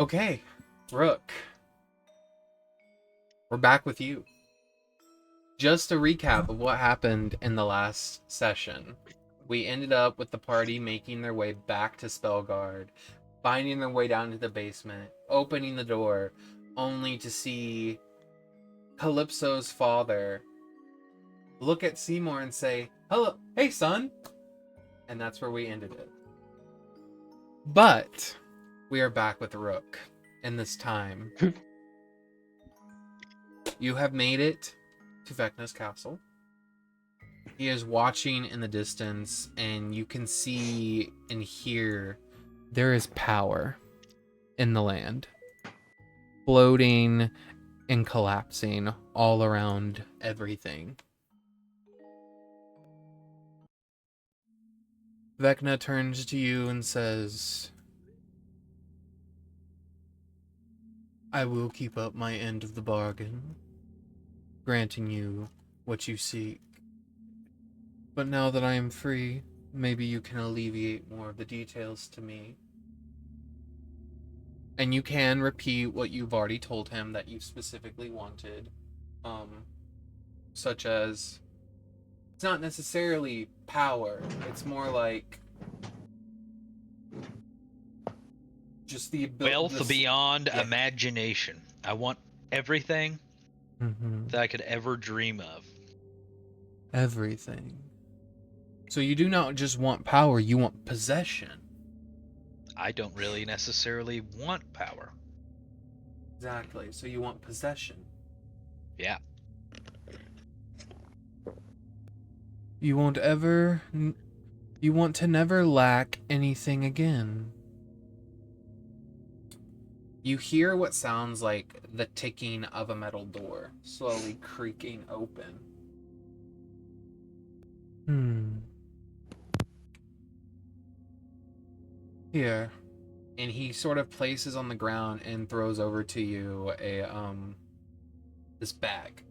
Okay, Rook. We're back with you. Just a recap of what happened in the last session. We ended up with the party making their way back to Spellguard, finding their way down to the basement, opening the door, only to see Calypso's father look at Seymour and say, "Hello, hey son," and that's where we ended it. But we are back with Rook, and this time you have made it to Vecna's castle. He is watching in the distance, and you can see and hear there is power in the land, floating and collapsing all around everything. Vecna turns to you and says, "I will keep up my end of the bargain, granting you what you seek. But now that I am free, maybe you can alleviate more of the details to me." And you can repeat what you've already told him that you specifically wanted. Such as, it's not necessarily power, it's more like just the ability. Wealth beyond imagination. I want everything that I could ever dream of. Everything. So you do not just want power, you want possession. I don't really necessarily want power. Exactly. So you want possession. Yeah. You want to never lack anything again. You hear what sounds like the ticking of a metal door slowly creaking open. Here. And he sort of places on the ground and throws over to you this bag.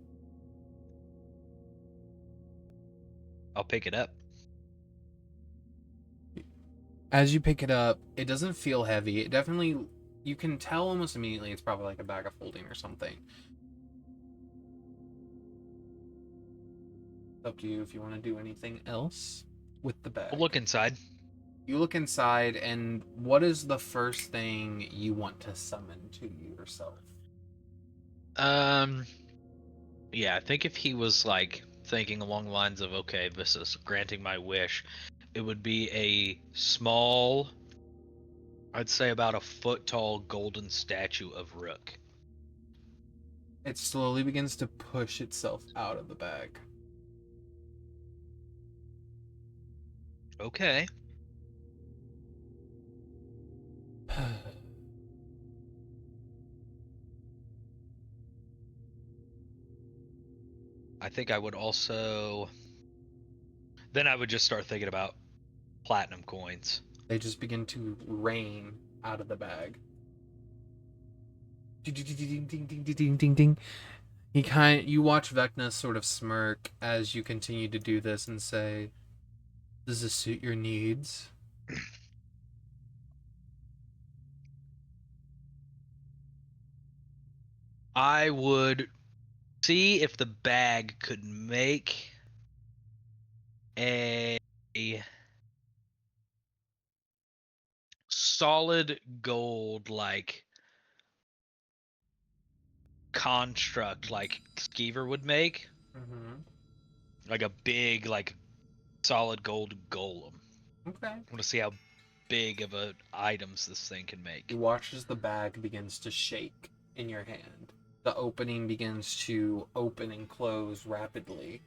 I'll pick it up. As you pick it up, it doesn't feel heavy. It definitely, you can tell almost immediately it's probably like a bag of holding or something. It's up to you if you want to do anything else with the bag. We'll look inside. You look inside, and what is the first thing you want to summon to yourself? Yeah, I think if he was like thinking along the lines of, okay, this is granting my wish, it would be a small, I'd say about a foot tall golden statue of Rook. It slowly begins to push itself out of the bag. Okay. I think I would also... Then I would just start thinking about platinum coins. They just begin to rain out of the bag. Ding, ding, ding, ding, ding, ding, ding, ding. You watch Vecna sort of smirk as you continue to do this and say, "Does this suit your needs?" I would see if the bag could make a solid gold like construct like Skeever would make. Like a big like solid gold golem. Okay. I want to see how big of a items this thing can make. You watch as the bag begins to shake in your hand. The opening begins to open and close rapidly.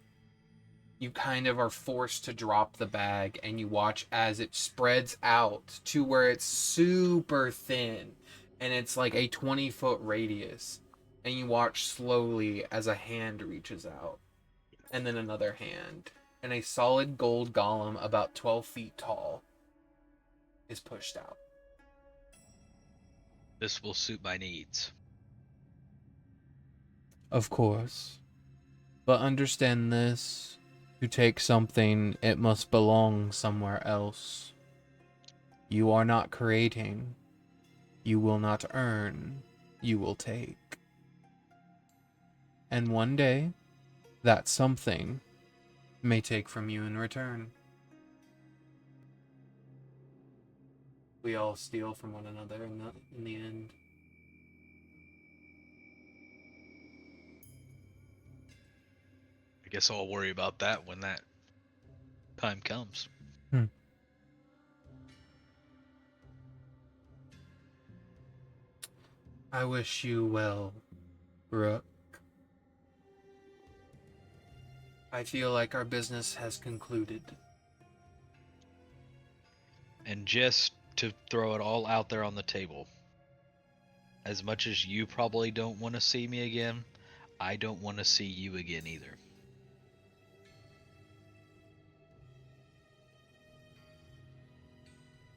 You kind of are forced to drop the bag, and you watch as it spreads out to where it's super thin, and it's like a 20-foot radius. And you watch slowly as a hand reaches out, and then another hand, and a solid gold golem about 12 feet tall is pushed out. This will suit my needs. Of course. But understand this. To take something, it must belong somewhere else. You are not creating. You will not earn, you will take. And one day, that something may take from you in return. We all steal from one another in the end. I guess I'll worry about that when that time comes. I wish you well, Rook. I feel like our business has concluded. And just to throw it all out there on the table, as much as you probably don't want to see me again, I don't want to see you again either.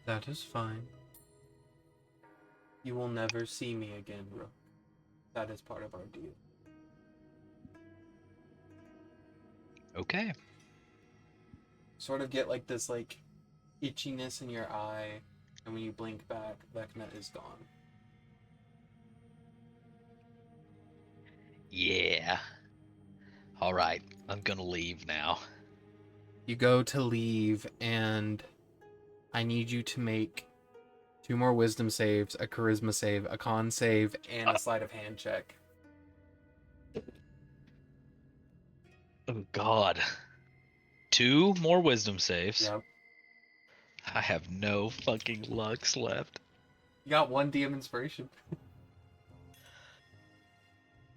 That is fine. You will never see me again, Rook. That is part of our deal. Okay. Sort of get like this like itchiness in your eye, and when you blink back, Vecna is gone. Yeah. All right. I'm gonna leave now. You go to leave, and I need you to make 2 more wisdom saves, a charisma save, a con save, and a sleight of hand check. Oh God. 2 more wisdom saves. Yep. I have no fucking lucks left. You got 1 DM inspiration.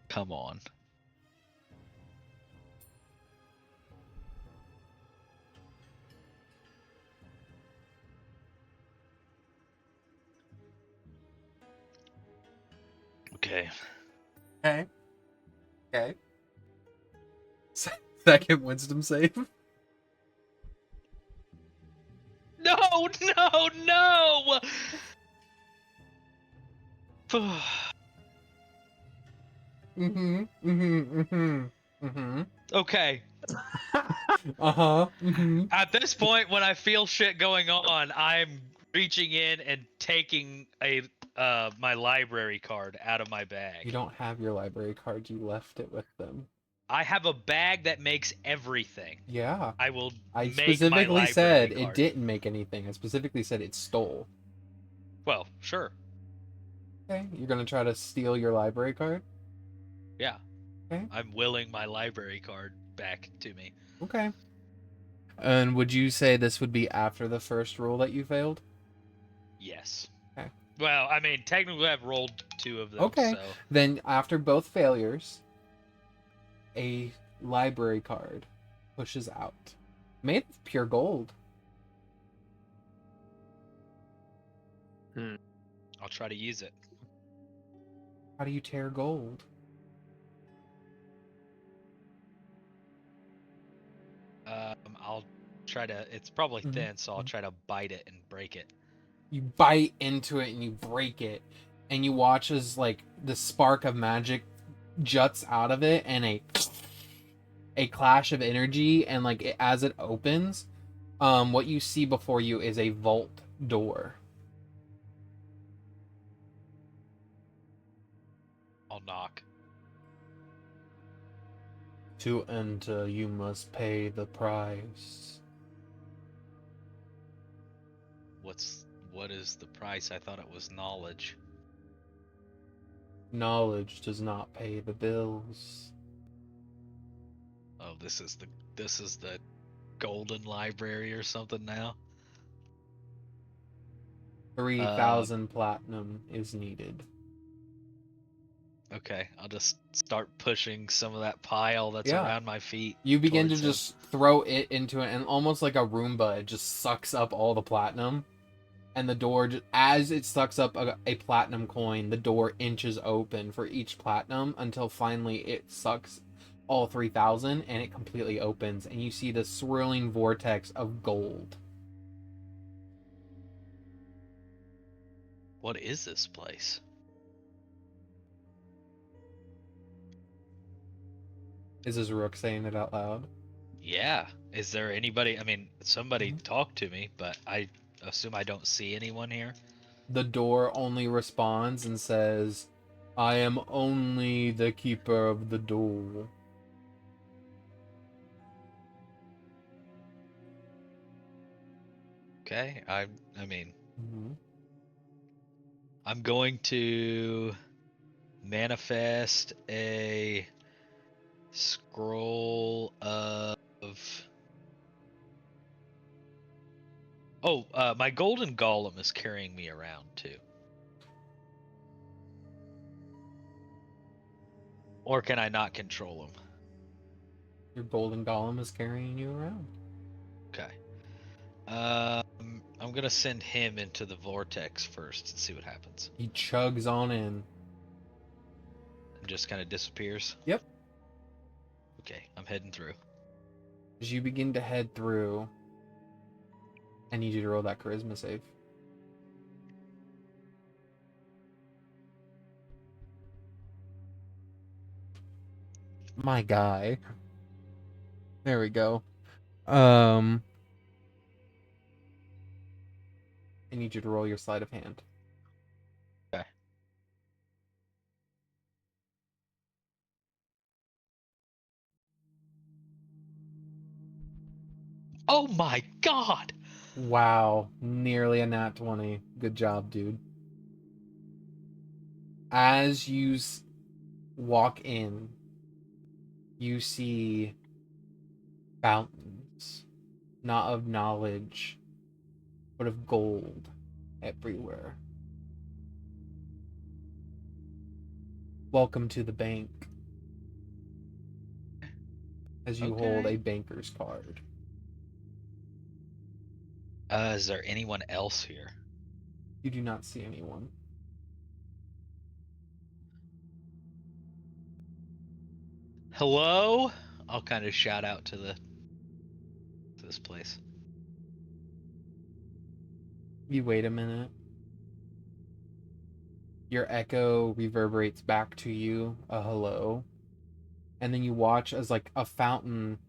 Come on. Okay. Okay. Okay. Second wisdom save. No, no, no! Mm-hmm. Mm-hmm. Mm-hmm. Mm-hmm. Okay. Uh-huh. Mm-hmm. At this point, when I feel shit going on, I'm reaching in and taking my library card out of my bag. You don't have your library card. You left it with them. I have a bag that makes everything. Yeah. I will I make my specifically library said card. it didn't make anything. I specifically said it stole. Well, sure. Okay. You're gonna try to steal your library card? Yeah. Okay. I'm willing my library card back to me. Okay. And would you say this would be after the first rule that you failed? Yes. Okay. Well, I mean, technically I've rolled 2 of them, Okay. so... Then after both failures, a library card pushes out. Made of pure gold. I'll try to use it. How do you tear gold? I'll try to... It's probably Mhm. thin, so I'll try to bite it and break it. You bite into it and you break it, and you watch as like the spark of magic juts out of it, and a clash of energy, and like as it opens, what you see before you is a vault door. I'll knock. To enter, you must pay the price. What is the price? I thought it was knowledge. Knowledge does not pay the bills. Oh, this is the golden library or something now. 3,000 platinum is needed. Okay, I'll just start pushing some of that pile that's Yeah. around my feet. You begin to towards him. just throw it into it, and almost like a Roomba, it just sucks up all the platinum. And the door, as it sucks up a platinum coin, the door inches open for each platinum until finally it sucks all 3,000 and it completely opens. And you see the swirling vortex of gold. What is this place? Is this Rook saying it out loud? Yeah. Is there anybody? I mean, somebody talked to me, but I assume I don't see anyone here. The door only responds and says, I am only the keeper of the door. Okay, I mean, Mm-hmm. I'm going to manifest a scroll of. Oh, my golden golem is carrying me around too. Or can I not control him? Your golden golem is carrying you around. Okay. I'm gonna send him into the vortex first and see what happens. He chugs on in. And just kind of disappears. Yep. Okay, I'm heading through. As you begin to head through, I need you to roll that charisma save. My guy. There we go. I need you to roll your sleight of hand. Okay. Oh my god! Wow, nearly a nat 20. Good job, dude. As you walk in, you see fountains, not of knowledge, but of gold everywhere. Welcome to the bank. As you hold a Okay. banker's card. Is there anyone else here? You do not see anyone. Hello? I'll kind of shout out to this place. You wait a minute. Your echo reverberates back to you a hello. And then you watch as like a fountain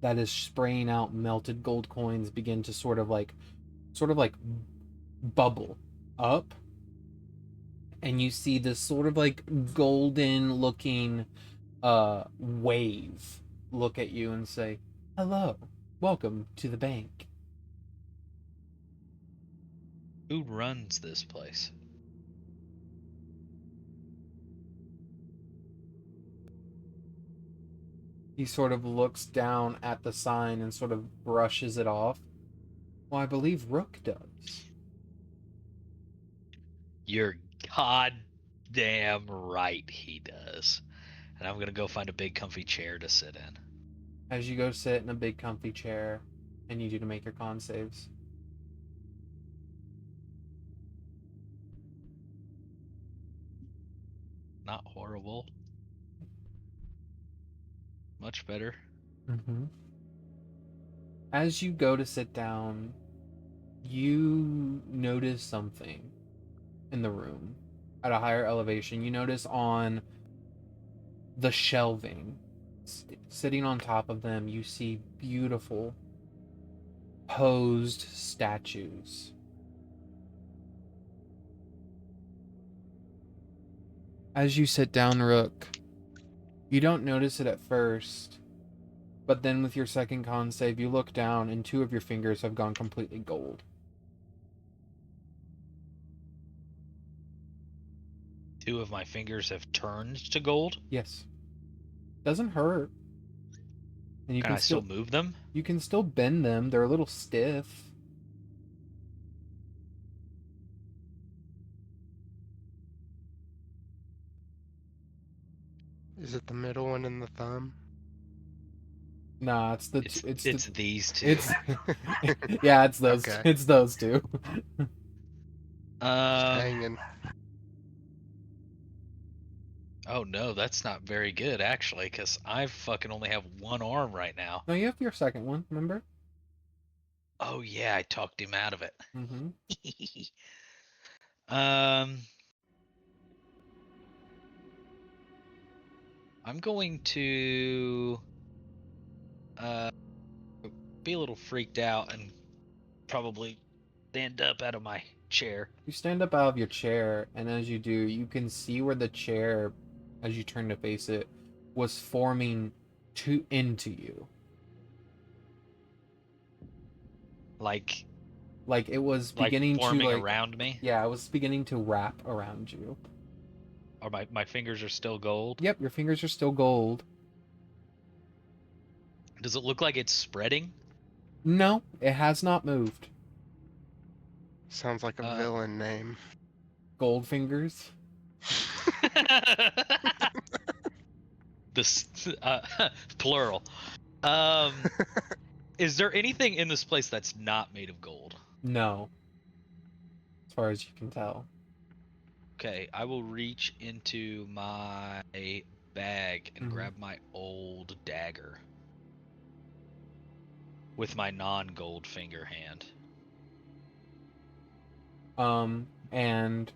that is spraying out melted gold coins begin to sort of like bubble up, and you see this sort of like golden looking wave look at you and say, hello, welcome to the bank. Who runs this place? He sort of looks down at the sign and sort of brushes it off. Well, I believe Rook does. You're goddamn right he does. And I'm gonna go find a big comfy chair to sit in. As you go sit in a big comfy chair, I need you to make your con saves. Not horrible. Much better. Mm-hmm. As you go to sit down, you notice something in the room at a higher elevation. You notice on the shelving, sitting on top of them, you see beautiful posed statues. As you sit down, Rook, you don't notice it at first, but then with your second con save, you look down and two of your fingers have gone completely gold. Two of my fingers have turned to gold. Yes. Doesn't hurt. And Can I still move them? you can still bend them. They're a little stiff. Is it the middle one and the thumb? Nah, it's the It's these two. it's yeah, it's those Okay. it's those two. Just hanging. Oh no, that's not very good actually, because I fucking only have one arm right now. No, you have your second one, remember? Oh yeah, I talked him out of it. Mm-hmm. um, I'm going to be a little freaked out and probably stand up out of my chair. You stand up out of your chair, and as you do, you can see where the chair, as you turn to face it, was forming into you. Like Like it was beginning to forming like, around me. yeah, it was beginning to wrap around you. Or my fingers are still gold. Yep, your fingers are still gold. Does it look like it's spreading? No, it has not moved. Sounds like a villain name. Gold fingers. This plural. Is there anything in this place that's not made of gold? No. As far as you can tell. Okay, I will reach into my bag and grab my old dagger with my non-gold finger hand. And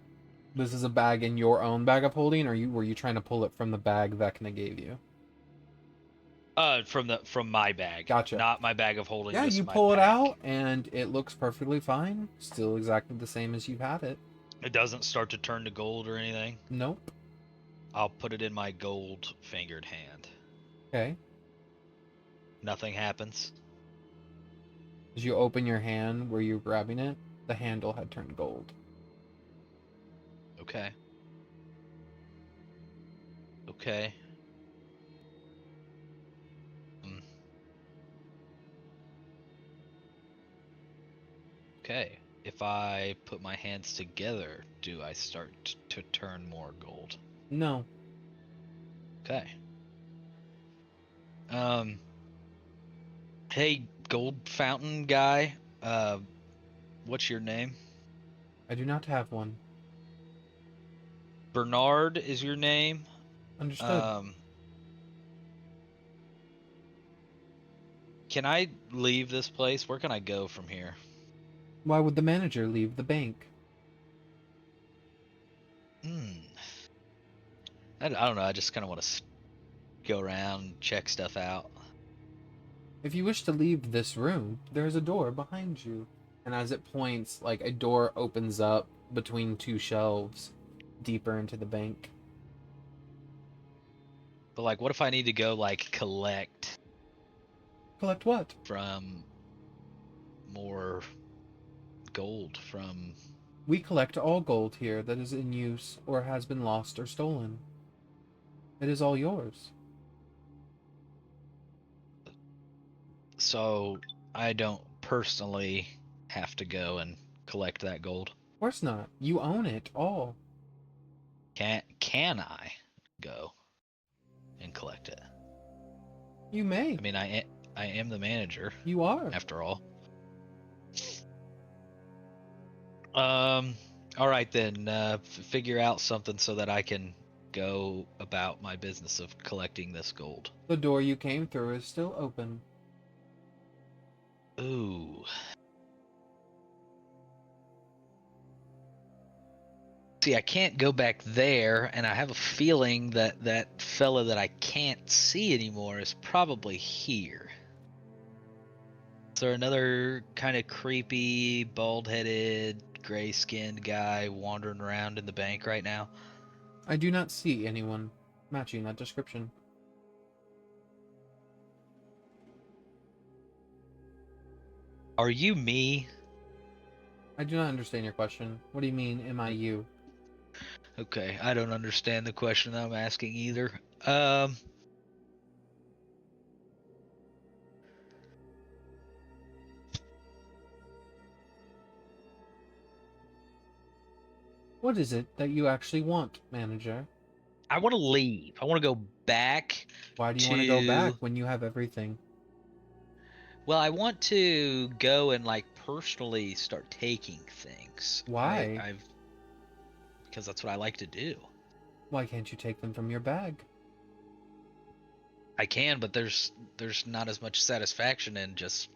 this is a bag in your own bag of holding, or were you trying to pull it from the bag Vecna gave you? From my bag. Gotcha. Not my bag of holding. Yeah, Just you my pull it pack. out, and it looks perfectly fine. Still exactly the same as you've had it. It doesn't start to turn to gold or anything. Nope. I'll put it in my gold fingered hand. Okay. Nothing happens. As you open your hand where you're grabbing it, the handle had turned gold. Okay. Okay. Okay. If I put my hands together, do I start to turn more gold? No. Okay. Hey, gold fountain guy. What's your name? I do not have one. Bernard is your name. Understood. Can I leave this place? Where can I go from here? Why would the manager leave the bank? I don't know. I just kind of want to go around, check stuff out. If you wish to leave this room, there is a door behind you. And as it points, like a door opens up between two shelves deeper into the bank. But like, what if I need to go like collect Collect what? from more gold from... We collect all gold here that is in use or has been lost or stolen. It is all yours. So I don't personally have to go and collect that gold. Of course not. You own it all. Can I go and collect it? You may. I mean, I am the manager. You are. After all. All right then. Figure out something so that I can go about my business of collecting this gold. The door you came through is still open. Ooh. See, I can't go back there, and I have a feeling that that fella that I can't see anymore is probably here. Is there another kind of creepy, bald-headed, gray-skinned guy wandering around in the bank right now? I do not see anyone matching that description. Are you me? I do not understand your question. What do you mean, am I you? Okay, I don't understand the question that I'm asking either. What is it that you actually want, manager? I want to leave. I want to go back. Why do you want to go back when you have everything? Well, I want to go and like personally start taking things. Why? Because that's what I like to do. Why can't you take them from your bag? I can, but there's not as much satisfaction in just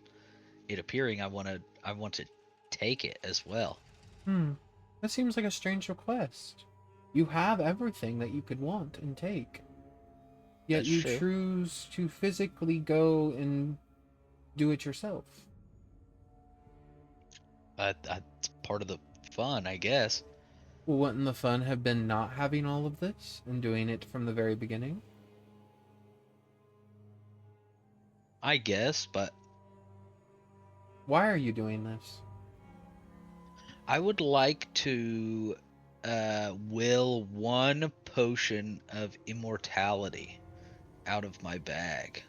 it appearing. I want to take it as well. That seems like a strange request. You have everything that you could want and take. Yet That's you true. choose to physically go and do it yourself. That's part of the fun, I guess. Well, wouldn't the fun have been not having all of this and doing it from the very beginning? I guess, but Why are you doing this? I would like to will one potion of immortality out of my bag.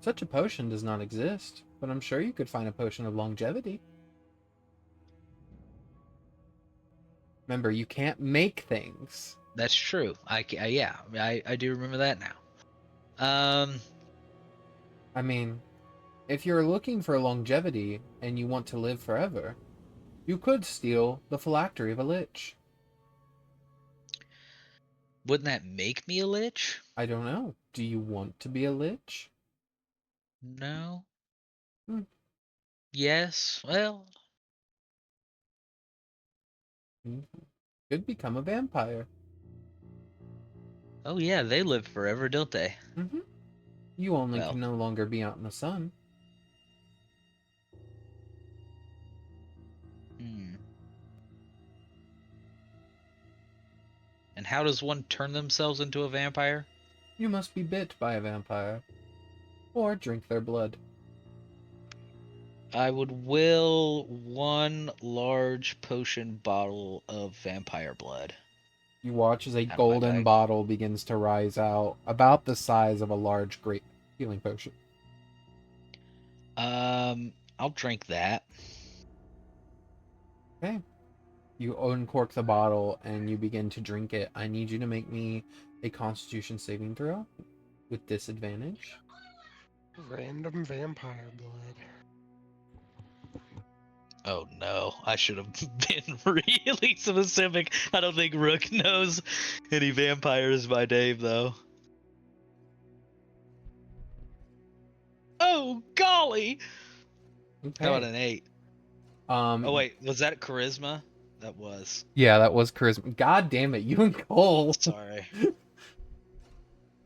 Such a potion does not exist, but I'm sure you could find a potion of longevity. Remember, you can't make things. That's true. Yeah, I do remember that now. I mean, if you're looking for longevity and you want to live forever, you could steal the phylactery of a lich. Wouldn't that make me a lich? I don't know. Do you want to be a lich? No. Hmm. Yes. Well, Could become a vampire. oh yeah, they live forever, don't they? Mm-hmm. You only Well, can no longer be out in the sun. hmm. And how does one turn themselves into a vampire? You must be bit by a vampire. Or drink their blood. I would will one large potion bottle of vampire blood You watch as a out of my golden bag. bottle begins to rise out, about the size of a large great healing potion. I'll drink that. Okay. You uncork the bottle and you begin to drink it. I need you to make me a Constitution saving throw with disadvantage. Random vampire blood. Oh no, I should have been really specific. I don't think Rook knows any vampires by name though. Oh golly! Okay. How about an 8? Um. Oh wait, was that charisma? That was. Yeah, that was charisma. God damn it, you and Cole. Sorry.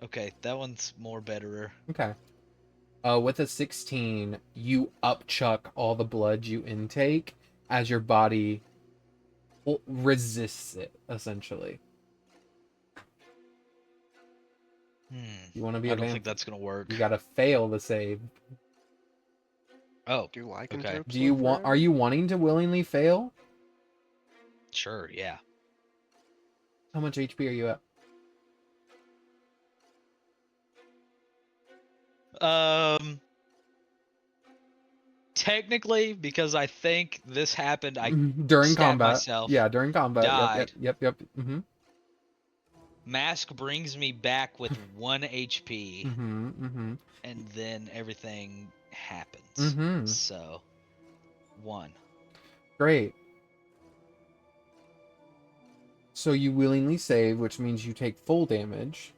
Okay, that one's more betterer. Okay. With a 16, you upchuck all the blood you intake as your body resists it, essentially. You want to be I a don't think vampire? that's gonna work. You gotta fail the save. Oh, Do like okay. Do you want? Are you wanting to willingly fail? Sure, yeah. How much HP are you at? Technically, because I think this happened, I During stabbed combat. myself, Yeah, during combat. died. Yep. Mm-hmm. Mask brings me back with 1 HP, Mm-hmm. Mm-hmm. and then everything happens. Mm-hmm. So, 1. Great. So you willingly save, which means you take full damage.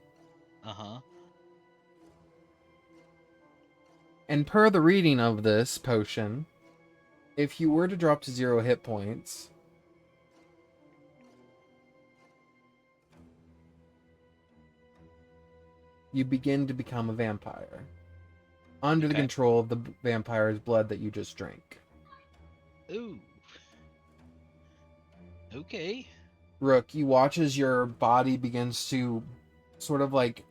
Uh-huh. And per the reading of this potion, if you were to drop to 0 hit points, you begin to become a vampire. Under the Okay. control of the vampire's blood that you just drank. Ooh. Okay. Rook, you watch as your body begins to sort of like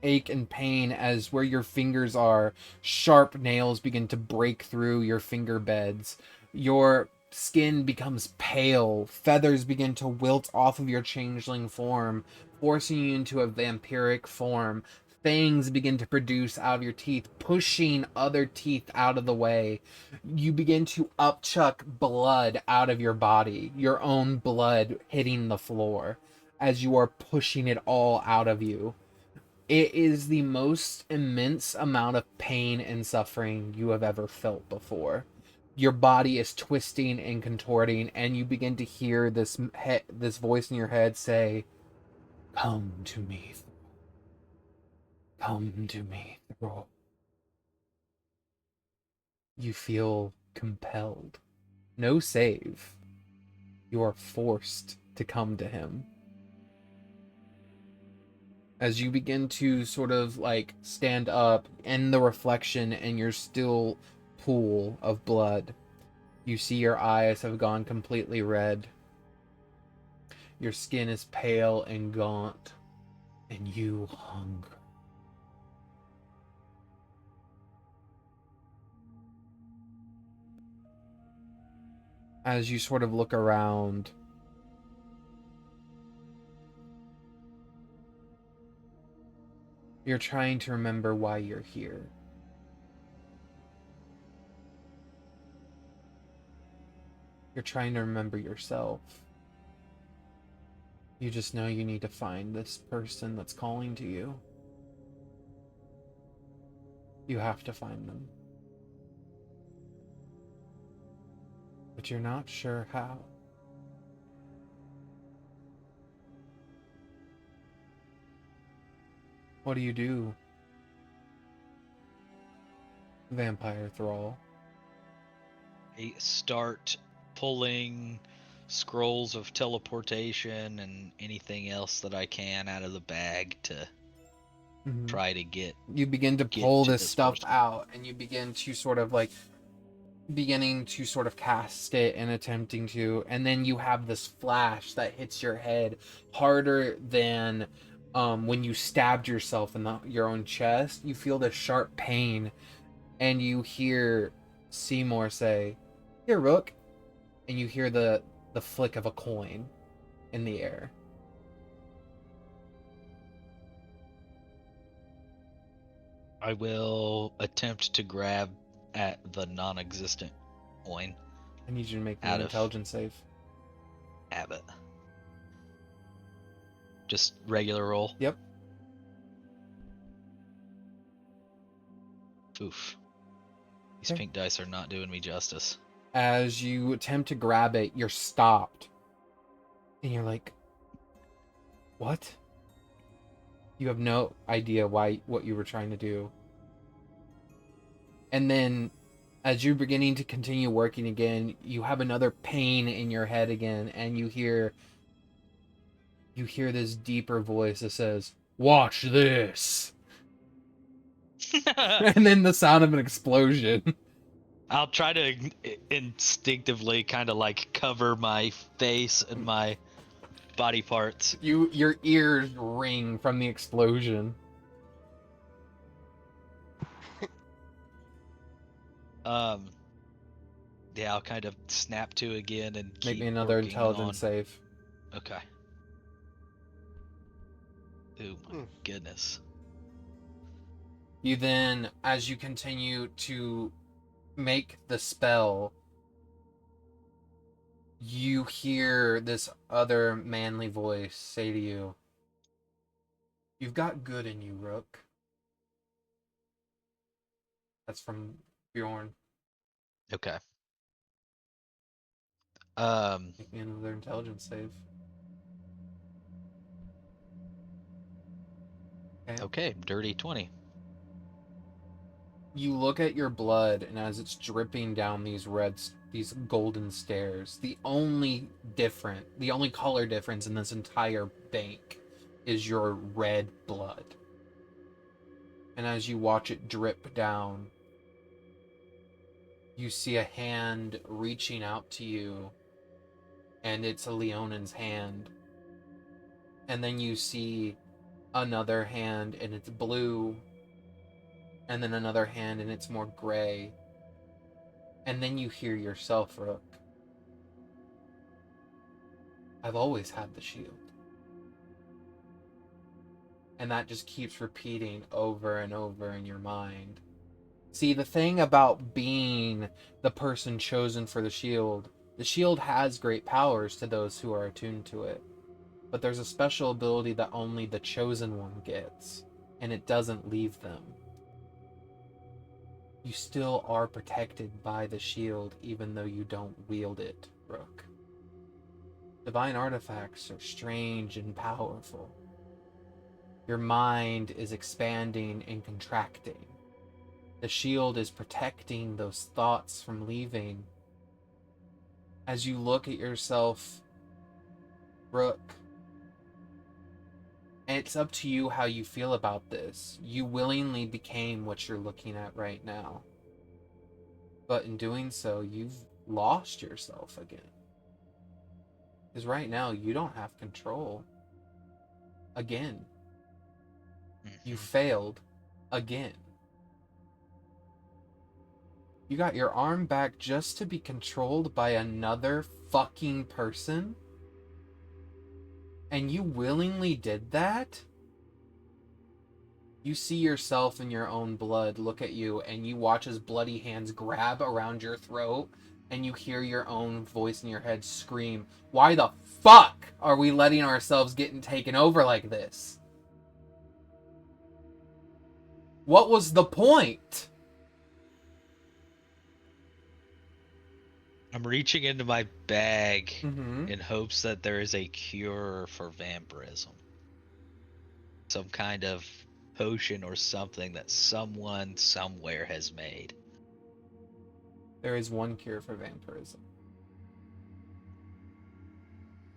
ache and pain as where your fingers are, sharp nails begin to break through your finger beds. Your skin becomes pale, feathers begin to wilt off of your changeling form, forcing you into a vampiric form. Fangs begin to produce out of your teeth, pushing other teeth out of the way. You begin to upchuck blood out of your body, your own blood hitting the floor as you are pushing it all out of you. It is the most immense amount of pain and suffering you have ever felt before. Your body is twisting and contorting, and you begin to hear this voice in your head say, "Come to me. Come to me, Thrall." You feel compelled. No save. You are forced to come to him. As you begin to sort of like stand up in the reflection in your still pool of blood, You see your eyes have gone completely red. Your skin is pale and gaunt, and you hunger. As you sort of look around, you're trying to remember why you're here. You're trying to remember yourself. You just know you need to find this person that's calling to you. You have to find them. But you're not sure how. What do? Vampire Thrall. I start pulling scrolls of teleportation and anything else that I can out of the bag to try to get. You begin to get pull to this this stuff person. out, and you begin to sort of like beginning to sort of cast it and attempting to, and then you have this flash that hits your head harder than when you stabbed yourself in your own chest. You feel this sharp pain, and you hear Seymour say, "Here, Rook," and you hear the flick of a coin in the air. I will attempt to grab at the non-existent coin. I need you to make me Out an of- intelligence save. Habit. Just regular roll. Yep. Oof. These Okay. pink dice are not doing me justice. As you attempt to grab it, you're stopped. And you're like, what? You have no idea what you were trying to do. And then as you're beginning to continue working again, you have another pain in your head again, and you hear this deeper voice that says, "Watch this." And then the sound of an explosion. I'll try to instinctively kind of like cover my face and my body parts. Your ears ring from the explosion. Yeah, I'll kind of snap to again and Make keep me another working intelligence on. save. Okay. Oh my goodness. You then, as you continue to make the spell, you hear this other manly voice say to you, "You've got good in you, Rook." That's from Bjorn. Okay. Make me another intelligence save. Okay, dirty 20. You look at your blood, and as it's dripping down these golden stairs, the only color difference in this entire bank is your red blood. And as you watch it drip down, you see a hand reaching out to you, and it's a Leonan's hand. And then you see another hand, and it's blue, and then another hand, and it's more gray. And then you hear yourself, Rook. "I've always had the shield." And that just keeps repeating over and over in your mind. See, the thing about being the person chosen for the shield has great powers to those who are attuned to it. But there's a special ability that only the chosen one gets, and it doesn't leave them. You still are protected by the shield, even though you don't wield it, Rook. Divine artifacts are strange and powerful. Your mind is expanding and contracting. The shield is protecting those thoughts from leaving. As you look at yourself, Rook, and it's up to you how you feel about this. You willingly became what you're looking at right now. But in doing so, you've lost yourself again. Because right now, you don't have control. Again. You failed. Again. You got your arm back just to be controlled by another fucking person? And you willingly did that? You see yourself in your own blood look at you, and you watch as bloody hands grab around your throat, and you hear your own voice in your head scream, "Why the fuck are we letting ourselves get taken over like this? What was the point?" I'm reaching into my bag Mm-hmm. in hopes that there is a cure for vampirism. Some kind of potion or something that someone somewhere has made. There is one cure for vampirism.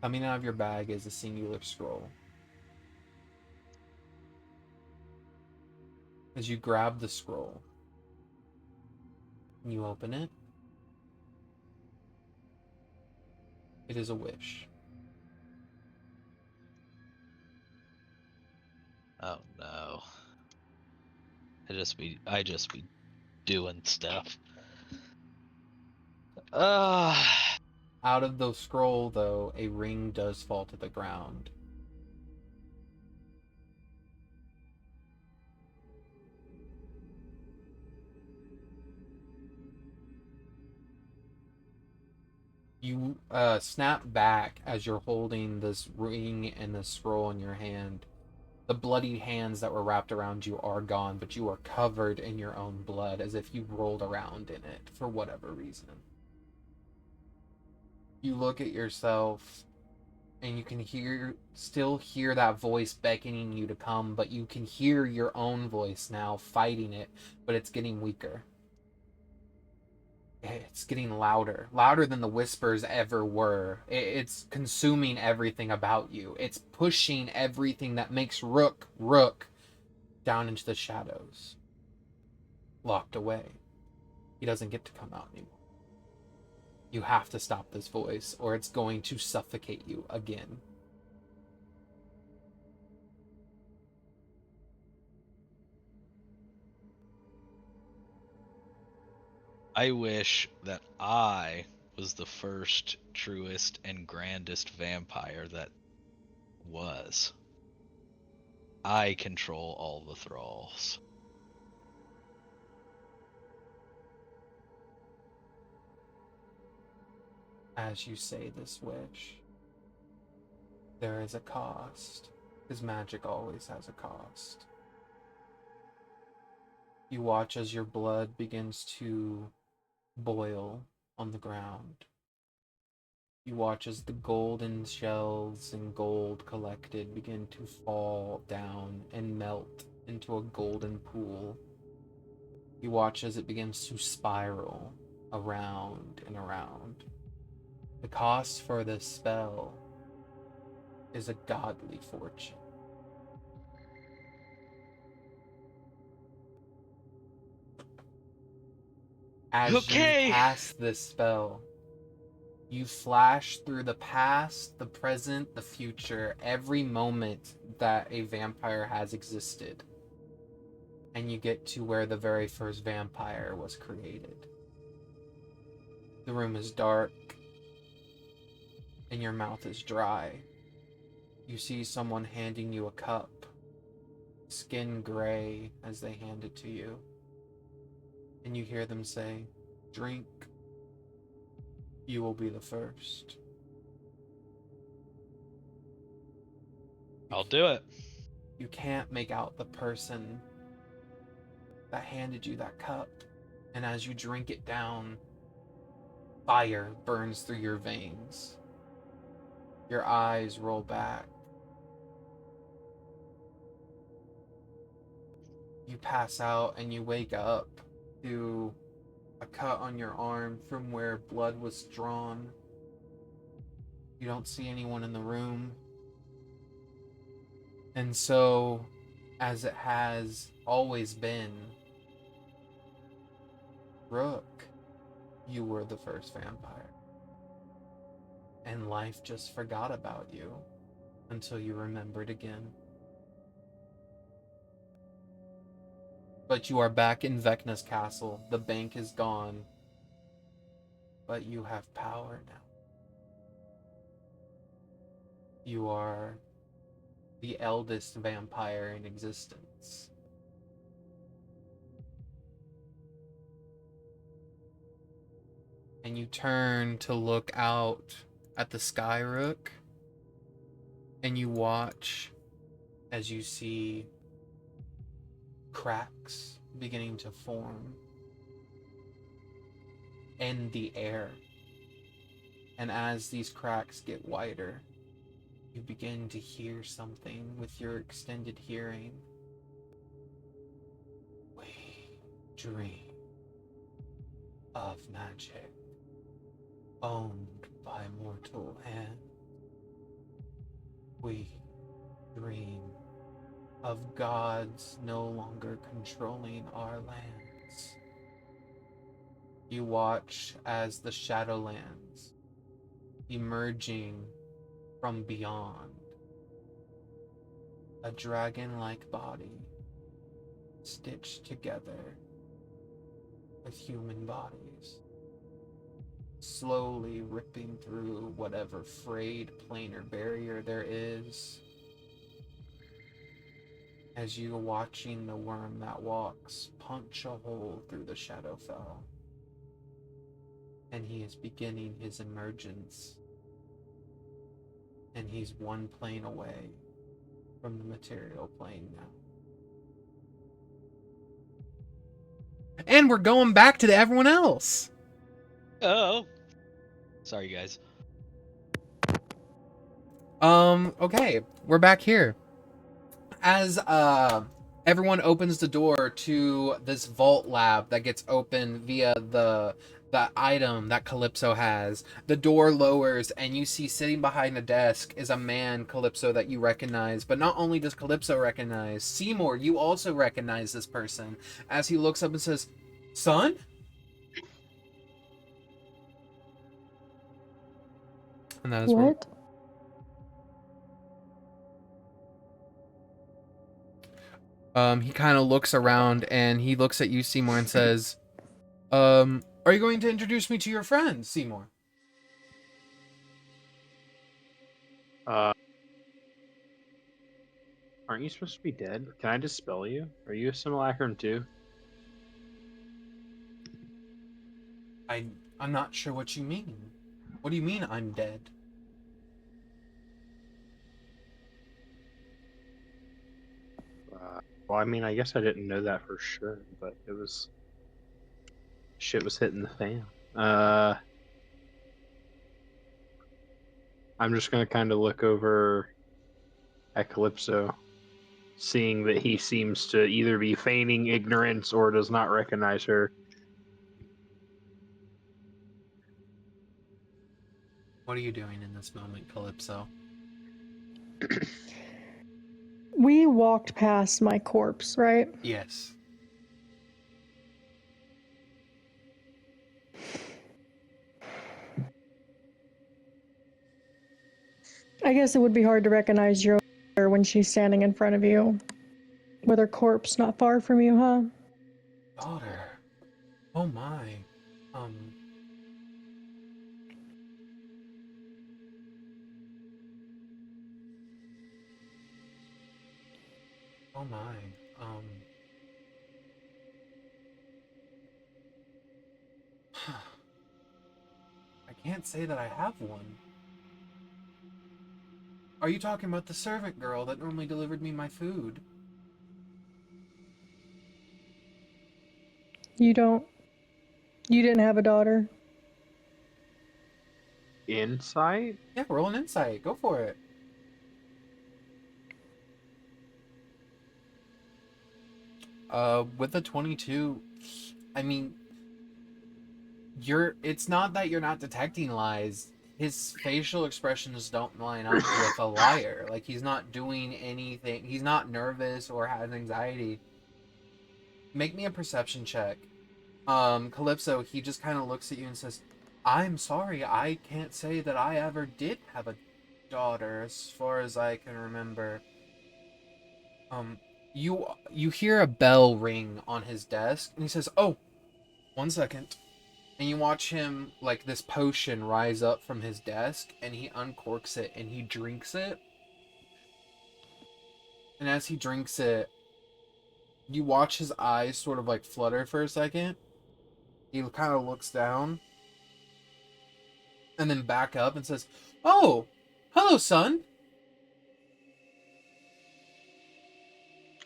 Coming out of your bag is a singular scroll. As you grab the scroll, and you open it, it is a wish. Oh no. I just be doing stuff. Out of the scroll, though, a ring does fall to the ground. You snap back as you're holding this ring and this scroll in your hand. The bloody hands that were wrapped around you are gone, but you are covered in your own blood as if you rolled around in it for whatever reason. You look at yourself and you can still hear that voice beckoning you to come, but you can hear your own voice now fighting it, but it's getting weaker. It's getting louder than the whispers ever were. It's consuming everything about you. It's pushing everything that makes Rook down into the shadows. Locked away. He doesn't get to come out anymore. You have to stop this voice, or it's going to suffocate you again. I wish that I was the first, truest, and grandest vampire that was. I control all the thralls. As you say this wish, there is a cost, because magic always has a cost. You watch as your blood begins to boil on the ground. You watch as the golden shells and gold collected begin to fall down and melt into a golden pool. You watch as it begins to spiral around and around. The cost for this spell is a godly fortune. As you cast this spell, you flash through the past, the present, the future, every moment that a vampire has existed. And you get to where the very first vampire was created. The room is dark, and your mouth is dry. You see someone handing you a cup, skin gray as they hand it to you. And you hear them say, "Drink. You will be the first." I'll do it. You can't make out the person that handed you that cup. And as you drink it down, fire burns through your veins. Your eyes roll back. You pass out and you wake up to a cut on your arm from where blood was drawn. You don't see anyone in the room. And so, as it has always been, Rook, You were the first vampire. And life just forgot about you until you remembered again. But you are back in Vecna's castle. The bank is gone. But you have power now. You are the eldest vampire in existence. And you turn to look out at the Skyrook, and you watch as you see cracks beginning to form in the air. And as these cracks get wider, you begin to hear something with your extended hearing. We dream of magic owned by mortal hand. We dream of gods no longer controlling our lands. You watch as the Shadowlands emerging from beyond, a dragon-like body stitched together with human bodies, slowly ripping through whatever frayed planar barrier there is, as you're watching the worm that walks punch a hole through the Shadowfell. And he is beginning his emergence. And he's one plane away from the material plane now. And we're going back to everyone else. Oh. Sorry, guys. Okay, we're back here. As everyone opens the door to this vault lab that gets opened via the item that Calypso has, the door lowers and you see sitting behind a desk is a man, Calypso, that you recognize. But not only does Calypso recognize, Seymour, you also recognize this person as he looks up and says, "Son?" And that is What? He kind of looks around and he looks at you, Seymour, and says, "Are you going to introduce me to your friends, Seymour?" Aren't you supposed to be dead? Can I dispel you? Are you a simulacrum too? I'm not sure what you mean. What do you mean I'm dead? Well, I mean, I guess I didn't know that for sure, but it was shit was hitting the fan. I'm just gonna kind of look over at Calypso, seeing that he seems to either be feigning ignorance or does not recognize her. What are you doing in this moment, Calypso? We walked past my corpse, right? Yes. I guess it would be hard to recognize your daughter when she's standing in front of you with her corpse not far from you, huh? Daughter. Oh my. Oh my. I can't say that I have one. Are you talking about the servant girl that normally delivered me my food? You didn't have a daughter? Insight? Yeah, roll an insight. Go for it. With a 22, I mean, it's not that you're not detecting lies. His facial expressions don't line up with a liar. Like, he's not doing anything. He's not nervous or has anxiety. Make me a perception check. Calypso, he just kind of looks at you and says, I'm sorry, I can't say that I ever did have a daughter, as far as I can remember. You hear a bell ring on his desk, and he says, oh, 1 second. And you watch him, like, this potion rise up from his desk, and he uncorks it, and he drinks it. And as he drinks it, you watch his eyes sort of, like, flutter for a second. He kind of looks down, and then back up and says, oh, hello, son.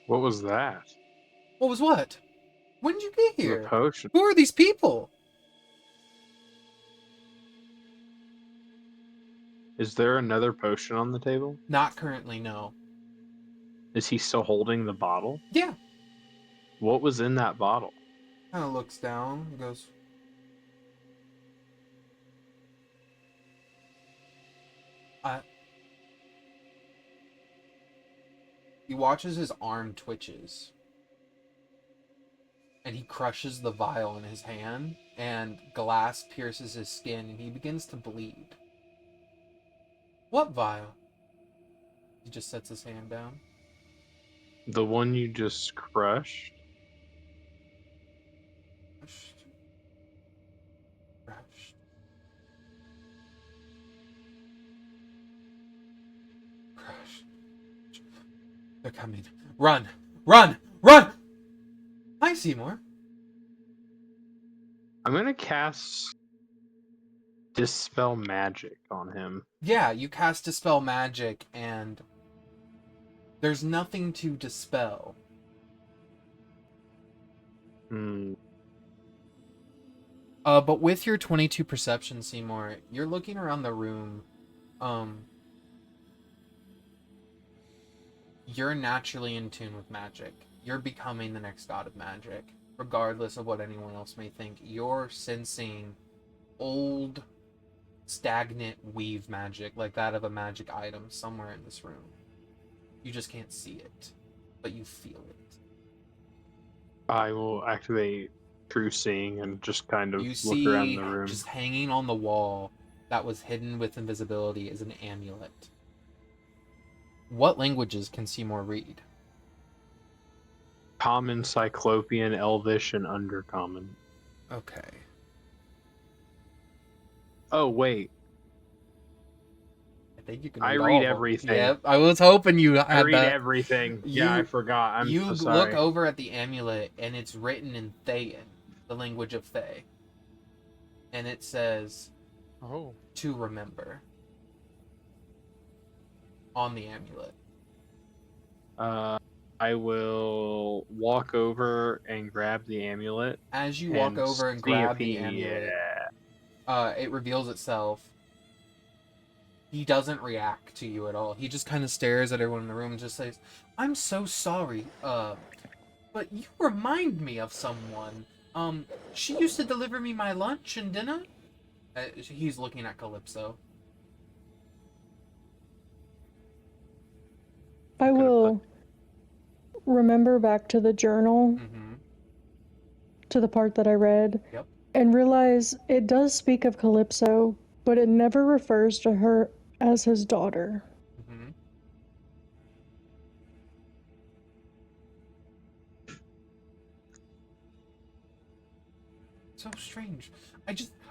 What was that? What was what? When did you get The here? potion. Who are these people? Is there another potion on the table? Not currently, no. Is he still holding the bottle? Yeah. What was in that bottle? Kind of looks down and goes, he watches his arm twitches. And he crushes the vial in his hand, and glass pierces his skin, and he begins to bleed. What vial? He just sets his hand down. The one you just crushed? Crushed. Crushed. Crushed. They're coming. Run! Run! Run! Hi, Seymour. I'm gonna cast Dispel Magic on him. Yeah, you cast Dispel Magic, and there's nothing to dispel. But with your 22 perception, Seymour, you're looking around the room. You're naturally in tune with magic. You're becoming the next god of magic, regardless of what anyone else may think. You're sensing old, stagnant weave magic, like that of a magic item, somewhere in this room. You just can't see it, but you feel it. I will activate True Seeing and just kind of You look around see, the room. just hanging on the wall that was hidden with invisibility is an amulet. What languages can Seymour read? Common, Cyclopean, Elvish, and Undercommon. Okay. Oh, wait. I think you can I read read all of them. everything. Yep, I was hoping you had I read that. everything. Yeah, I forgot. I'm you so sorry. look over at the amulet, and it's written in Thayan, the language of Thay. And it says, Oh. to remember. On the amulet. I will walk over and grab the amulet. As you walk over and see grab if he- the amulet, Yeah. it reveals itself. He doesn't react to you at all. He just kind of stares at everyone in the room and just says, I'm so sorry, but you remind me of someone. She used to deliver me my lunch and dinner. He's looking at Calypso. I will remember back to the journal, Mm-hmm. to the part that I read, Yep. and realize it does speak of Calypso, but it never refers to her as his daughter. Mm-hmm. So strange.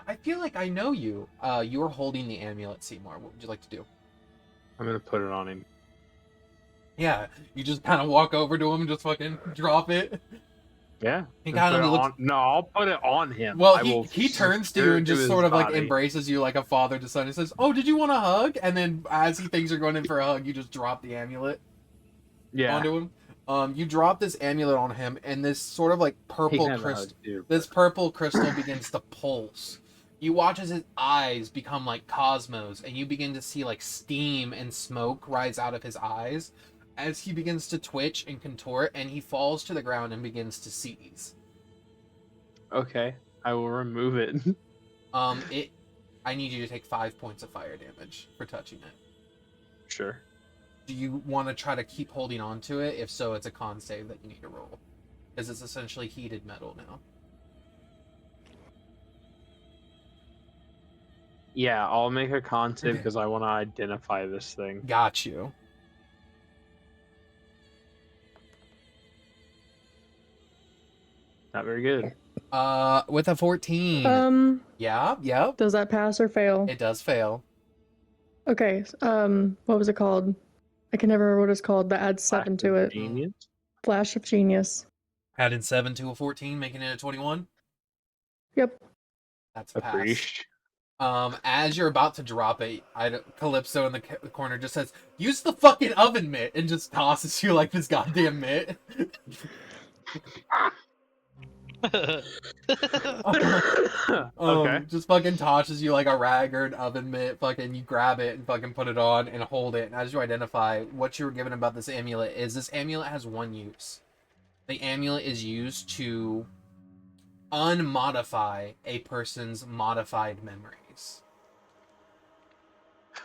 I feel like I know you. You're holding the amulet, Seymour. What would you like to do? I'm gonna put it on him. Yeah, you just kind of walk over to him and just fucking drop it. Yeah. He and kind put of it looks. on- No, I'll put it on him. Well, I will he turns to screw you it and to just his sort of like body. embraces you like a father to son. He says, "Oh, did you want a hug?" And then as he thinks you're going in for a hug, you just drop the amulet Yeah. onto him. You drop this amulet on him, and this sort of like He purple can have a crystal. hug, too, This but- purple crystal begins to pulse. You watch as his eyes become like cosmos, and you begin to see like steam and smoke rise out of his eyes as he begins to twitch and contort, and he falls to the ground and begins to seize. Okay, I will remove it. I need you to take 5 points of fire damage for touching it. Sure. Do you want to try to keep holding on to it? If so, it's a con save that you need to roll, because it's essentially heated metal now. Yeah, I'll make a con save because I want to identify this thing. Got you. Not very good. With a 14. Yeah. Does that pass or fail? It does fail. Okay. What was it called? I can never remember what it's called. That adds 7 to it. Genius. Flash of Genius. Added 7 to a 14, making it a 21. Yep. That's a pass. Appreciate. As you're about to drop it, Calypso in the corner just says, "Use the fucking oven mitt," and just tosses you like this goddamn mitt. Okay. Just fucking tosses you like a rag or an oven mitt. Fucking, you grab it and fucking put it on and hold it. And as you identify, what you were given about this amulet is this amulet has one use. The amulet is used to unmodify a person's modified memories.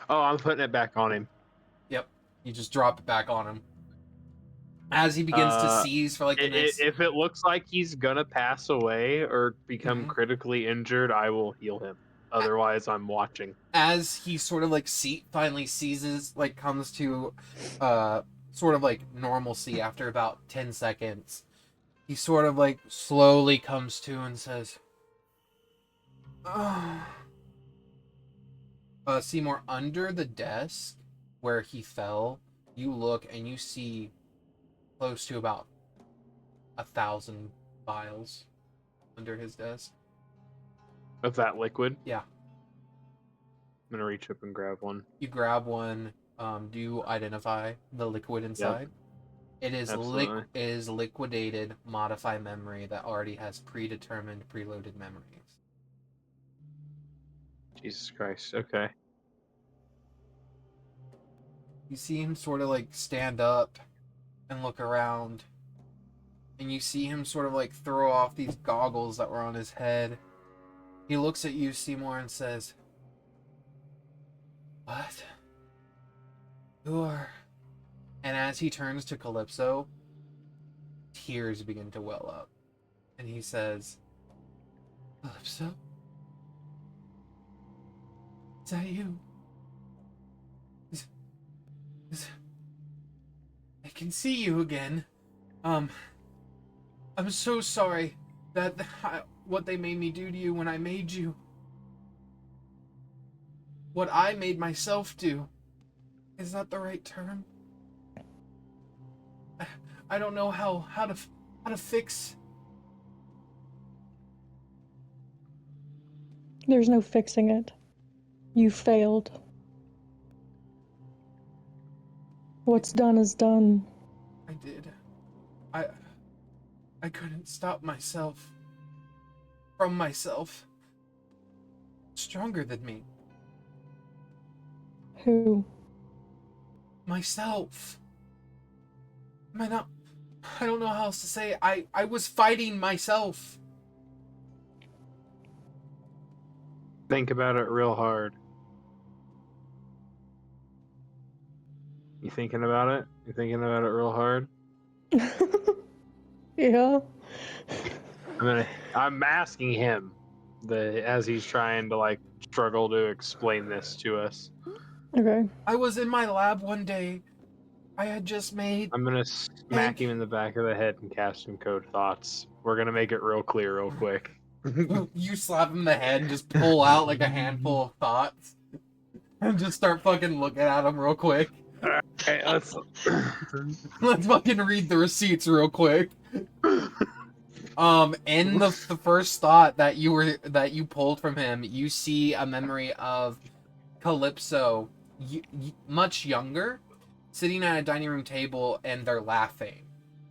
Oh, I'm putting it back on him. Yep. You just drop it back on him. As he begins to seize for like the next... If it looks like he's gonna pass away or become Mhm. critically injured, I will heal him. Otherwise, I'm watching. As he sort of like finally seizes, like comes to sort of like normalcy after about 10 seconds, he sort of like slowly comes to and says, Seymour, under the desk where he fell, you look and you see close to about 1,000 vials under his desk. Of that liquid? Yeah. I'm gonna reach up and grab one. You grab one. Do you identify the liquid inside? It is Absolutely. it is liquidated modify memory that already has predetermined preloaded memories. Jesus Christ. Okay. You see him sort of like stand up and look around, and you see him sort of like throw off these goggles that were on his head. He looks at you, Seymour, and says, "What? Who are..." And as he turns to Calypso, tears begin to well up. And he says, "Calypso? Is that you? I can see you again. I'm so sorry that what they made me do to you when I made you. What I made myself do. Is that the right term? I don't know how to fix..." There's no fixing it. You failed. What's done is done. I did. I couldn't stop myself from myself. Stronger than me. Who? Myself. I don't know how else to say it. I was fighting myself. Think about it real hard. You thinking about it? You thinking about it real hard? Yeah. I'm asking him as he's trying to like struggle to explain this to us. Okay. I was in my lab one day. I had just made... I'm gonna smack him in the back of the head and cast him code thoughts. We're gonna make it real clear real quick. You slap him in the head and just pull out like a handful of thoughts. And just start fucking looking at him real quick. Okay, let's Let's fucking read the receipts real quick. In the first thought that you pulled from him, you see a memory of Calypso, much younger, sitting at a dining room table, and they're laughing,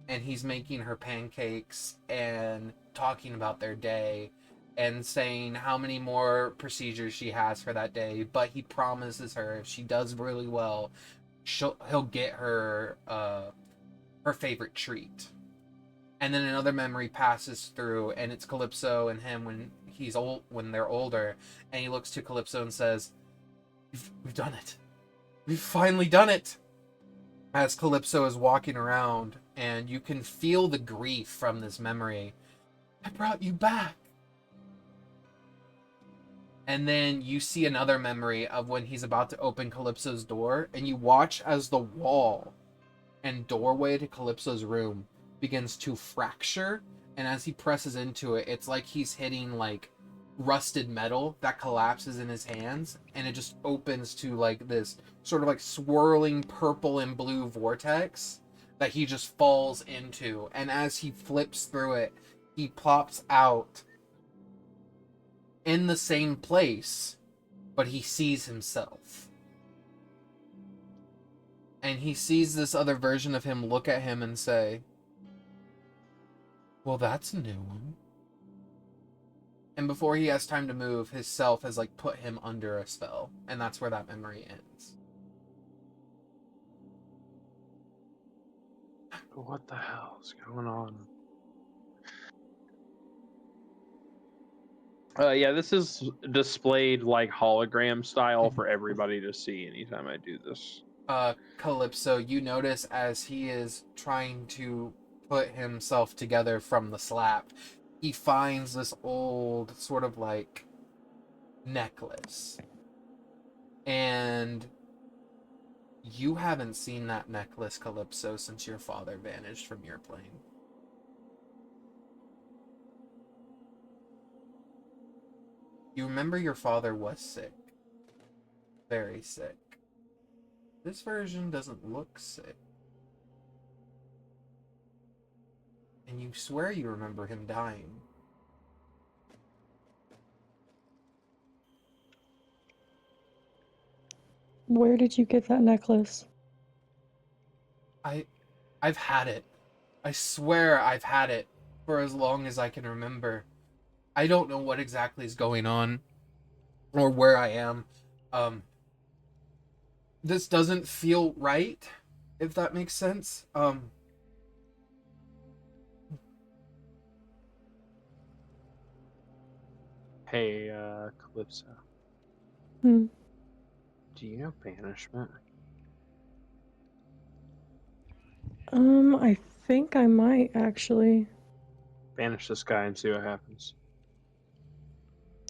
and he's making her pancakes and talking about their day, and saying how many more procedures she has for that day, but he promises her if she does really well, he'll get her her favorite treat. And then another memory passes through, and it's Calypso and him when they're older, and he looks to Calypso and says, We've done it. We've finally done it." As Calypso is walking around, and you can feel the grief from this memory. "I brought you back. And then you see another memory of when he's about to open Calypso's door, and you watch as the wall and doorway to Calypso's room begins to fracture, and as he presses into it, it's like he's hitting like rusted metal that collapses in his hands, and it just opens to like this sort of like swirling purple and blue vortex that he just falls into, and as he flips through it, he plops out in the same place, but he sees himself. And he sees this other version of him look at him and say, well, that's a new one. And before he has time to move, his self has like put him under a spell. And that's where that memory ends. What the hell is going on? Yeah, this is displayed like hologram style for everybody to see anytime I do this. Calypso, you notice as he is trying to put himself together from the slap, he finds this old sort of like necklace. And you haven't seen that necklace, Calypso, since your father vanished from your plane. You remember your father was sick. Very sick. This version doesn't look sick. And you swear you remember him dying. Where did you get that necklace? I've had it. I swear I've had it for as long as I can remember. I don't know what exactly is going on or where I am. This doesn't feel right, if that makes sense. Hey, Calypso. Hmm. Do you know banishment? I think I might actually. Banish this guy and see what happens.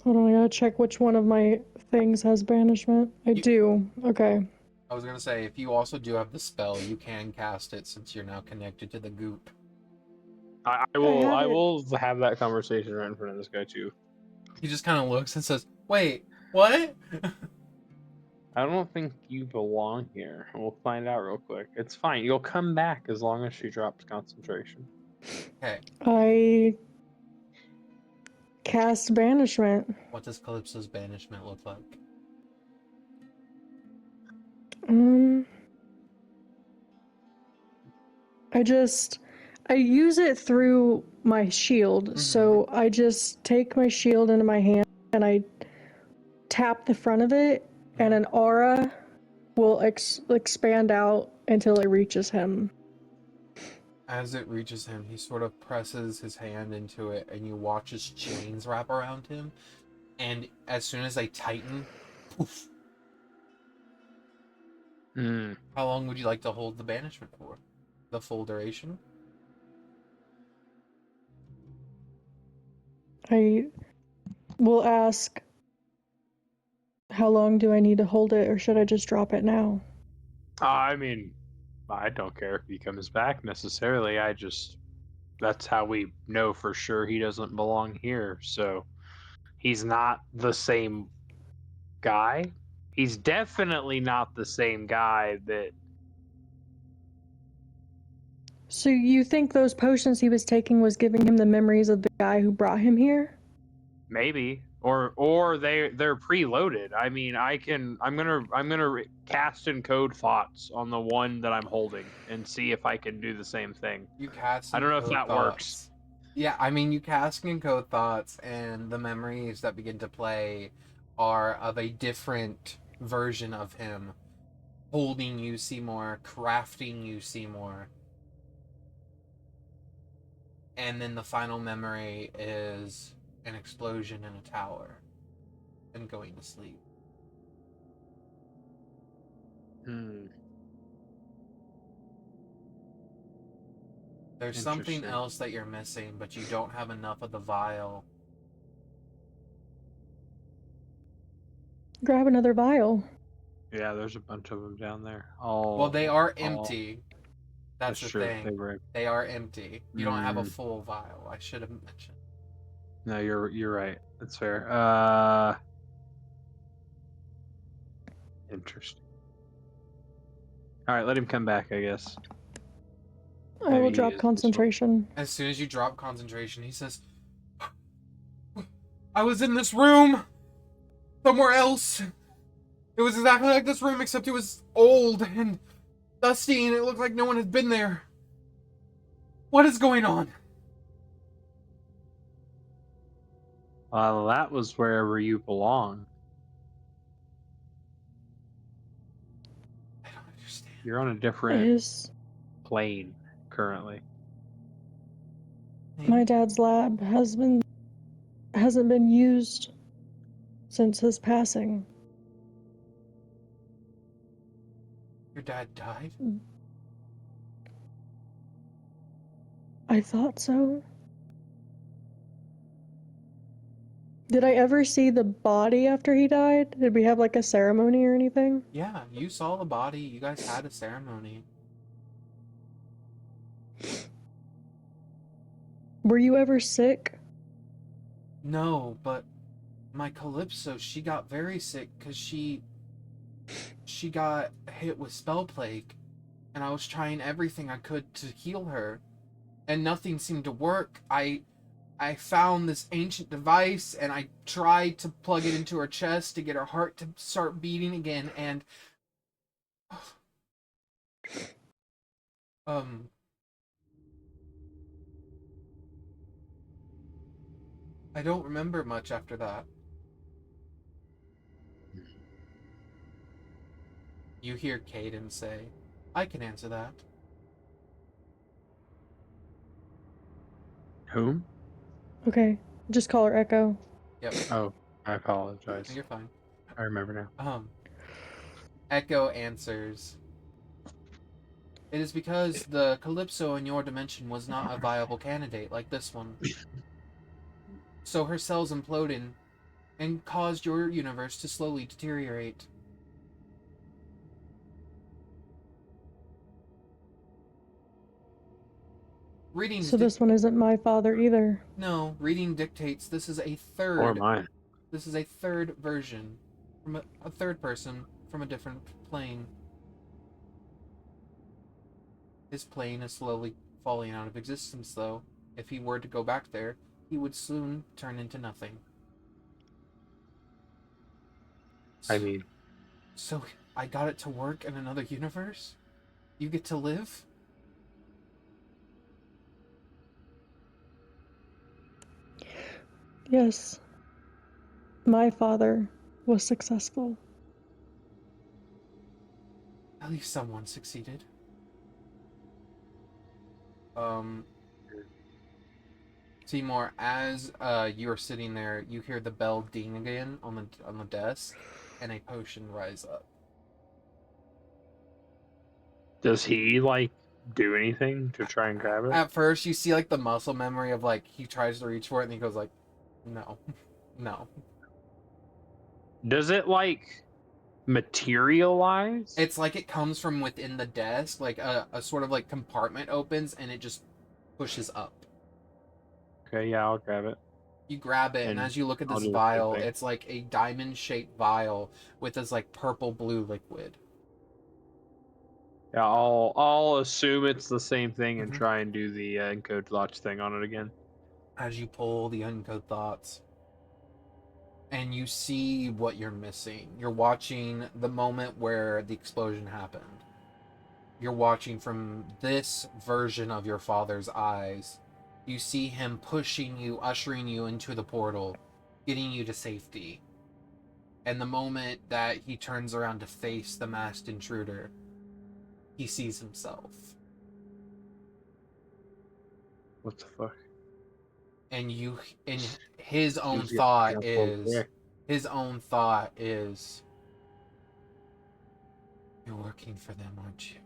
Hold on, I gotta check which one of my things has banishment. I do. Okay. I was gonna say, if you also do have the spell, you can cast it since you're now connected to the goop. I have will have that conversation right in front of this guy too. He just kind of looks and says, wait, what? I don't think you belong here. We'll find out real quick. It's fine. You'll come back as long as she drops concentration. Okay, I cast banishment. what does Calypso's banishment look like? Um, I use it through my shield. So I just take my shield into my hand and I tap the front of it, and an aura will expand out until it reaches him. As it reaches him, he sort of presses his hand into it, and you watch his chains wrap around him. And as soon as they tighten, poof. How long would you like to hold the banishment for? The full duration? I will ask, how long do I need to hold it, or should I just drop it now? I mean, I don't care if he comes back necessarily. That's how we know for sure he doesn't belong here. So he's not the same guy. He's definitely not the same guy that. So you think those potions he was taking was giving him the memories of the guy who brought him here? Maybe, or they're preloaded. I mean, I'm gonna cast encode thoughts on the one that I'm holding and see if I can do the same thing. You cast I don't know if encode that works. thoughts. Yeah, I mean, you cast encode thoughts, and the memories that begin to play are of a different version of him, holding you Seymour, crafting you Seymour. And then the final memory is an explosion in a tower and going to sleep. There's something Interesting. else that you're missing, but you don't have enough of the vial grab another vial. Yeah, there's a bunch of them down there. Well, they are empty. That's That's the true. thing. They were. They are empty. You don't have a Mm. full vial. I should have mentioned. No, you're right. That's fair. Interesting. All right, let him come back, I guess. I Maybe will he drop is concentration. As soon as you drop concentration, he says, I was in this room somewhere else. It was exactly like this room, except it was old and dusty, and it looked like no one had been there. What is going on? That was wherever you belong. I don't understand. You're on a different His plane currently. my dad's lab hasn't been used since his passing. Your dad died? I thought so. Did I ever see the body after he died? Did we have like a ceremony or anything? Yeah, you saw the body. You guys had a ceremony. Were you ever sick? No, but my Calypso, she got very sick because she got hit with spell plague, and I was trying everything I could to heal her, and nothing seemed to work. I found this ancient device, and I tried to plug it into her chest to get her heart to start beating again, and I don't remember much after that. You hear Caden say, I can answer that. Whom? Okay, just call her Echo. Yep. Oh, I apologize. You're fine. I remember now. Echo answers, it is because the Calypso in your dimension was not a viable candidate like this one. So her cells imploded and caused your universe to slowly deteriorate. So this one isn't my father either. No, reading dictates this is a third. Or mine. This is a third version from a third person from a different plane. His plane is slowly falling out of existence, though. If he were to go back there, he would soon turn into nothing. I mean, So I got it to work in another universe? You get to live? Yes. My father was successful. At least someone succeeded. Seymour, as you're sitting there, you hear the bell ding again on the desk, and a potion rise up. does he do anything to try and grab it? At first, you see the muscle memory of he tries to reach for it, and he goes no, no. Does it materialize? It's like it comes from within the desk, a sort of compartment opens, and it just pushes up. Okay, yeah, I'll grab it. You grab it, and as you look at this vial, it's like a diamond-shaped vial with this purple-blue liquid. Yeah, I'll assume it's the same thing and try and do the encode thoughts thing on it again. As you pull the uncode thoughts, and you see what you're missing. You're watching the moment where the explosion happened. You're watching from this version of your father's eyes. You see him pushing you, ushering you into the portal, getting you to safety. And the moment that he turns around to face the masked intruder, he sees himself. What the fuck? And his own thought is, you're working for them, aren't you?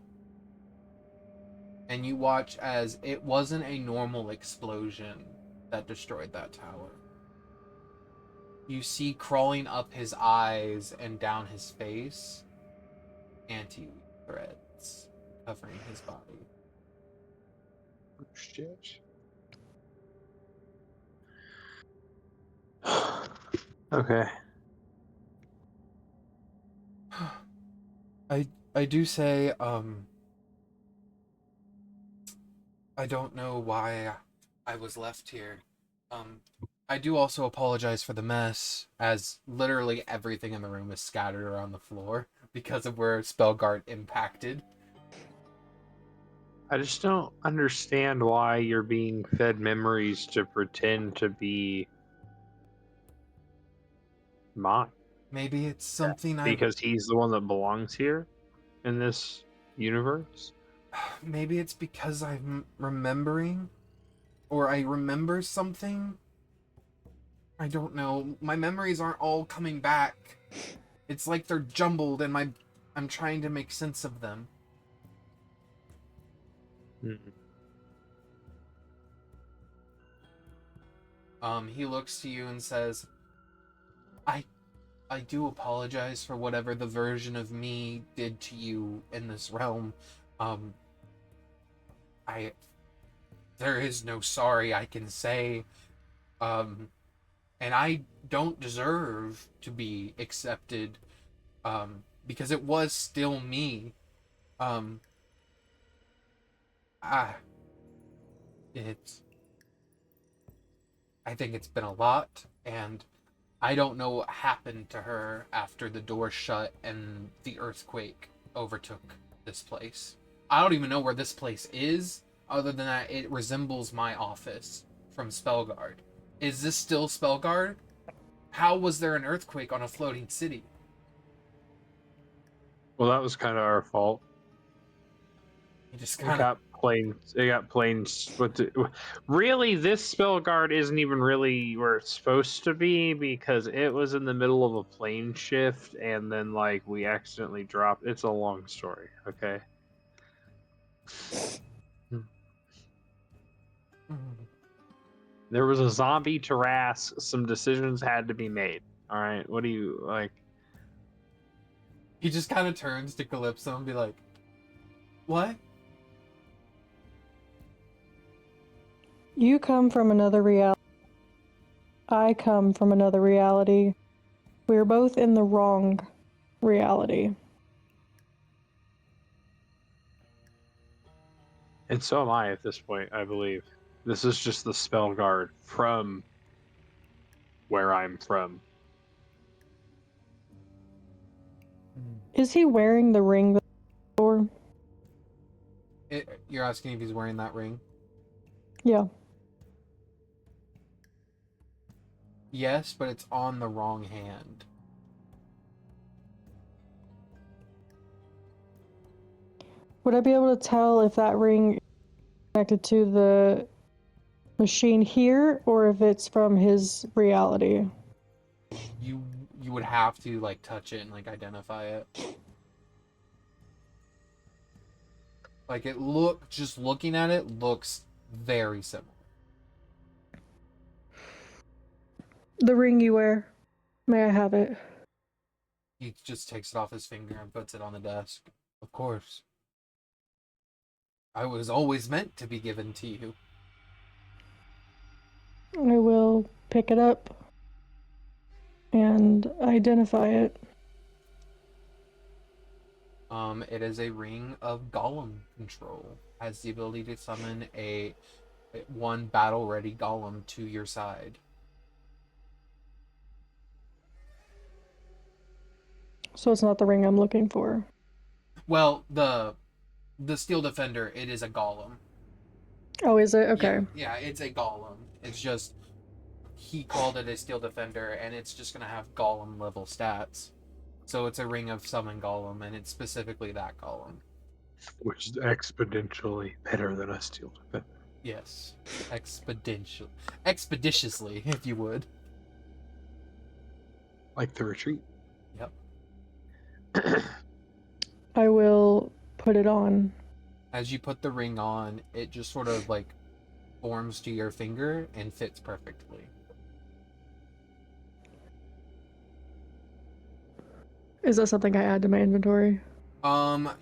And you watch as it wasn't a normal explosion that destroyed that tower. You see crawling up his eyes and down his face anti threads covering his body. Oh, shit. Okay. I do say, I don't know why I was left here. I do also apologize for the mess, as literally everything in the room is scattered around the floor because of where Spellguard impacted. I just don't understand why you're being fed memories to pretend to be mine. Maybe it's something Because he's the one that belongs here in this universe. Maybe it's because I'm remembering, or I remember something. I don't know. My memories aren't all coming back. It's like they're jumbled, and I'm trying to make sense of them. He looks to you and says, I do apologize for whatever the version of me did to you in this realm. There is no sorry I can say. And I don't deserve to be accepted, because it was still me. It's, I think it's been a lot, and I don't know what happened to her after the door shut and the earthquake overtook this place. I don't even know where this place is, other than that it resembles my office from Spellguard. Is this still Spellguard? How was there an earthquake on a floating city? Well, that was kind of our fault. You just It kind of... got planes. Really, this Spellguard isn't even really where it's supposed to be because it was in the middle of a plane shift and then like we accidentally dropped. It's a long story. Okay. There was a zombie to harass. Some decisions had to be made. All right. What do you like? He just kind of turns to Calypso and be like, what? You come from another reality. I come from another reality. We're both in the wrong reality. And so am I at this point, I believe. This is just the spell guard from where I'm from. Is he wearing the ring before? You're asking if he's wearing that ring? Yeah. Yes, but it's on the wrong hand. Would I be able to tell if that ring is connected to the machine here or if it's from his reality? You would have to like touch it and like identify it. Like just looking at it looks very similar. The ring you wear. May I have it? He just takes it off his finger and puts it on the desk. Of course. I was always meant to be given to you. I will pick it up and identify it. It is a ring of golem control. Has the ability to summon one battle-ready golem to your side. So it's not the ring I'm looking for. Well, the Steel Defender, it is a golem. Oh, is it? Okay. Yeah, it's a golem. It's just, he called it a Steel Defender, and it's just going to have golem level stats. So it's a ring of summon golem, and it's specifically that golem. Which is exponentially better than a steel defender. Yes. Expeditiously, if you would. Like the retreat. Yep. I will put it on. As you put the ring on, it just sort of like forms to your finger and fits perfectly. Is that something I add to my inventory?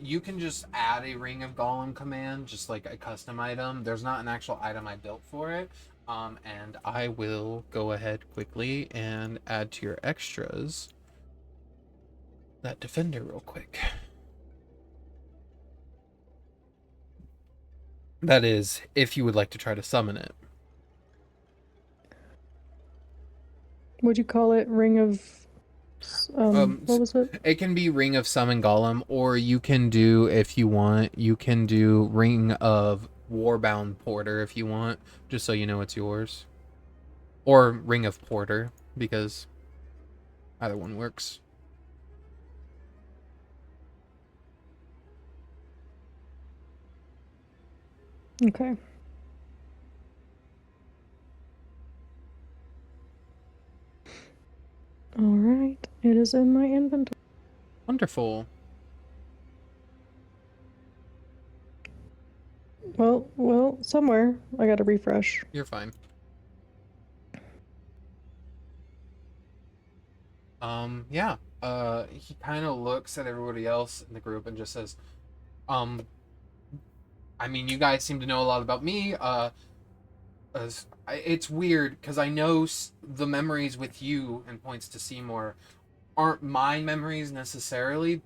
You can just add a Ring of Golem command, just like a custom item. There's not an actual item I built for it. And I will go ahead quickly and add to your extras that defender real quick. That is, if you would like to try to summon it. Would you call it Ring of... what was it? It can be Ring of Summon Golem, or you can do, if you want, you can do Ring of Warbound Porter if you want, just so you know it's yours. Or Ring of Porter, because either one works. Okay. Alright, it is in my inventory. Wonderful. Well, somewhere. I gotta refresh. You're fine. Yeah. He kind of looks at everybody else in the group and just says, I mean, you guys seem to know a lot about me. It's weird because I know the memories with you, and points to Seymour, aren't my memories necessarily,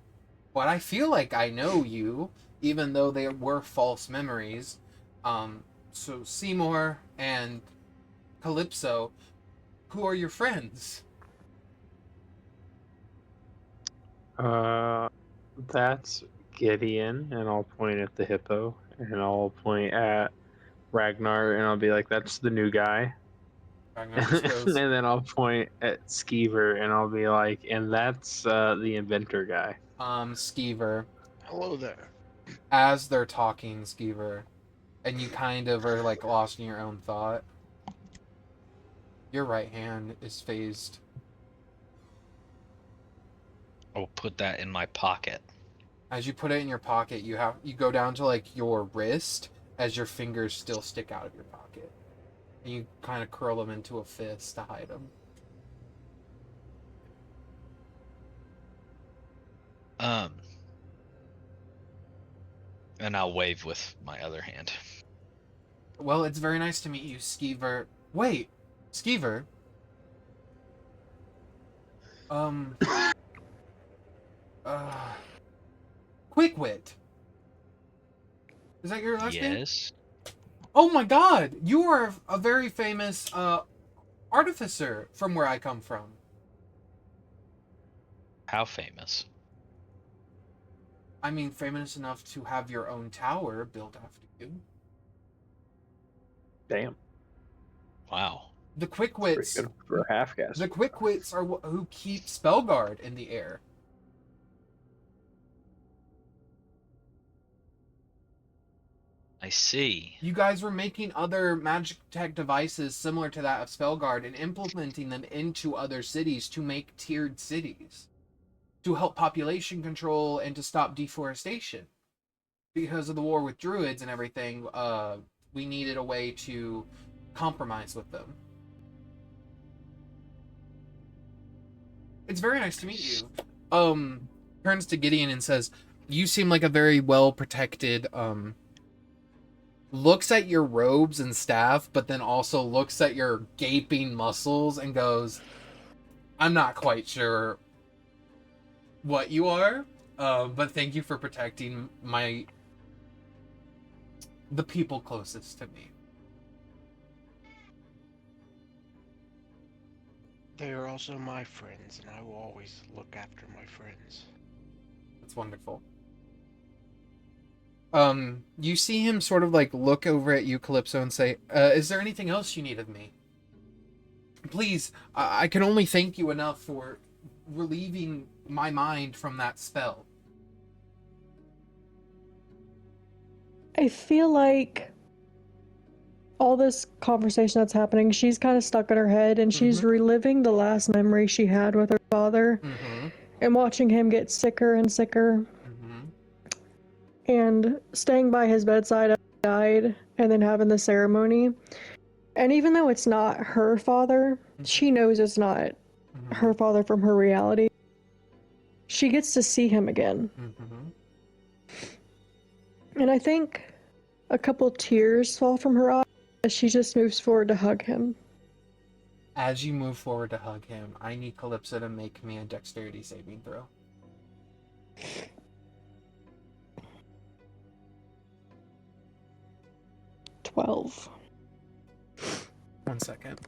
but I feel like I know you, even though they were false memories. So Seymour and Calypso, who are your friends? That's Gideon, and I'll point at the hippo, and I'll point at Ragnar, and I'll be like, "That's the new guy." Ragnar just And goes, then I'll point at Skeever, and I'll be like, "And that's the inventor guy." Skeever. Hello there. As they're talking, Skeever, and you kind of are like lost in your own thought, your right hand is phased. I'll put that in my pocket. As you put it in your pocket, you go down to like your wrist as your fingers still stick out of your pocket. And you kind of curl them into a fist to hide them. And I'll wave with my other hand. Well, it's very nice to meet you, Skeever. Wait, Skeever? Quickwit. Is that your last name? Yes. Oh my god! You are a very famous artificer from where I come from. How famous? I mean, famous enough to have your own tower built after you. Damn. Wow. The Pretty Quickwits. good for a half guess. The Quickwits are who keep Spellguard in the air. I see. You guys were making other magic tech devices similar to that of Spellguard and implementing them into other cities to make tiered cities. To help population control and to stop deforestation. Because of the war with druids and everything, we needed a way to compromise with them. It's very nice to meet you. Turns to Gideon and says, you seem like a very well protected, looks at your robes and staff, but then also looks at your gaping muscles and goes, I'm not quite sure what you are, but thank you for protecting the people closest to me. They are also my friends, and I will always look after my friends. That's wonderful. You see him sort of like look over at you, Calypso, and say, is there anything else you need of me? Please, I can only thank you enough for relieving my mind from that spell. I feel like all this conversation that's happening, she's kind of stuck in her head, and she's reliving the last memory she had with her father, and watching him get sicker and sicker, and staying by his bedside as he died, and then having the ceremony. And even though it's not her father, she knows it's not her father from her reality. she gets to see him again. Mm-hmm. And I think a couple tears fall from her eyes as she just moves forward to hug him. As you move forward to hug him, I need Calypso to make me a dexterity saving throw. "12." 1 second.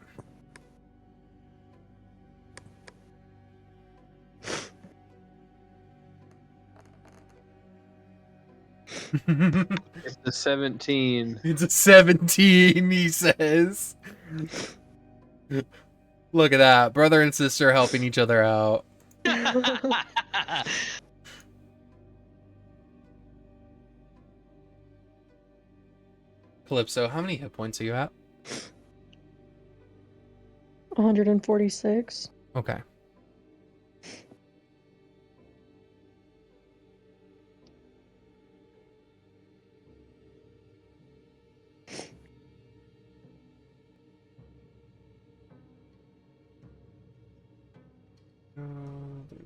It's a 17. It's a 17, he says. Look at that. Brother and sister helping each other out. Calypso, how many hit points are you at? 146. Okay. There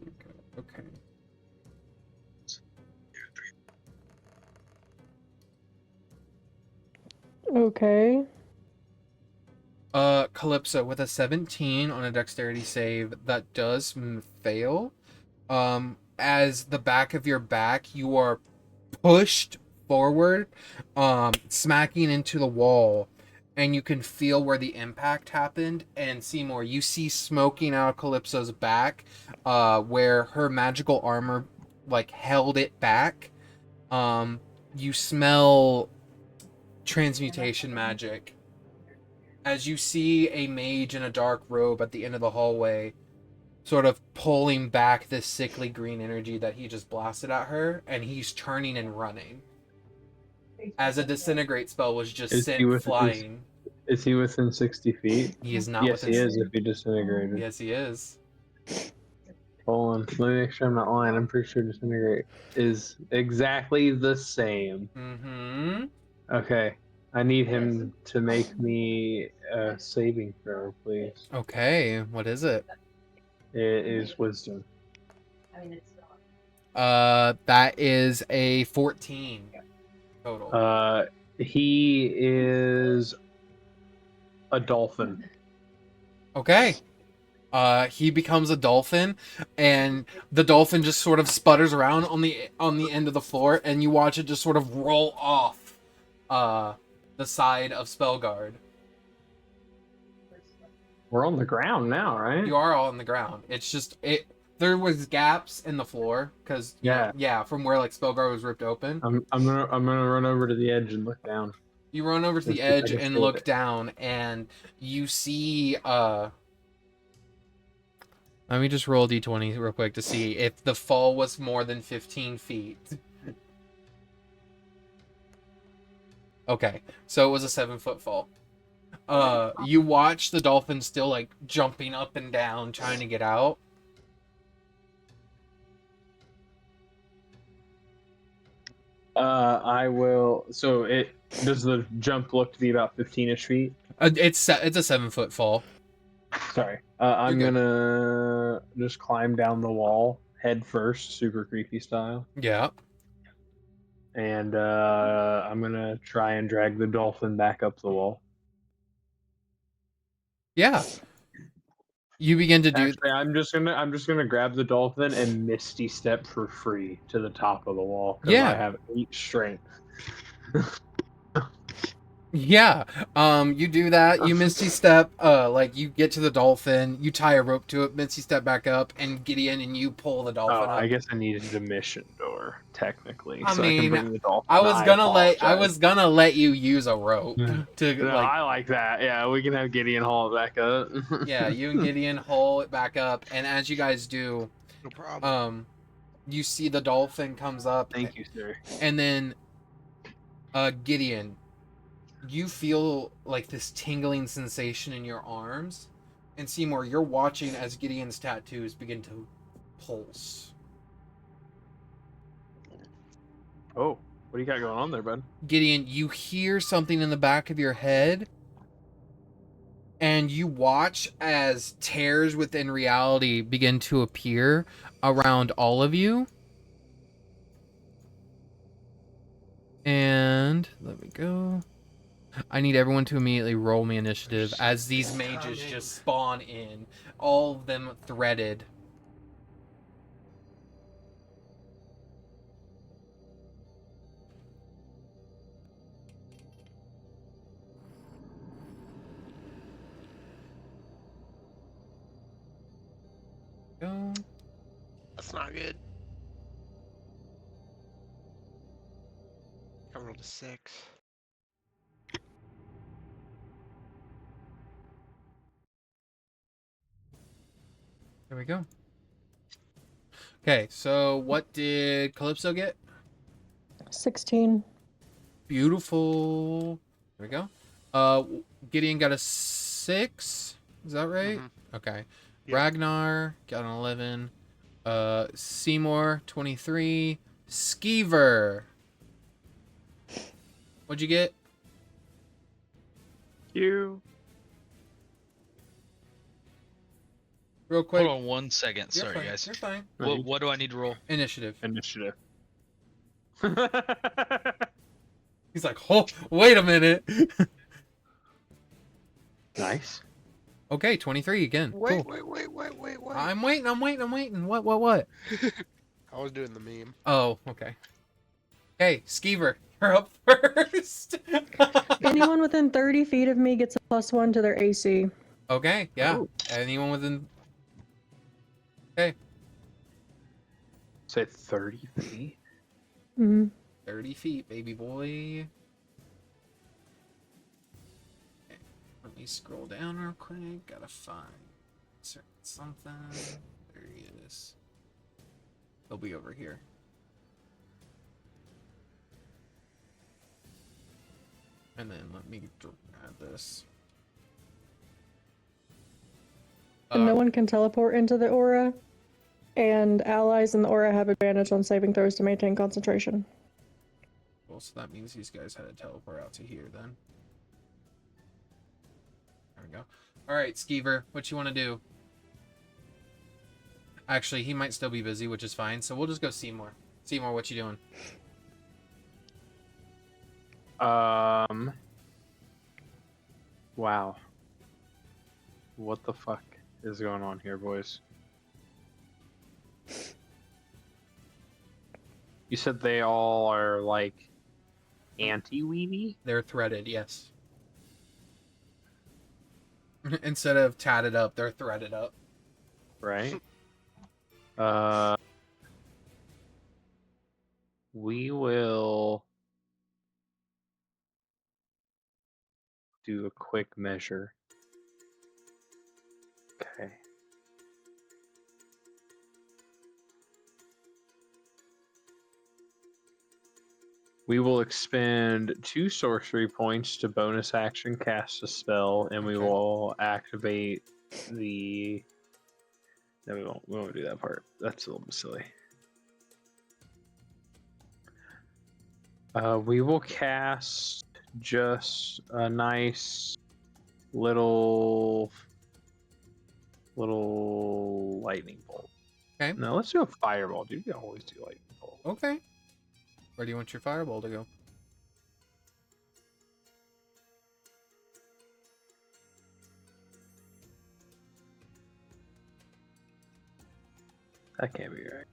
we go. Okay. Okay. Calypso, with a 17 on a dexterity save, that does fail. As the back of your back, you are pushed forward, smacking into the wall, and you can feel where the impact happened. And Seymour, you see smoking out of Calypso's back, where her magical armor, like, held it back. You smell transmutation magic as you see a mage in a dark robe at the end of the hallway sort of pulling back this sickly green energy that he just blasted at her, and he's turning and running as a disintegrate spell was just sent flying. Is he within 60 feet? He is not Yes, within he is if he disintegrated. Yes, he is. Hold on. Let me make sure I'm not lying. I'm pretty sure disintegrate is exactly the same. Mm-hmm. Okay. I need him to make me a saving throw, please. Okay, what is it? It is wisdom. That is a 14 total. He is a dolphin. Okay. He becomes a dolphin, and the dolphin just sort of sputters around on the end of the floor, and you watch it just sort of roll off the side of Spellguard. We're on the ground now, right? You are all on the ground. It's just there was gaps in the floor because from where like Spellguard was ripped open. I'm gonna run over to the edge and look down. You run over to the edge and look down, and you see let me just roll a d20 real quick to see if the fall was more than 15 feet. Okay, so it was a 7-foot fall. You watch the dolphin still like jumping up and down, trying to get out. I will. So does the jump look to be about 15ish feet? It's a 7-foot fall. Sorry. I'm gonna just climb down the wall head first, super creepy style. Yeah. And I'm gonna try and drag the dolphin back up the wall. Yeah. You begin to do. Actually, I'm just gonna grab the dolphin and misty step for free to the top of the wall. Yeah. I have 8 strength. Yeah. You do that. You misty step. Like you get to the dolphin. You tie a rope to it. Misty step back up, and Gideon and you pull the dolphin up. I guess I needed a mission door technically. I so mean, I can bring the dolphin. I was gonna let you use a rope to No, like. I like that. Yeah, we can have Gideon haul it back up. Yeah, you and Gideon haul it back up, and as you guys do, No problem. you see the dolphin comes up. Thank you, sir. And then, Gideon, you feel like this tingling sensation in your arms, and Seymour, you're watching as Gideon's tattoos begin to pulse. Oh, what do you got going on there, bud? Gideon, you hear something in the back of your head, and you watch as tears within reality begin to appear around all of you. And let me go. I need everyone to immediately roll me initiative as these mages just spawn in, all of them threaded. Go. That's not good. I rolled a 6. There we go. Okay, so what did Calypso get? 16. Beautiful. There we go. Gideon got a 6. Is that right? Mhm. Okay. Yep. Ragnar got an 11. Seymour 23. Skeever. What'd you get? You. Real quick. Hold on 1 second. You're Sorry, fine. guys. You're fine. What do I need to roll? Initiative. Initiative. He's like, oh, wait a minute. Nice. Okay, 23 again. Wait, Cool. wait. I'm waiting. What? I was doing the meme. Oh, okay. Hey, Skeever, you're up first. Anyone within 30 feet of me gets a +1 to their AC. Okay, yeah. Oh. Anyone within... Okay, Say 30 feet. Mm-hmm. 30 feet, baby boy. Okay, let me scroll down real quick. Gotta find something. There he is. He'll be over here. And then let me grab this. And no one can teleport into the aura. And allies in the aura have advantage on saving throws to maintain concentration. Well, so that means these guys had to teleport out to here then. There we go. Alright, Skeever, what you want to do? Actually, he might still be busy, which is fine, so we'll just go Seymour. Seymour, what you doing? Wow. What the fuck is going on here, boys? You said they all are like anti-weavy? They're threaded, yes. Instead of tatted up, they're threaded up. Right? We will do a quick measure. Okay. We will expend 2 sorcery points to bonus action cast a spell, and we Okay. will activate the. No, we won't. We won't do that part. That's a little bit silly. We will cast just a nice little lightning bolt. Okay. No, let's do a fireball, dude. We always do lightning bolt. Okay. Where do you want your fireball to go? That can't be right.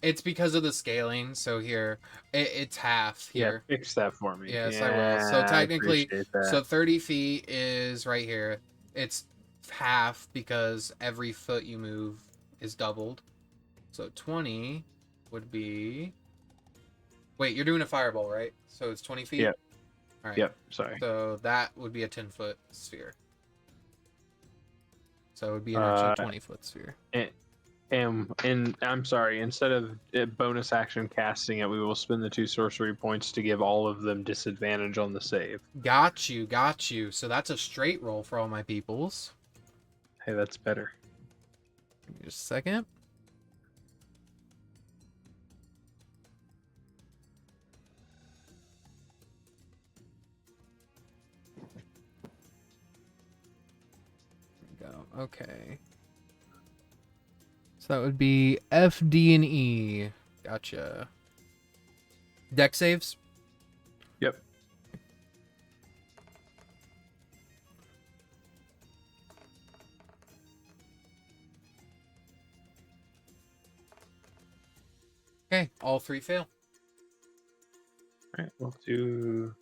It's because of the scaling, so here, it's half here. Yeah, fix that for me. Yes, I will. So technically, appreciate that. so 30 feet is right here. It's half because every foot you move is doubled. So 20 would be... Wait, you're doing a fireball, right? So it's 20 feet? Yep. All right. Yep, sorry. So that would be a 10-foot sphere. So it would be an actual 20-foot sphere. And I'm sorry, instead of bonus action casting it, we will spend the 2 sorcery points to give all of them disadvantage on the save. Got you. So that's a straight roll for all my peoples. Hey, that's better. Give me just a second. go. Okay. So that would be F, D, and E. Gotcha. Deck saves? Yep. Okay, all 3 fail. All right, we'll do.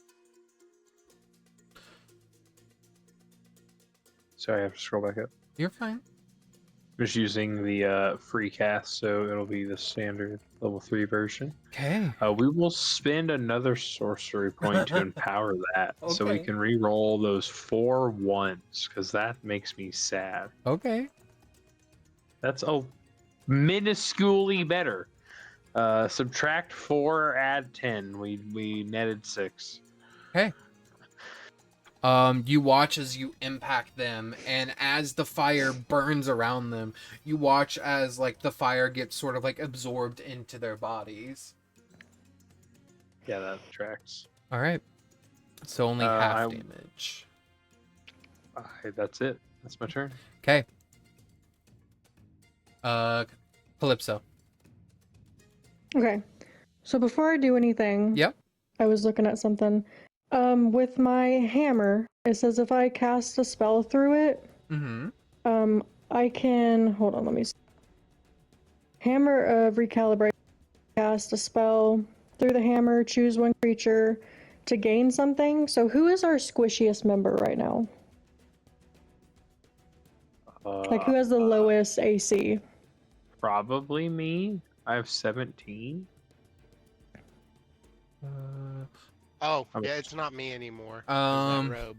Sorry, I have to scroll back up. You're fine. I'm just using the free cast, so it'll be the standard level 3 version. Okay. We will spend another sorcery point to empower that, so we Okay. can re-roll those 4 ones, because that makes me sad. Okay. That's minusculely better. Subtract 4, add 10. We netted 6. Okay. You watch as you impact them, and as the fire burns around them, you watch as like the fire gets sort of like absorbed into their bodies. Yeah, that tracks. All right. So only half damage. That's it. That's my turn. Okay. Calypso. Okay. So before I do anything, Yep. I was looking at something. With my hammer, it says if I cast a spell through it, Mm-hmm. I can hold on, let me see. Hammer of Recalibrate, cast a spell through the hammer, choose one creature to gain something. So who is our squishiest member right now? Like who has the lowest AC? Probably me. I have 17. Oh, Okay. yeah, it's not me anymore. It's that robe.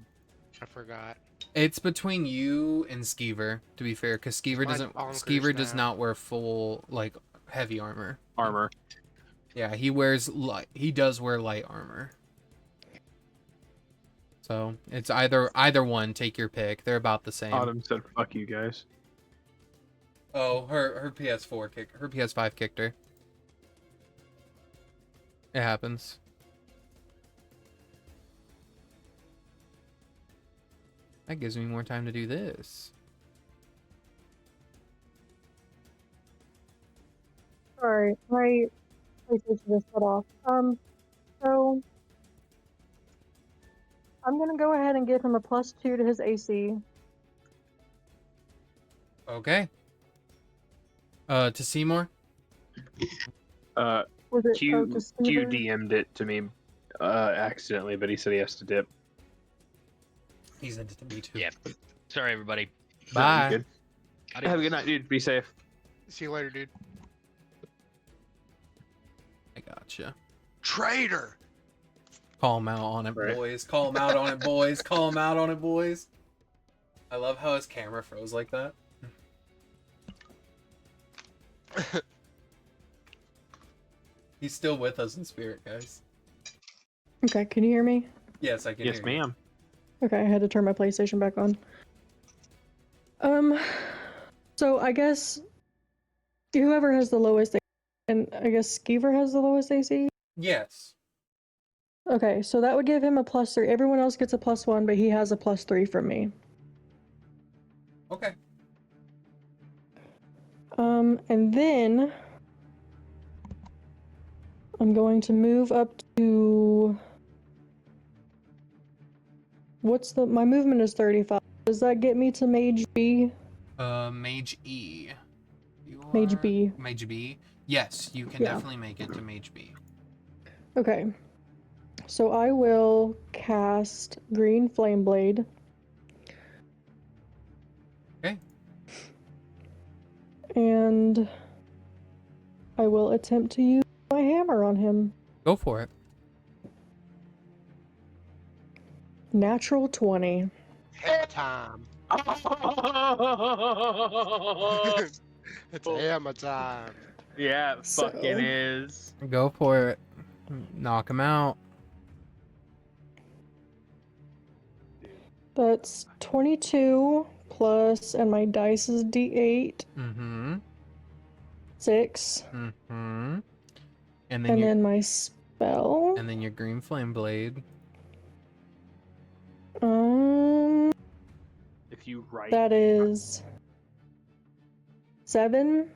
I forgot. It's between you and Skeever, to be fair, because Skeever Mine's doesn't. bonkers Skeever does now. not wear full like heavy armor. Armor. Yeah, he wears light. He does wear light armor. So it's either one. Take your pick. They're about the same. Autumn said, "Fuck you guys." Oh, her PS4 kick. Her PS5 kicked her. It happens. That gives me more time to do this. Sorry, my PlayStation just cut off. So I'm gonna go ahead and give him a +2 to his AC. Okay. To Seymour? Was it Q to Skeever? DM'd it to me accidentally, but he said he has to dip. He sent it to me too. Yeah. Sorry, everybody. Bye. Good. Adios. Have a good night, dude. Be safe. See you later, dude. I gotcha. Traitor! Call him out on it, Right. boys. Call him out on it, boys. Call him out on it, boys. I love how his camera froze like that. He's still with us in spirit, guys. Okay, can you hear me? Yes, I can Yes, hear you. ma'am. Okay, I had to turn my PlayStation back on. So I guess whoever has the lowest AC, and I guess Skeever has the lowest AC? Yes. Okay, so that would give him a +3. Everyone else gets a +1, but he has a +3 from me. Okay. And then I'm going to move up to my movement is 35. Does that get me to Mage B? Mage E. Mage You're- B. Mage B. Yes, you can Yeah. definitely make it to Mage B. Okay. So I will cast Green Flame Blade. Okay. And I will attempt to use my hammer on him. Go for it. Natural 20. Hammer time. It's hammer time. Yeah, it So- fucking is. Go for it. Knock him out. That's 22 plus, and my dice is D8. Mm-hmm. 6. Mm-hmm. And And your then my spell. and then your green flame blade. Um, If if you write That is 7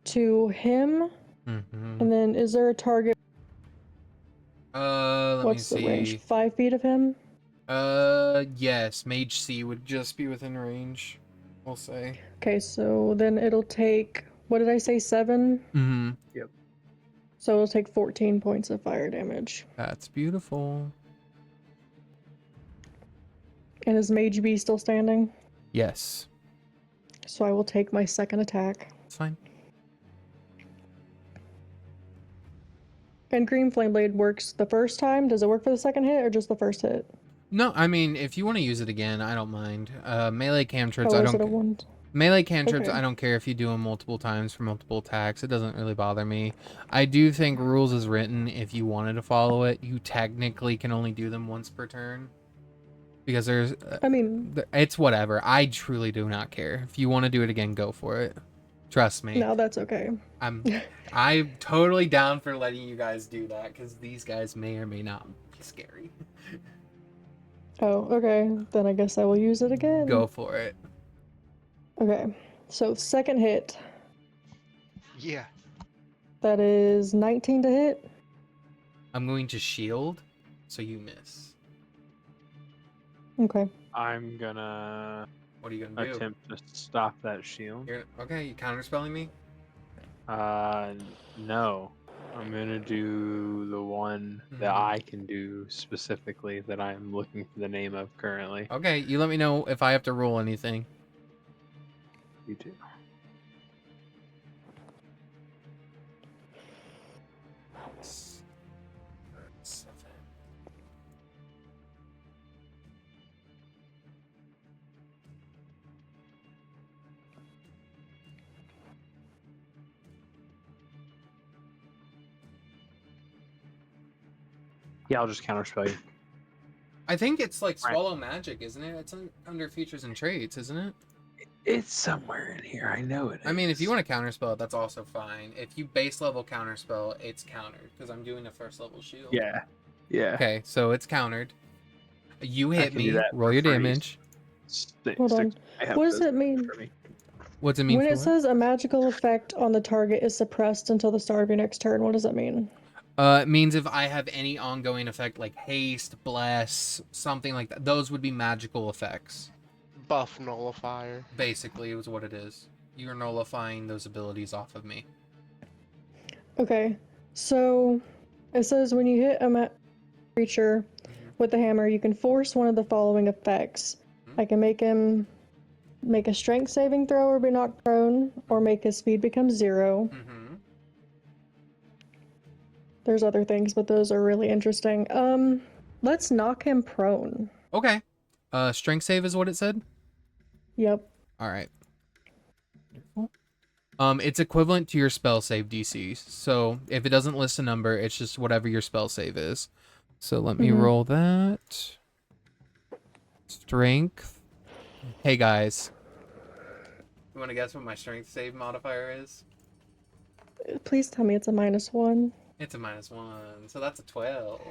to him. Mm-hmm. And then is there a target? Let What's me the range? see. 5 feet of him? Yes, Mage C would just be within range, we'll say. Okay, so then it'll take, what did I say, 7? Mm-hmm. So it'll take 14 points of fire damage. That's beautiful. And is Mage B still standing? Yes. So I will take my second attack. It's fine. And Green Flame Blade works the first time. Does it work for the second hit or just the first hit? No, I mean, if you want to use it again, I don't mind. Melee cantrips, Oh, I is it a don't... one? Melee cantrips, Okay. I don't care if you do them multiple times for multiple attacks. It doesn't really bother me. I do think rules is written, if you wanted to follow it, you technically can only do them once per turn. Because there's... I mean, it's whatever. I truly do not care. If you want to do it again, go for it. Trust me. no, that's okay. I'm totally down for letting you guys do that, because these guys may or may not be scary. Oh, okay. Then I guess I will use it again. Go for it. Okay. So second hit. Yeah. That is 19 to hit. I'm going to shield, so you miss. Okay. I'm gonna What are you gonna do? attempt to stop that shield. Okay, you counterspelling me? No. I'm gonna do the one that I can do specifically that I'm looking for the name of currently. Okay, you let me know if I have to roll anything. You do. Yeah, I'll just counterspell you. I think it's like Right. Swallow Magic, isn't it? It's under features and traits, isn't it? It's somewhere in here. I know it. I mean, if you want to counterspell it, that's also fine. If you base level counterspell, it's countered, because I'm doing a first level shield. Yeah. Yeah. Okay, so it's countered. You I hit can do me, that roll for your free. damage. Hold on. What does it mean? What's it mean When for it says a magical effect on the target is suppressed until the start of your next turn, what does that mean? It means if I have any ongoing effect like haste, bless, something like that, those would be magical effects. Buff nullifier. Basically, is what it is. You're nullifying those abilities off of me. Okay, so it says when you hit a creature with the hammer, you can force one of the following effects. I can make him make a strength saving throw or be knocked prone, or make his speed become 0. Mm-hmm. There's other things, but those are really interesting. Let's knock him prone. Okay. Strength save is what it said? Yep. All right. It's equivalent to your spell save DC. So if it doesn't list a number, it's just whatever your spell save is. So let me roll that. Strength. Hey guys. You want to guess what my strength save modifier is? Please tell me it's a -1. It's a -1, so that's a 12.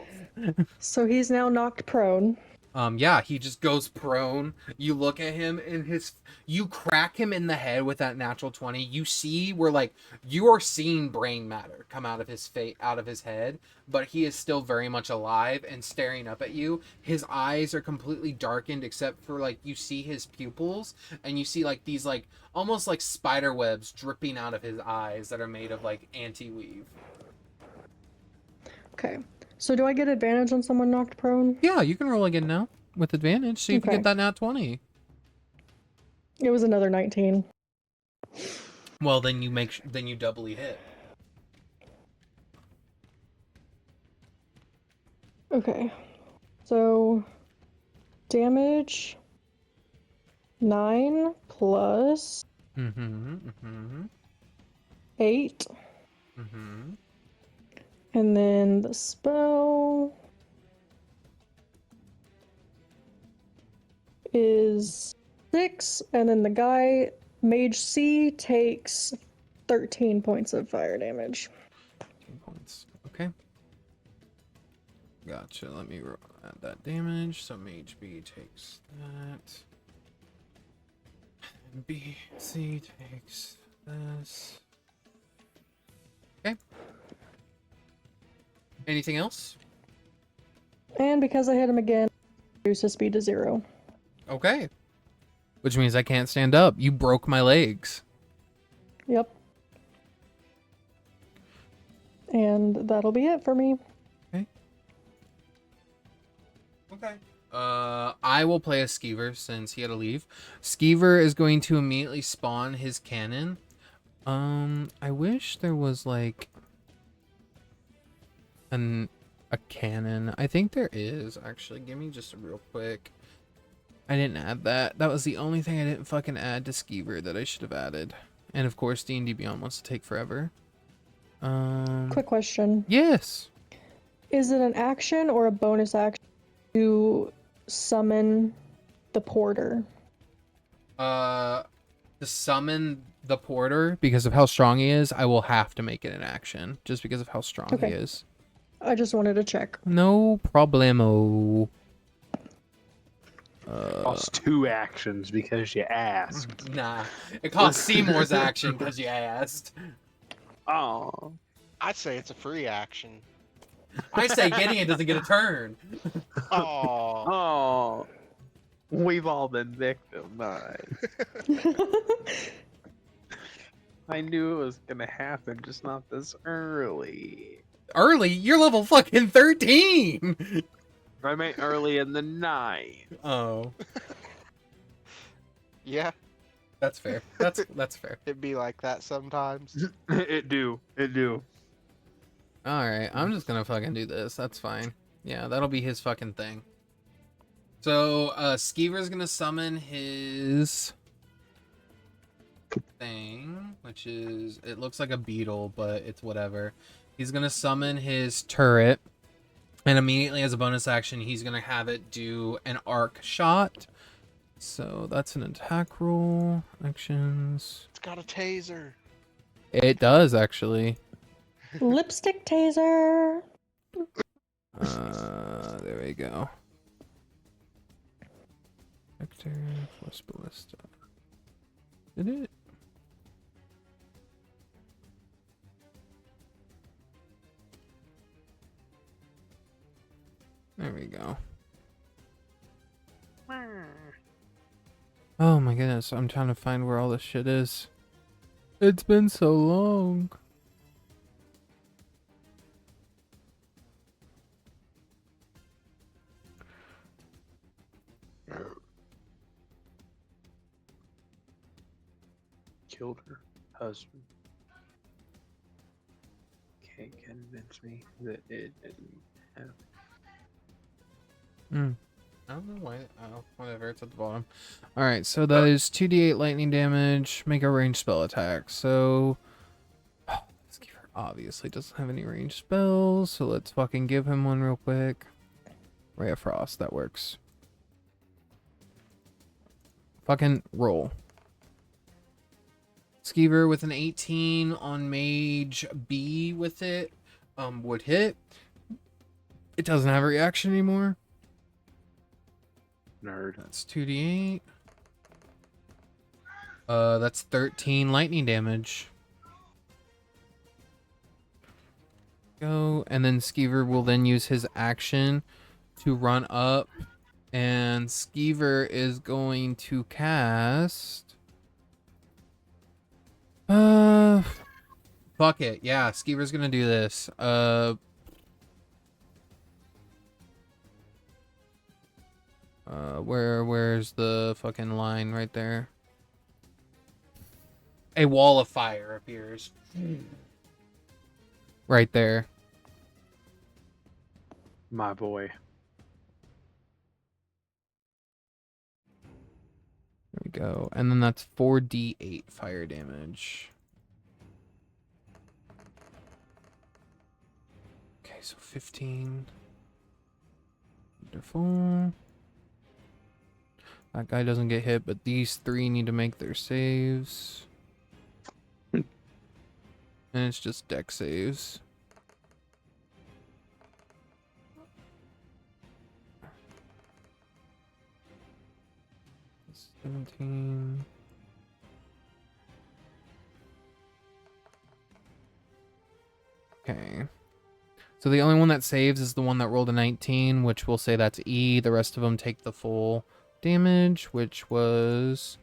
So he's now knocked prone. Yeah, he just goes prone. You look at him and you crack him in the head with that natural 20. You see where like you are seeing brain matter come out of his out of his head, but he is still very much alive and staring up at you. His eyes are completely darkened except for like you see his pupils and you see like these like almost like spider webs dripping out of his eyes that are made of like anti-weave. Okay. So do I get advantage on someone knocked prone? Yeah, you can roll again now with advantage. See if you Okay. get that nat 20. It was another 19. Well, then you doubly hit. Okay. So damage 9 plus 8. And then the spell is 6, and then the guy, Mage C, takes 13 points of fire damage. 13 points. Okay. Gotcha. Let me add that damage. So Mage B takes that. B, C takes this. Okay. Anything else? And because I hit him again, reduce his speed to 0. Okay. Which means I can't stand up. You broke my legs. Yep. And that'll be it for me. Okay. I will play a Skeever since he had to leave. Skeever is going to immediately spawn his cannon. I wish there was like a cannon. I think there is actually. Give me just a real quick. I didn't add that. That was the only thing I didn't fucking add to Skeever that I should have added. And of course, D&D Beyond wants to take forever. Quick question. Yes. Is it an action or a bonus action to summon the porter? To summon the porter, because of how strong he is, I will have to make it an action, just because of how strong he Okay. is. I just wanted to check. No problemo. Costs 2 actions because you asked. Nah, it costs Seymour's action because you asked. Oh. I'd say it's a free action. I say Gideon doesn't get a turn. Oh, Oh. We've all been victimized. I knew it was gonna happen, just not this early. Early? You're level fucking 13! I meant early in the night. Oh, yeah, that's fair. That's fair. it'd be like that sometimes. It do. Alright, I'm just gonna fucking do this. That's fine. Yeah, that'll be his fucking thing. So, Skeever's gonna summon his thing, which is, it looks like a beetle, but it's whatever. He's gonna summon his turret, and immediately as a bonus action, he's gonna have it do an arc shot. So that's an attack roll. Actions. It's got a taser. It does, actually. Lipstick taser. There we go. Vector plus ballista. Did it? There we go. Oh my goodness, I'm trying to find where all this shit is. It's been so long. Killed her husband. Can't convince me that it didn't happen. I don't know why. Oh, whatever. It's at the bottom. All right, so that is 2d8 lightning damage. Make a ranged spell attack. So, Skeever obviously doesn't have any ranged spells, so let's fucking give him one real quick. Ray of Frost. That works. Fucking roll. Skeever with an 18 on Mage B with it would hit. It doesn't have a reaction anymore. Nerd. That's 2d8. That's 13 lightning damage. Go, and then Skeever will then use his action to run up, and Skeever is going to cast. Fuck it. Yeah, Skeever's gonna do this. Where's the fucking line right there? A wall of fire appears. Right there. My boy. There we go. And then that's 4d8 fire damage. Okay, so 15. Wonderful. That guy doesn't get hit, but these three need to make their saves. And it's just deck saves. $17. Okay. So the only one that saves is the one that rolled a 19, which we'll say that's E. The rest of them take the full damage, which was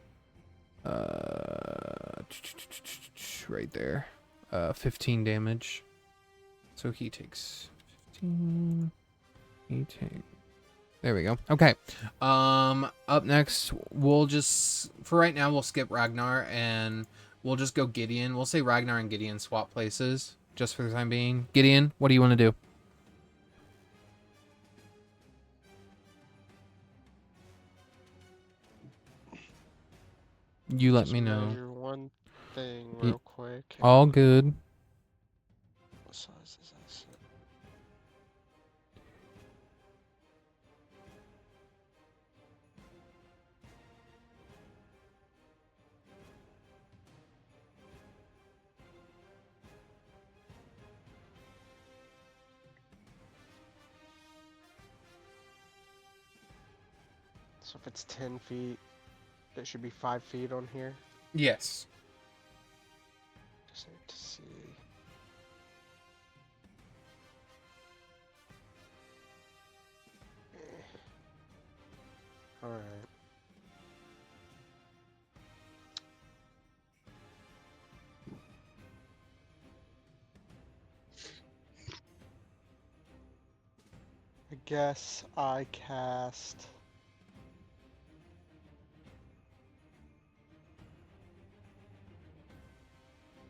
right there. 15 damage. So he takes 15. He takes. There we go. Okay. Up next, we'll just for right now we'll skip Ragnar and we'll just go Gideon. We'll say Ragnar and Gideon swap places just for the time being. Gideon, what do you want to do? You let Just me know. measure one thing real quick. All good. What size is that? So if it's 10 feet, it should be 5 feet on here. Yes. Just need to see. Alright. I guess I cast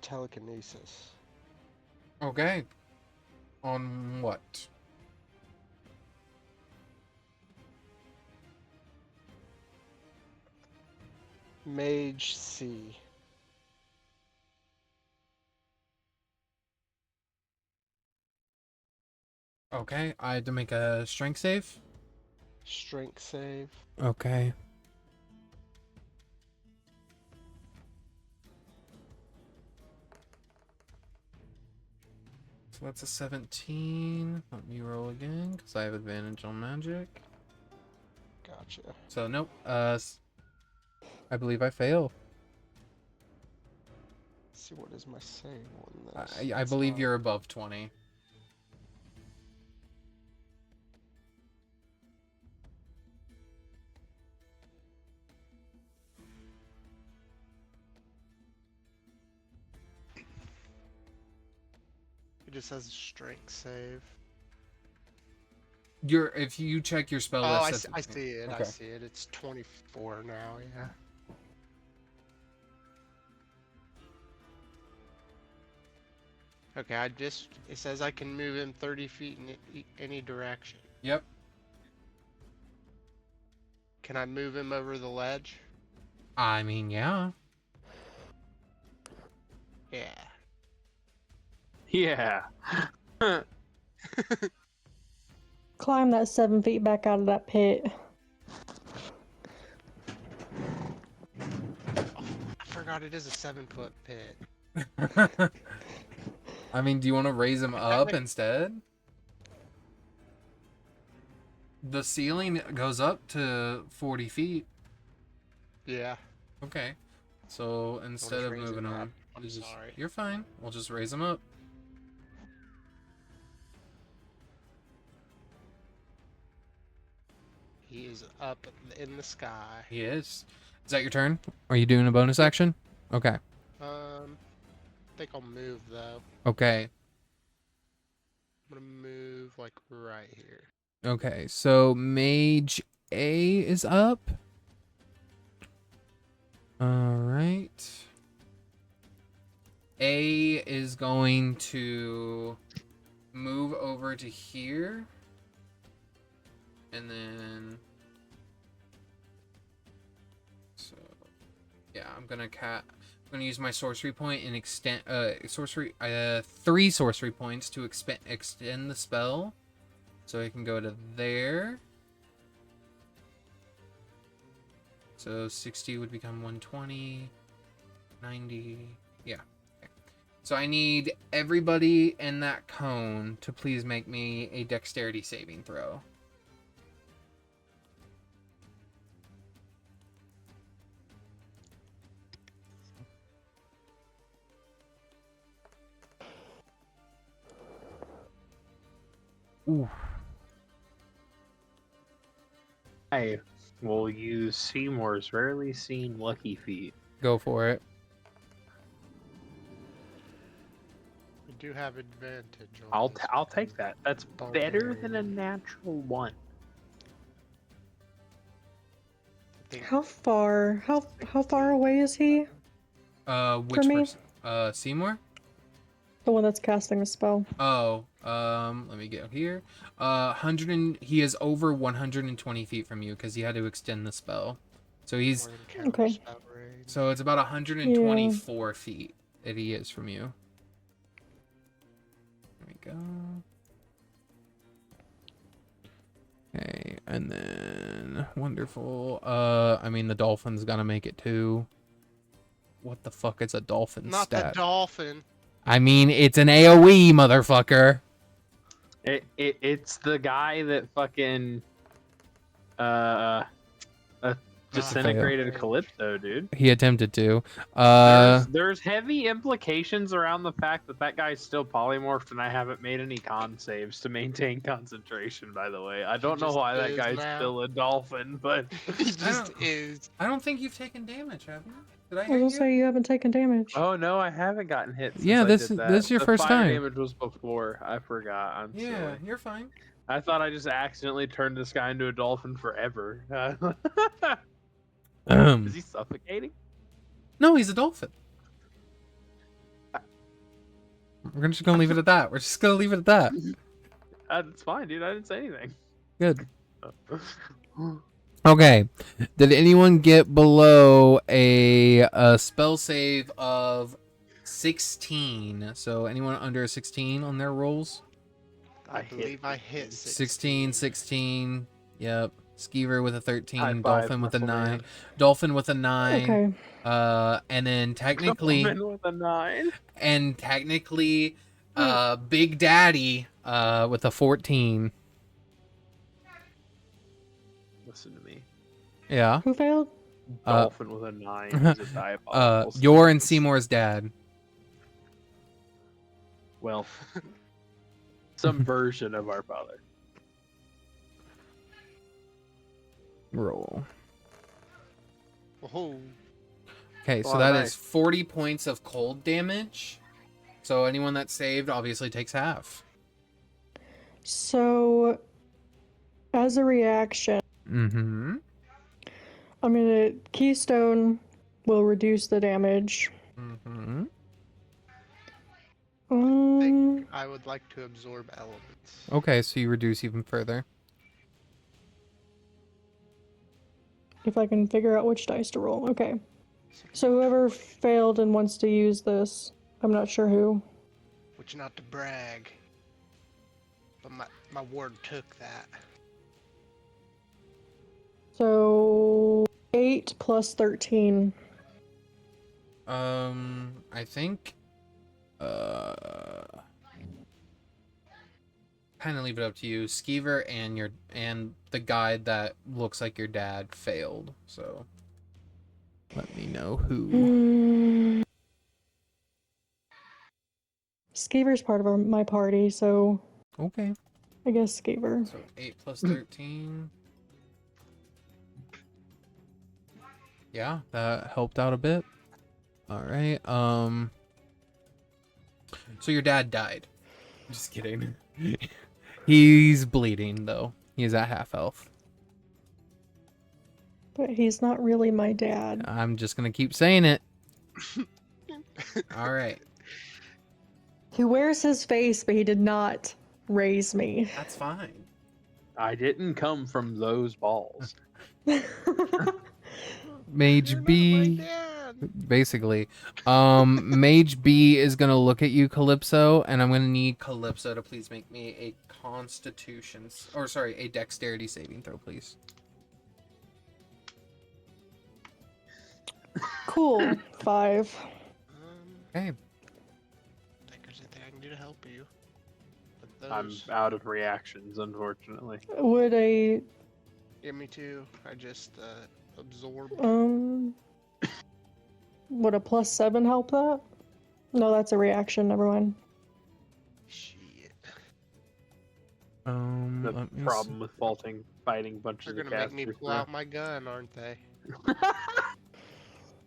telekinesis. Okay. On what? Mage C. Okay, I had to make a strength save. Strength save. Okay. So that's a 17. Let me roll again, because I have advantage on magic. Gotcha. So, nope. I believe I fail. Let's see, what is my save on this? I It's believe not- you're above 20. It just says strength save. If you check your spell Oh, list, I see it. I Okay. see it. It's 24 now, yeah. Okay, it says I can move him 30 feet in any direction. Yep. Can I move him over the ledge? I mean, yeah. Yeah. Yeah. Climb that 7 feet back out of that pit. I forgot it is a 7-foot pit. I mean, do you want to raise him up instead? The ceiling goes up to 40 feet. Yeah. Okay. So instead of raise moving him up. him, I'm just- sorry. You're fine. We'll just raise him up. He is up in the sky. He is. Is that your turn? Are you doing a bonus action? Okay. I think I'll move though. Okay. I'm gonna move like right here. Okay. So Mage A is up. All right. A is going to move over to here. And then so yeah, I'm gonna use my sorcery point and extend three sorcery points to extend the spell. So I can go to there. So 60 would become 120, 90, yeah. Okay. So I need everybody in that cone to please make me a dexterity saving throw. Ooh. I will use Seymour's rarely seen lucky feat. Go for it. We do have advantage on this I'll take that. That's better than a barbarian. natural one. I think How far away is he? Which me? person? Seymour? The one that's casting the spell. Oh, let me get here. He is over 120 feet from you because he had to extend the spell. So he's more than counter Okay. spell range. so it's about 124 feet that he is from you. There we go. Okay, and then wonderful. I mean the dolphin's gonna make it too. What the fuck is a dolphin Not stat? the dolphin. I mean it's an AoE, motherfucker. It's the guy that fucking disintegrated Calypso, dude. He attempted to. There's heavy implications around the fact that that guy's still polymorphed, and I haven't made any con saves to maintain concentration. By the way, I don't know just why that is guy's now. still a dolphin, but He just is. I don't think you've taken damage, have you? Did I I hear was you? gonna say you haven't taken damage. oh no, I haven't gotten hit. Since Yeah, I this did that. is your The first fire time. damage was before. I forgot. I'm Yeah, silly. you're fine. I thought I just accidentally turned this guy into a dolphin forever. Is he suffocating? No, he's a dolphin. We're just gonna leave it at that. We're just gonna leave it at that. That's fine, dude. I didn't say anything. Good. Okay. Did anyone get below a spell save of 16? So anyone under a 16 on their rolls? I believe I hit 16, 16. Yep. Skeever with a 13. High five, Dolphin with a muscle 9. man. Dolphin with a 9. Okay. And then technically, Dolphin with a 9. Big Daddy with a 14. Listen to me. Yeah. Who failed? Dolphin with a 9 is a diabolical. Your and sentence. Seymour's dad. Well, some version of our father. Roll. Oh, Okay, so Wow, that nice. is 40 points of cold damage. So anyone that's saved obviously takes half. So, as a reaction, Mm-hmm. I'm gonna Keystone will reduce the damage. Mm-hmm. I would like to absorb elements. Okay, so you reduce even further. If I can figure out which dice to roll. Okay. So whoever failed and wants to use this, I'm not sure who. Which, not to brag, but my ward took that. So 8 plus 13. I think kind of leave it up to you. Skeever and the guy that looks like your dad failed. So let me know who. Skeever's part of my party, so Okay. I guess Skeever. So 8 plus 13. Yeah, that helped out a bit. All right. So your dad died. Just kidding. He's bleeding though. He's at half health. But he's not really my dad. I'm just gonna keep saying it. All right. He wears his face, but he did not raise me. That's fine. I didn't come from those balls. Mage You're not my B, dad. basically. Mage B is gonna look at you, Calypso, and I'm gonna need Calypso to please make me a a dexterity saving throw, please. Cool. 5. Okay. I think there's anything I can do to help you. But I'm those... out of reactions, unfortunately. Would a Yeah, me too. I just absorbed. would a plus 7 help that? No, that's a reaction. Never mind. Shit. The Let me problem with fighting bunches They're of gonna make me casters. pull out my gun, aren't they?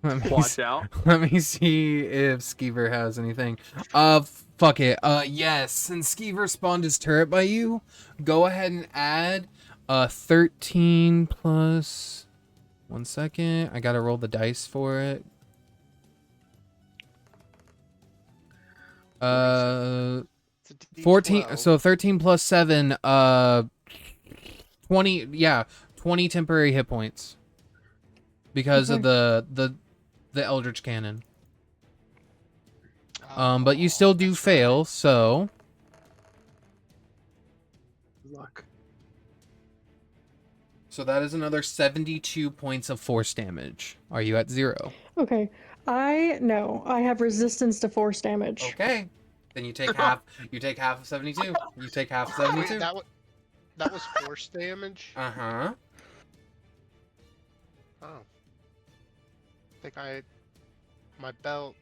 Let me Watch out. Let me see if Skeever has anything. Fuck it. Yes, since Skeever spawned his turret by you, go ahead and add 13 plus 1 second. I gotta roll the dice for it. 14, It's a D12. so 13 plus 7, 20, yeah, 20 temporary hit points. Because of the Eldritch Cannon. But you still do that's fail, right. so Luck. so that is another 72 points of force damage. Are you at 0? Okay. I have resistance to force damage. Okay. Then you take half. You take half of 72. You take half of Wait, 72. that was force damage? Uh-huh. Oh. I think my belt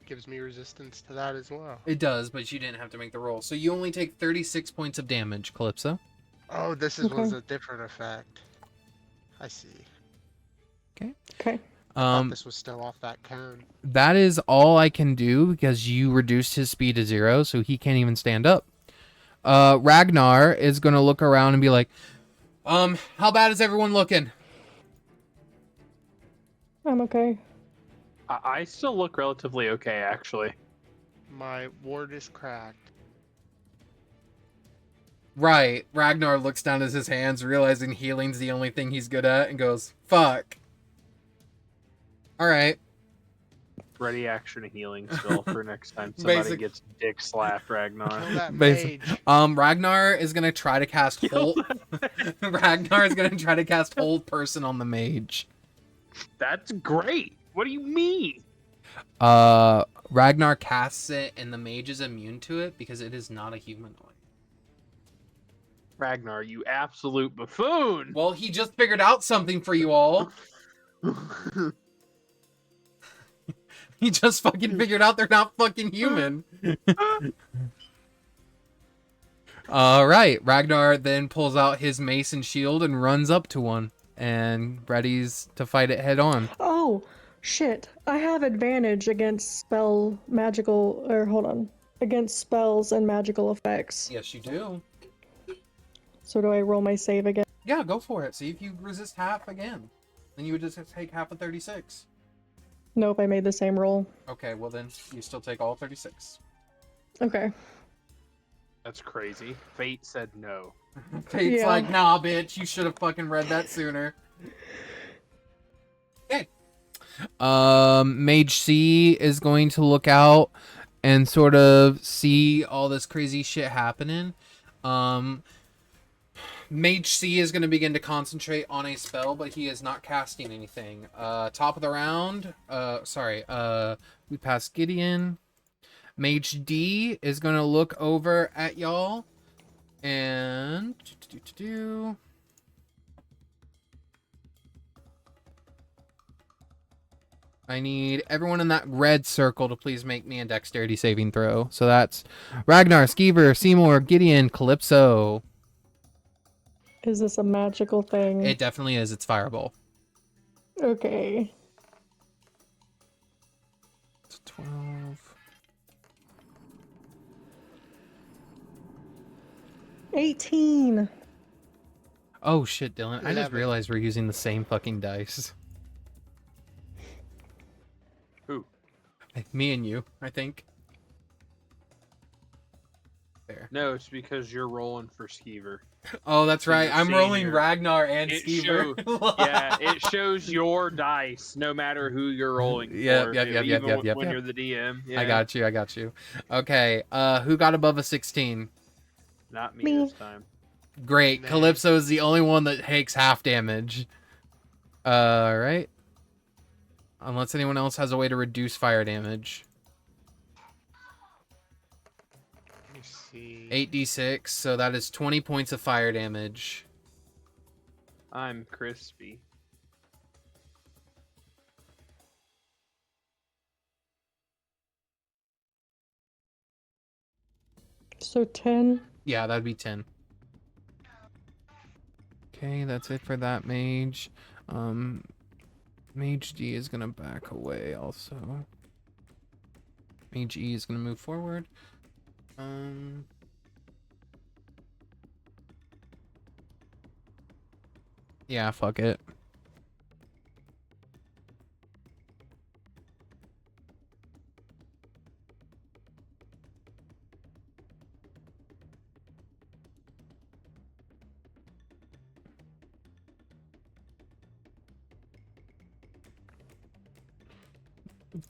gives me resistance to that as well. It does, but you didn't have to make the roll. So you only take 36 points of damage, Calypso. Oh, this was Okay. a different effect. I see. Okay. I thought this was still off that cone. That is all I can do because you reduced his speed to 0, so he can't even stand up. Ragnar is gonna look around and be like, how bad is everyone looking? I'm okay. I still look relatively okay, actually. My ward is cracked. Right. Ragnar looks down at his hands, realizing healing's the only thing he's good at, and goes, fuck. Alright. Ready action healing still for next time somebody Basic- gets dick slapped Kill Ragnar. that Basic- mage. Ragnar is gonna try to cast hold. Ragnar is gonna try to cast hold person on the mage. That's great. What do you mean? Ragnar casts it, and the mage is immune to it because it is not a humanoid. Ragnar, you absolute buffoon. Well, he just figured out something for you all. He just fucking figured out they're not fucking human. Alright, Ragnar then pulls out his mace and shield and runs up to one and readies to fight it head on. Oh, shit. I have advantage against against spells and magical effects. Yes, you do. So do I roll my save again? Yeah, go for it. See if you resist half again. Then you would just take half of 36. Nope, I made the same roll. Okay, well then you still take all 36. Okay. That's crazy. Fate said no. Fate's Yeah. like, nah, bitch, you should have fucking read that sooner. Okay. Mage C is going to look out and sort of see all this crazy shit happening. Mage C is going to begin to concentrate on a spell, but he is not casting anything. Top of the round. We passed Gideon. Mage D is going to look over at y'all. And... I need everyone in that red circle to please make me a dexterity saving throw. So that's Ragnar, Skeever, Seymour, Gideon, Calypso. Is this a magical thing? It definitely is. It's Fireball. Okay. It's 12. 18. Oh shit, Dylan. I just 11. realized we're using the same fucking dice. Who? Me and you, I think. There. No, it's because you're rolling for Skeever. Oh, that's So right. you're I'm seeing rolling your- Ragnar and It Skeever. Yeah, it shows your dice, no matter who you're rolling Yep, for. yep, yep, even yep, yep, when yep. you're the DM. Yeah, I got you. Okay, who got above a 16? Not me, Me. this time. Great. Nah. Calypso is the only one that takes half damage. Right. Unless anyone else has a way to reduce fire damage. Let me see. 8d6, so that is 20 points of fire damage. I'm crispy. So 10. Yeah, that'd be 10. Okay, that's it for that mage. Mage D is gonna back away also. Mage E is gonna move forward. Yeah, fuck it.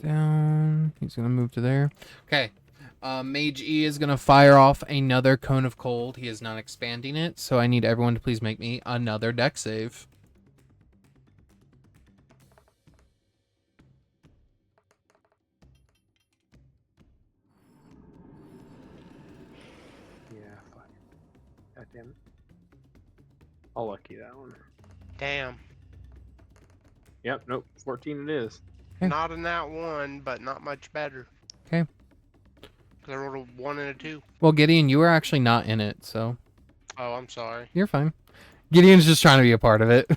Down. He's gonna move to there. Okay. Mage E is gonna fire off another cone of cold. He is not expanding it, so I need everyone to please make me another deck save. Yeah, fuck. God damn it. I'll lucky that one. Damn. Yep, nope. 14 it is. Okay. Not in that one, but not much better. Okay. Because I rolled a 1 and a 2. Well, Gideon, you were actually not in it, so Oh, I'm sorry. you're fine. Gideon's just trying to be a part of it.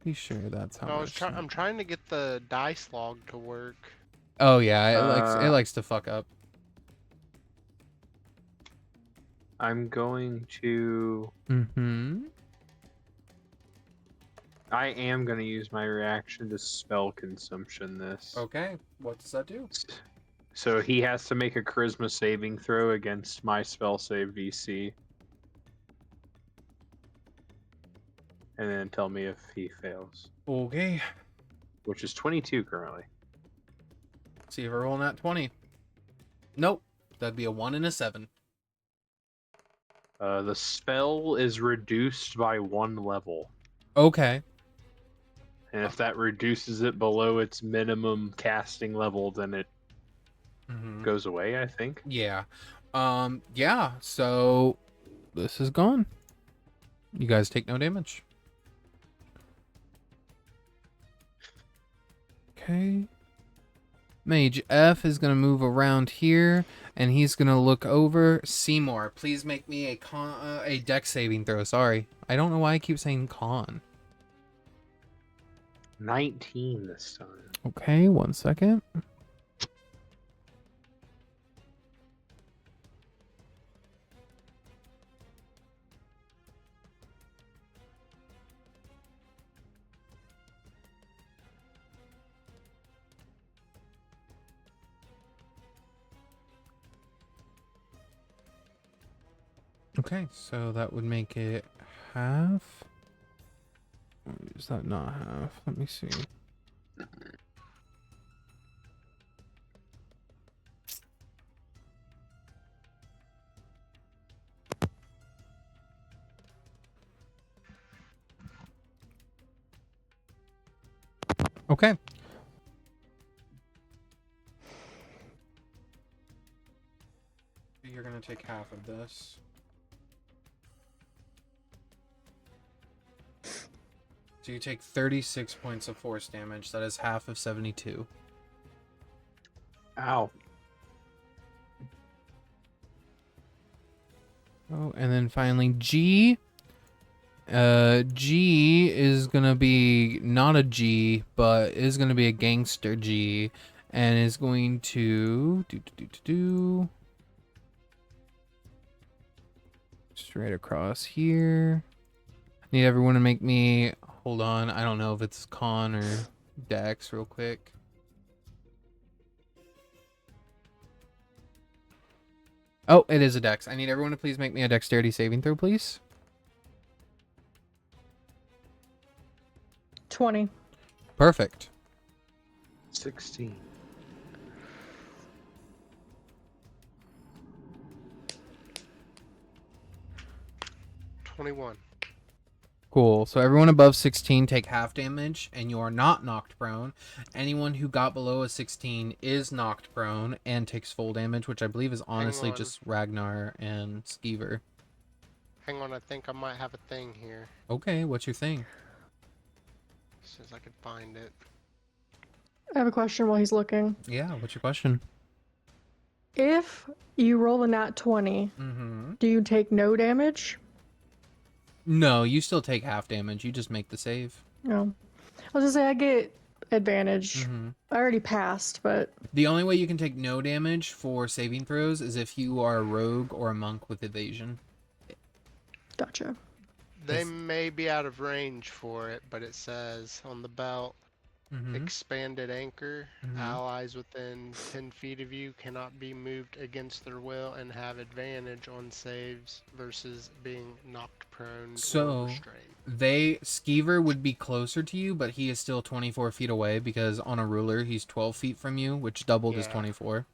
Be sure that's how much. I'm trying to get the dice log to work. Oh yeah, it likes to fuck up. I'm going to... Mm-hmm. I am going to use my reaction to spell consumption this. Okay, what does that do? So he has to make a charisma saving throw against my spell save DC. And then tell me if he fails. Okay. Which is 22 currently. See if we're rolling at 20. Nope. That'd be a 1 and a 7. The spell is reduced by 1 level. Okay. And if that reduces it below its minimum casting level, then it goes away, I think. Yeah. Yeah, so this is gone. You guys take no damage. Okay. Mage F is going to move around here, and he's going to look over. Seymour, please make me a dex saving throw. Sorry. I don't know why I keep saying con. 19 this time. Okay, 1 second. Okay, so that would make it half. Or is that not half? Let me see. Okay. You're going to take half of this. So you take 36 points of force damage. That is half of 72. Ow. Oh, and then finally G. G is gonna be not a G, but is gonna be a gangster G, and is going to do straight across here. Need everyone to make me. Hold on, I don't know if it's con or dex real quick. Oh, it is a dex. I need everyone to please make me a dexterity saving throw, please. 20. Perfect. 16. $21. Cool. So everyone above 16 take half damage, and you are not knocked prone. Anyone who got below a 16 is knocked prone and takes full damage, which I believe is honestly on. just Ragnar and Skeever. Hang on, I think I might have a thing here. Okay, what's your thing? As soon as I can find it. I have a question while he's looking. Yeah, what's your question? If you roll a nat 20, Mm-hmm. do you take no damage? No, you still take half damage. You just make the save. No. I was gonna say I get advantage. Mm-hmm. I already passed, but The only way you can take no damage for saving throws is if you are a rogue or a monk with evasion. gotcha. They Yes. may be out of range for it, but it says on the belt, Mm-hmm. expanded anchor. Mhm. Allies within 10 feet of you cannot be moved against their will and have advantage on saves versus being knocked prone So- or restrained. Skeever would be closer to you, but he is still 24 feet away because on a ruler he's 12 feet from you, which doubled is Yeah. 24.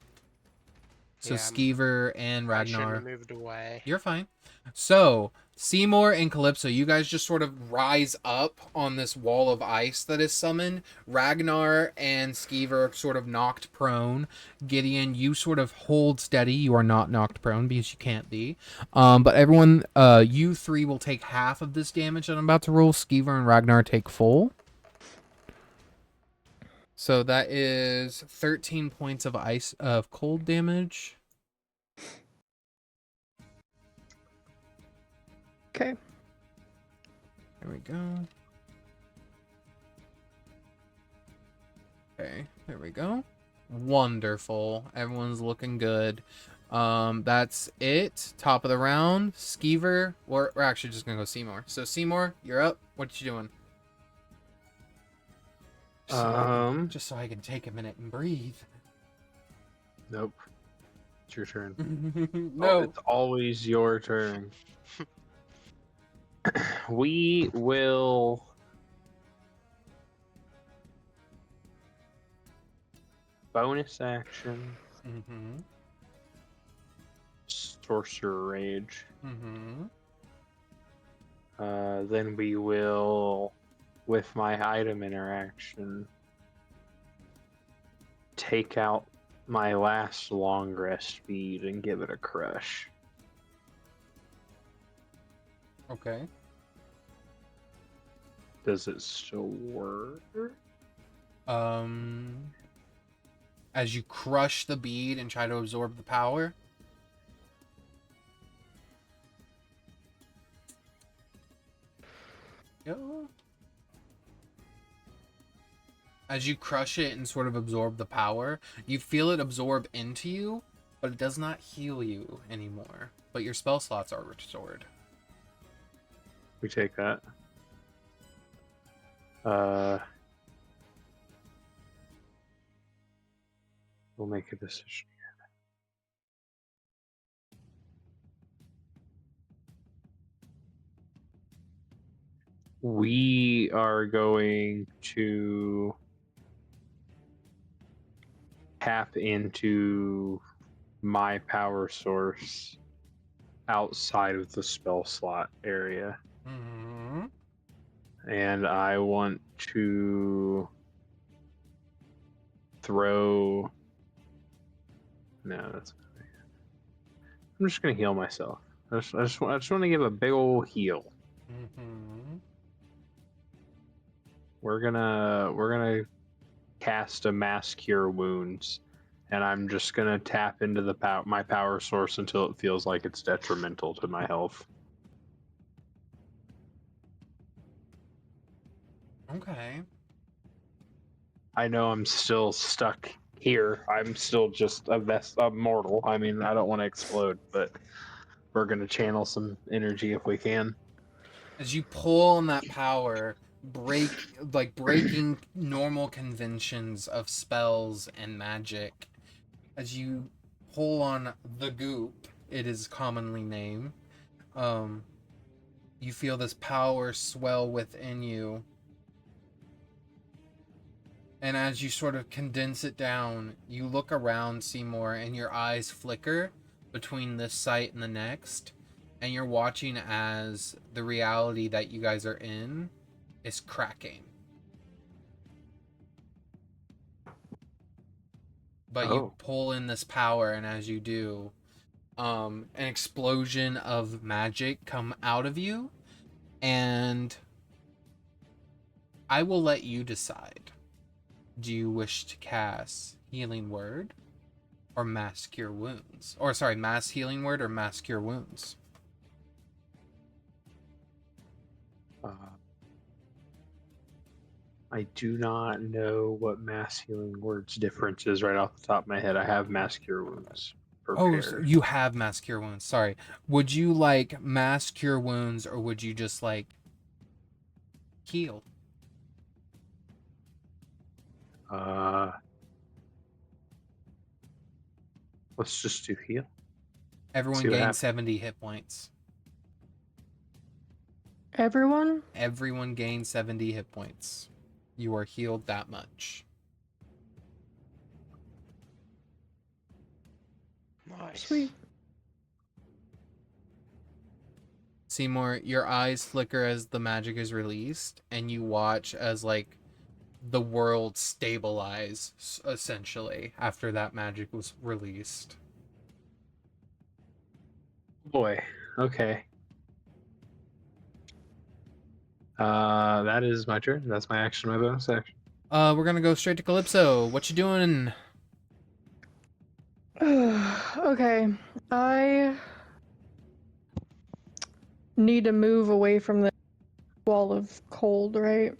So Yeah, Skeever and I shouldn't Ragnar. have moved away. You're fine. So, Seymour and Calypso, you guys just sort of rise up on this wall of ice that is summoned. Ragnar and Skeever are sort of knocked prone. Gideon, you sort of hold steady. You are not knocked prone because you can't be. But everyone, you three will take half of this damage that I'm about to roll. Skeever and Ragnar take full. So that is 13 points of cold damage. Okay. There we go. Okay, there we go. Wonderful. Everyone's looking good. That's it. Top of the round. Skeever. We're actually just gonna go Seymour. So Seymour, you're up. What you doing? Just so I can take a minute and breathe. Nope. It's your turn. No. It's always your turn. We will bonus action Mm-hmm. sorcerer rage. Mm-hmm. Then we will, with my item interaction, take out my last long rest speed and give it a crush. Okay. Does it still work? As you crush the bead and try to absorb the power. Go. As you crush it and sort of absorb the power, you feel it absorb into you, but it does not heal you anymore. But your spell slots are restored. We take that. We'll make a decision. We are going to tap into my power source outside of the spell slot area. Mm-hmm. And I want to throw. No, that's. I'm just gonna heal myself. I just want to give a big old heal. Mm-hmm. We're gonna cast a mass cure wounds, and I'm just gonna tap into my power source until it feels like it's detrimental to my health. Okay. I know I'm still stuck here. I'm still just a mortal. I mean, I don't want to explode, but we're gonna channel some energy if we can. As you pull on that power, breaking normal conventions of spells and magic. As you pull on the goop, it is commonly named. You feel this power swell within you. And as you sort of condense it down, you look around, Seymour, and your eyes flicker between this site and the next. And you're watching as the reality that you guys are in is cracking. But you pull in this power, and as you do, an explosion of magic come out of you. And I will let you decide. Do you wish to cast Healing Word or mass cure wounds. Or sorry, mass healing word or mass cure wounds. I do not know what mass healing word's difference is right off the top of my head. I have mass cure wounds Oh, prepared. so you have mass cure wounds. Sorry. Would you like mass cure wounds, or would you just like heal? Let's just do heal. Everyone See what gains happens. 70 hit points. Everyone? Everyone gains 70 hit points. You are healed that much. Nice. Sweet. Seymour, your eyes flicker as the magic is released, and you watch as like the world stabilize essentially after that magic was released. Boy, okay. That is my turn. That's my action, my bonus action. We're gonna go straight to Calypso. What you doing? Okay. I need to move away from the wall of cold, right?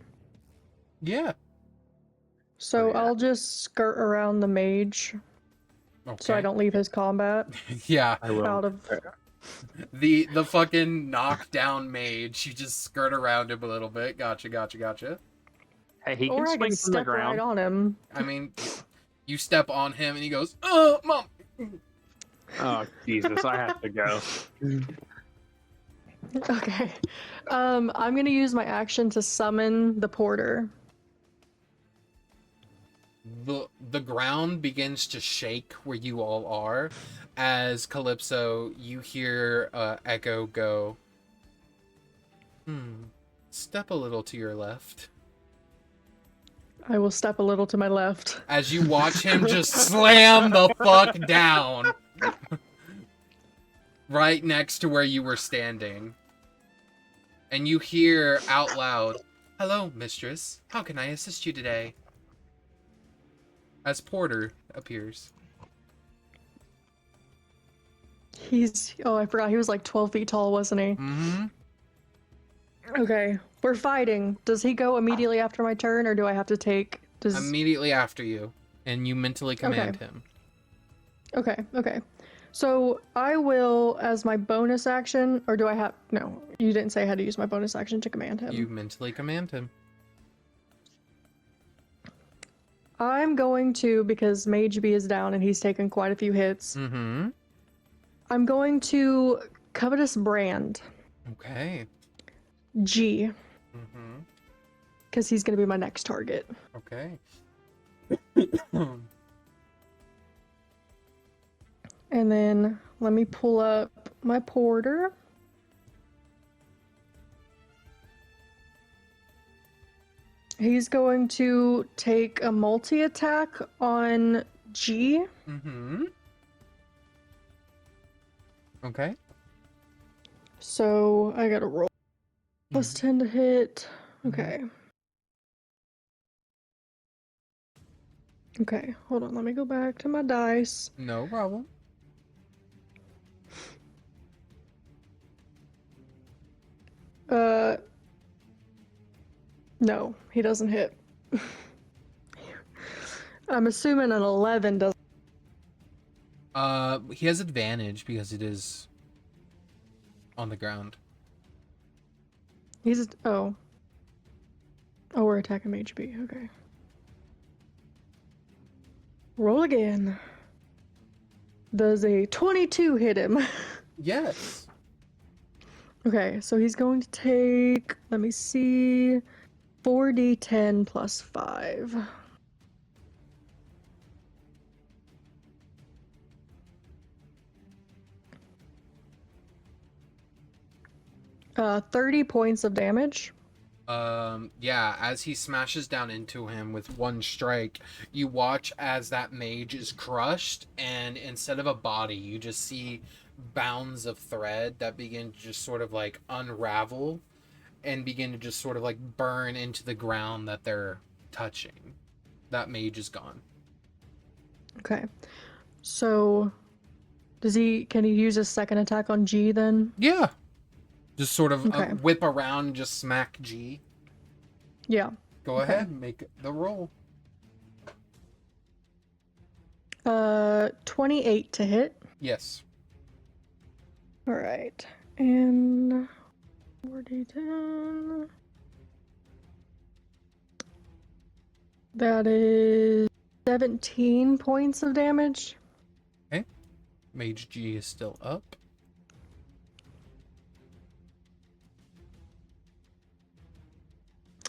Yeah. So Oh, yeah. I'll just skirt around the mage Okay. so I don't leave his combat Yeah. I will. out of. The fucking knockdown mage. You just skirt around him a little bit. Gotcha. Hey, he Or can I swing can from the step right ground. on him. I mean, you step on him and he goes, "Oh, mom." Oh, Jesus, I have to go. Okay. I'm gonna use my action to summon the porter. The ground begins to shake where you all are as Calypso, you hear Echo go, step a little to your left. I will step a little to my left. As you watch him just slam the fuck down right next to where you were standing. And you hear out loud, "Hello, mistress. How can I assist you today?" As Porter appears. I forgot he was like 12 feet tall, wasn't he? Mm-hmm. Okay, we're fighting. Does he go immediately after my turn, or do I have to take? Immediately after you, and you mentally command him. Okay. So I will, as my bonus action, or do I have? No, you didn't say I had to use my bonus action to command him. You mentally command him. I'm going to, because Mage B is down and he's taken quite a few hits. Mm-hmm. I'm going to Covetous Brand Okay. G, Mm-hmm. because he's going to be my next target. Okay. And then let me pull up my porter. He's going to take a multi-attack on G. Mm-hmm. Okay. So I gotta roll. Plus 10 to hit. Okay. Okay, hold on. Let me go back to my dice. No problem. No, he doesn't hit. I'm assuming an 11 doesn't. He has advantage because it is on the ground. He's. Oh, we're attacking Mage B. Okay. Roll again. Does a 22 hit him? Yes. Okay, so he's going to take, let me see, 4d10 plus 5. 30 points of damage. Yeah, as he smashes down into him with one strike, you watch as that mage is crushed, and instead of a body, you just see bounds of thread that begin to just sort of like unravel and begin to just sort of like burn into the ground that they're touching. That mage is gone. Okay. So, can he use his second attack on G then? Yeah. Just sort of Okay. whip around, just smack G. Yeah. Go Okay. ahead, make the roll. 28 to hit. Yes. All right. And 4d10. That is 17 points of damage. Okay. Mage G is still up.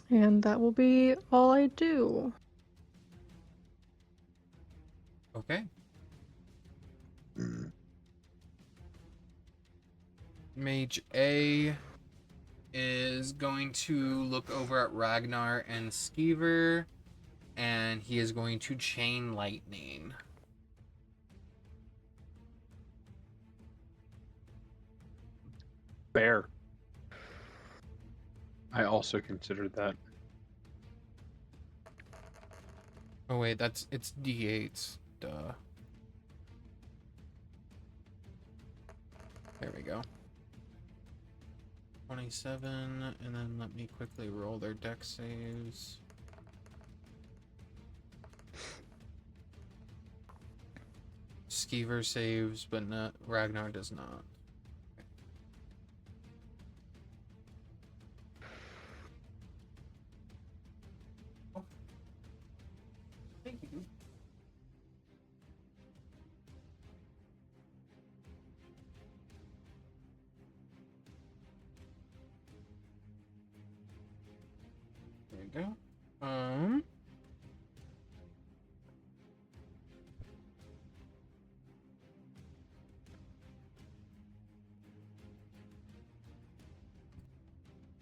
And that will be all I do. Okay. Mage A is going to look over at Ragnar and Skeever, and he is going to chain lightning. Fair. I also considered that. Oh wait, it's D8s. Duh. There we go. 27, and then let me quickly roll their dex saves. Skeever saves, but not Ragnar does not. Oh. Thank you. There we go.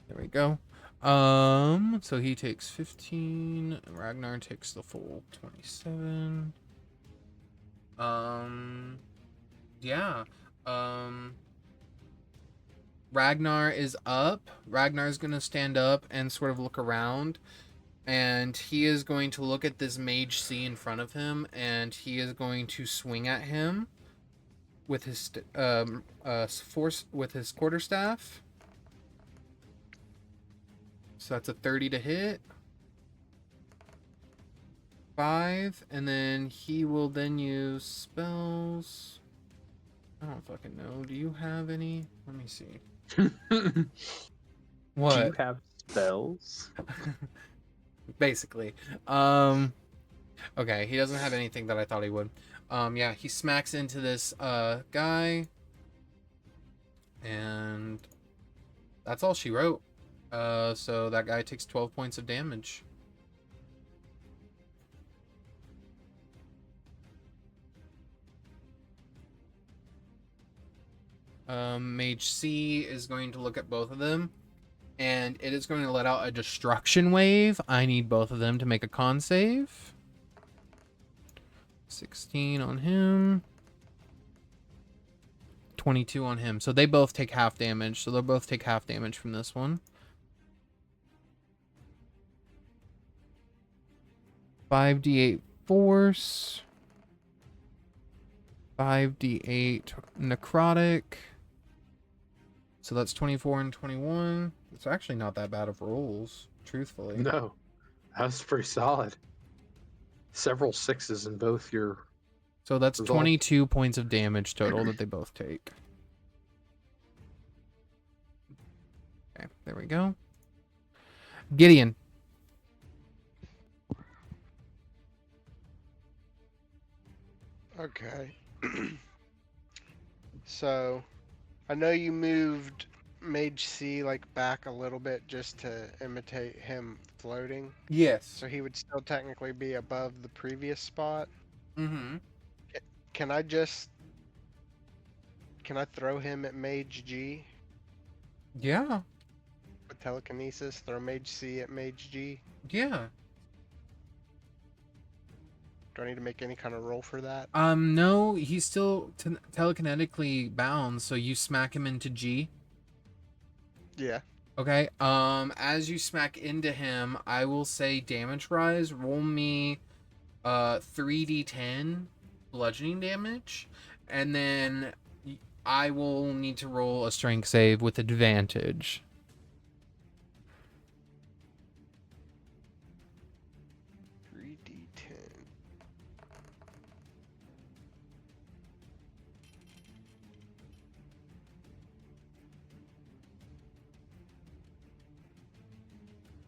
There we go. So he takes 15. Ragnar takes the full 27. Yeah. Ragnar is up. Ragnar's gonna stand up and sort of look around. And he is going to look at this mage C in front of him, and he is going to swing at him with his quarterstaff. So that's a 30 to hit. 5, and then he will then use spells. I don't fucking know. Do you have any? Let me see. What? Do you have spells? Basically. Okay, he doesn't have anything that I thought he would. Yeah, he smacks into this guy. And that's all she wrote. So that guy takes 12 points of damage. Mage C is going to look at both of them, and it is going to let out a destruction wave. I need both of them to make a con save. 16 on him. 22 on him. So they both take half damage. So they'll both take half damage from this one. 5d8 force. 5d8 necrotic. So that's 24 and 21. It's actually not that bad of rolls, truthfully. No, that's pretty solid. Several 6s in both your... So that's results. 22 points of damage total that they both take. Okay, there we go. Gideon. Okay. So, I know you moved Mage C like back a little bit just to imitate him floating. Yes. So he would still technically be above the previous spot. Mm-hmm. Can I throw him at Mage G Yeah. with telekinesis? Throw Mage C at Mage G? Yeah. Do I need to make any kind of roll for that? No, he's still telekinetically bound, so you smack him into G. Yeah. Okay. As you smack into him, I will say damage rise. Roll me 3d10 bludgeoning damage, and then I will need to roll a strength save with advantage. Three D10.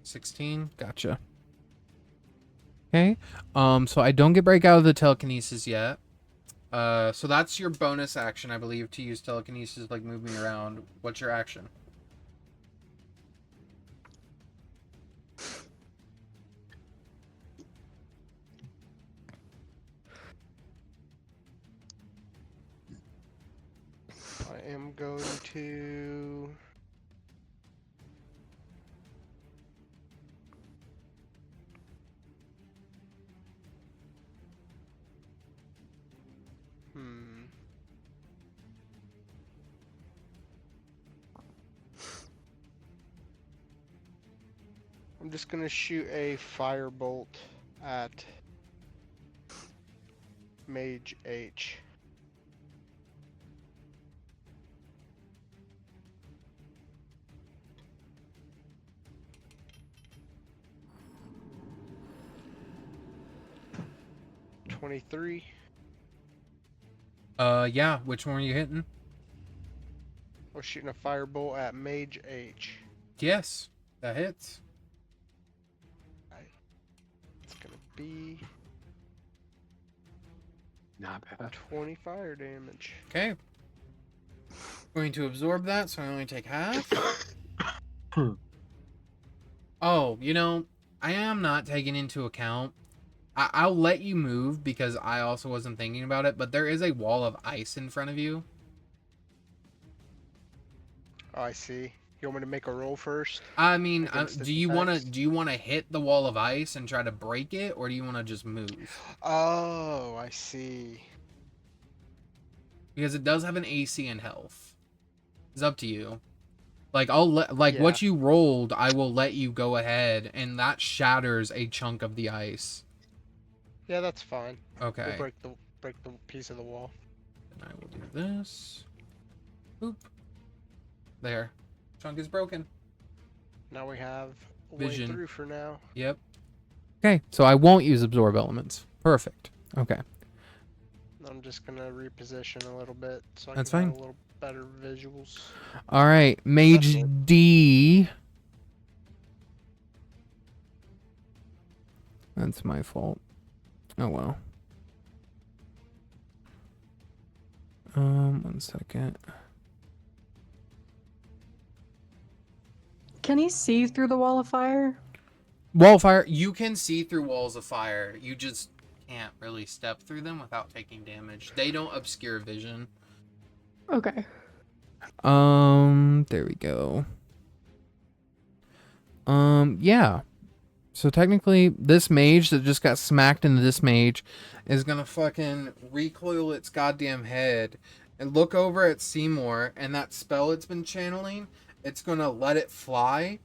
$16. Gotcha. Okay. So I don't get break out of the telekinesis yet. So that's your bonus action, I believe, to use telekinesis, like moving around. What's your action? I am going to. I'm just gonna shoot a firebolt at Mage H. $23. Yeah. Which one are you hitting? We're shooting a firebolt at Mage H. Yes, that hits. It's gonna be Not bad. 20 fire damage. Okay. Going to absorb that, so I only take half. Oh, you know, I am not taking into account. I'll let you move because I also wasn't thinking about it, but there is a wall of ice in front of you. Oh, I see. You want me to make a roll first? I mean, Against do its you want to attacks? hit the wall of ice and try to break it, or do you want to just move? Oh, I see. Because it does have an AC and health. It's up to you. Like what Yeah. you rolled, I will let you go ahead, and that shatters a chunk of the ice. Yeah, that's fine. Okay. We'll break the piece of the wall. And I will do this. Boop. There. Chunk is broken. Now we have a Vision. way through for now. Yep. Okay, so I won't use absorb elements. Perfect. Okay. I'm just gonna reposition a little bit so I That's can have fine. a little better visuals. All right, Mage That's D. That's my fault. Oh well. 1 second. Can he see through the wall of fire? Wall of fire. You can see through walls of fire. You just can't really step through them without taking damage. They don't obscure vision. Okay. There we go. Yeah. So technically, this mage that just got smacked into this mage is gonna fucking recoil its goddamn head and look over at Seymour, and that spell it's been channeling, it's gonna let it fly.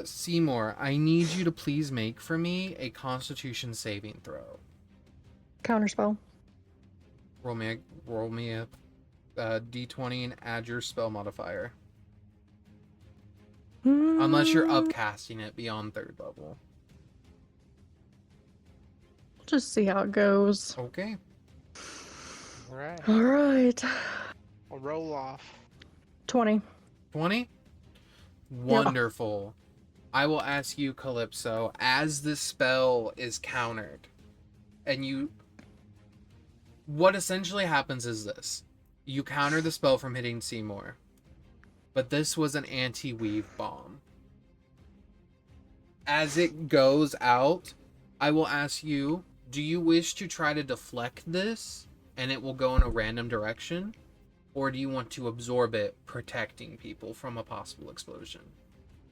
Seymour, I need you to please make for me a Constitution saving throw. Counterspell. Roll me a D20 and add your spell modifier. Unless you're upcasting it beyond 3rd level. Just see how it goes. Okay. Alright. All right. I'll roll off. 20. 20? Wonderful. I will ask you, Calypso, as this spell is countered, and you... What essentially happens is this. You counter the spell from hitting Seymour, but this was an anti-weave bomb. As it goes out, I will ask you, do you wish to try to deflect this, and it will go in a random direction? Or do you want to absorb it, protecting people from a possible explosion?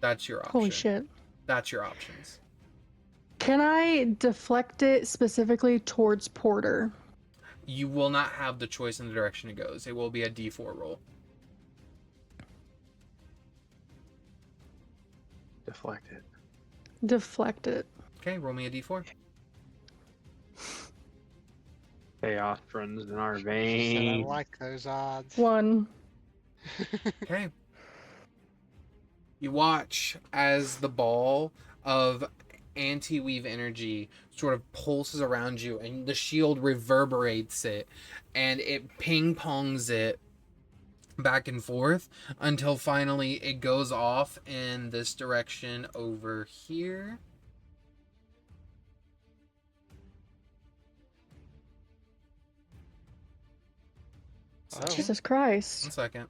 That's your option. Holy shit. That's your options. Can I deflect it specifically towards Porter? You will not have the choice in the direction it goes. It will be a D4 roll. Deflect it. Deflect it. Okay, roll me a D4. Chaos runs in our Said I veins. like those odds. 1. Okay. You watch as the ball of anti-weave energy sort of pulses around you, and the shield reverberates it, and it ping-pongs it back and forth until finally it goes off in this direction over here. Oh. Jesus Christ. 1 second.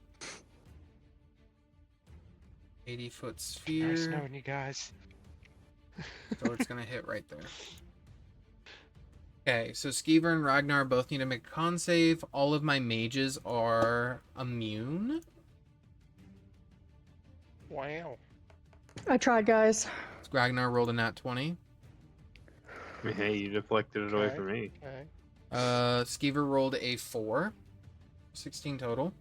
80-foot Nice sphere. knowing you guys. So it's gonna hit right there. Okay, so Skeever and Ragnar both need to make a con save. All of my mages are immune. Wow. I tried, guys. Ragnar rolled a nat 20. Hey, you deflected it away Okay. from me. Okay. Skeever rolled a 4. 16 total.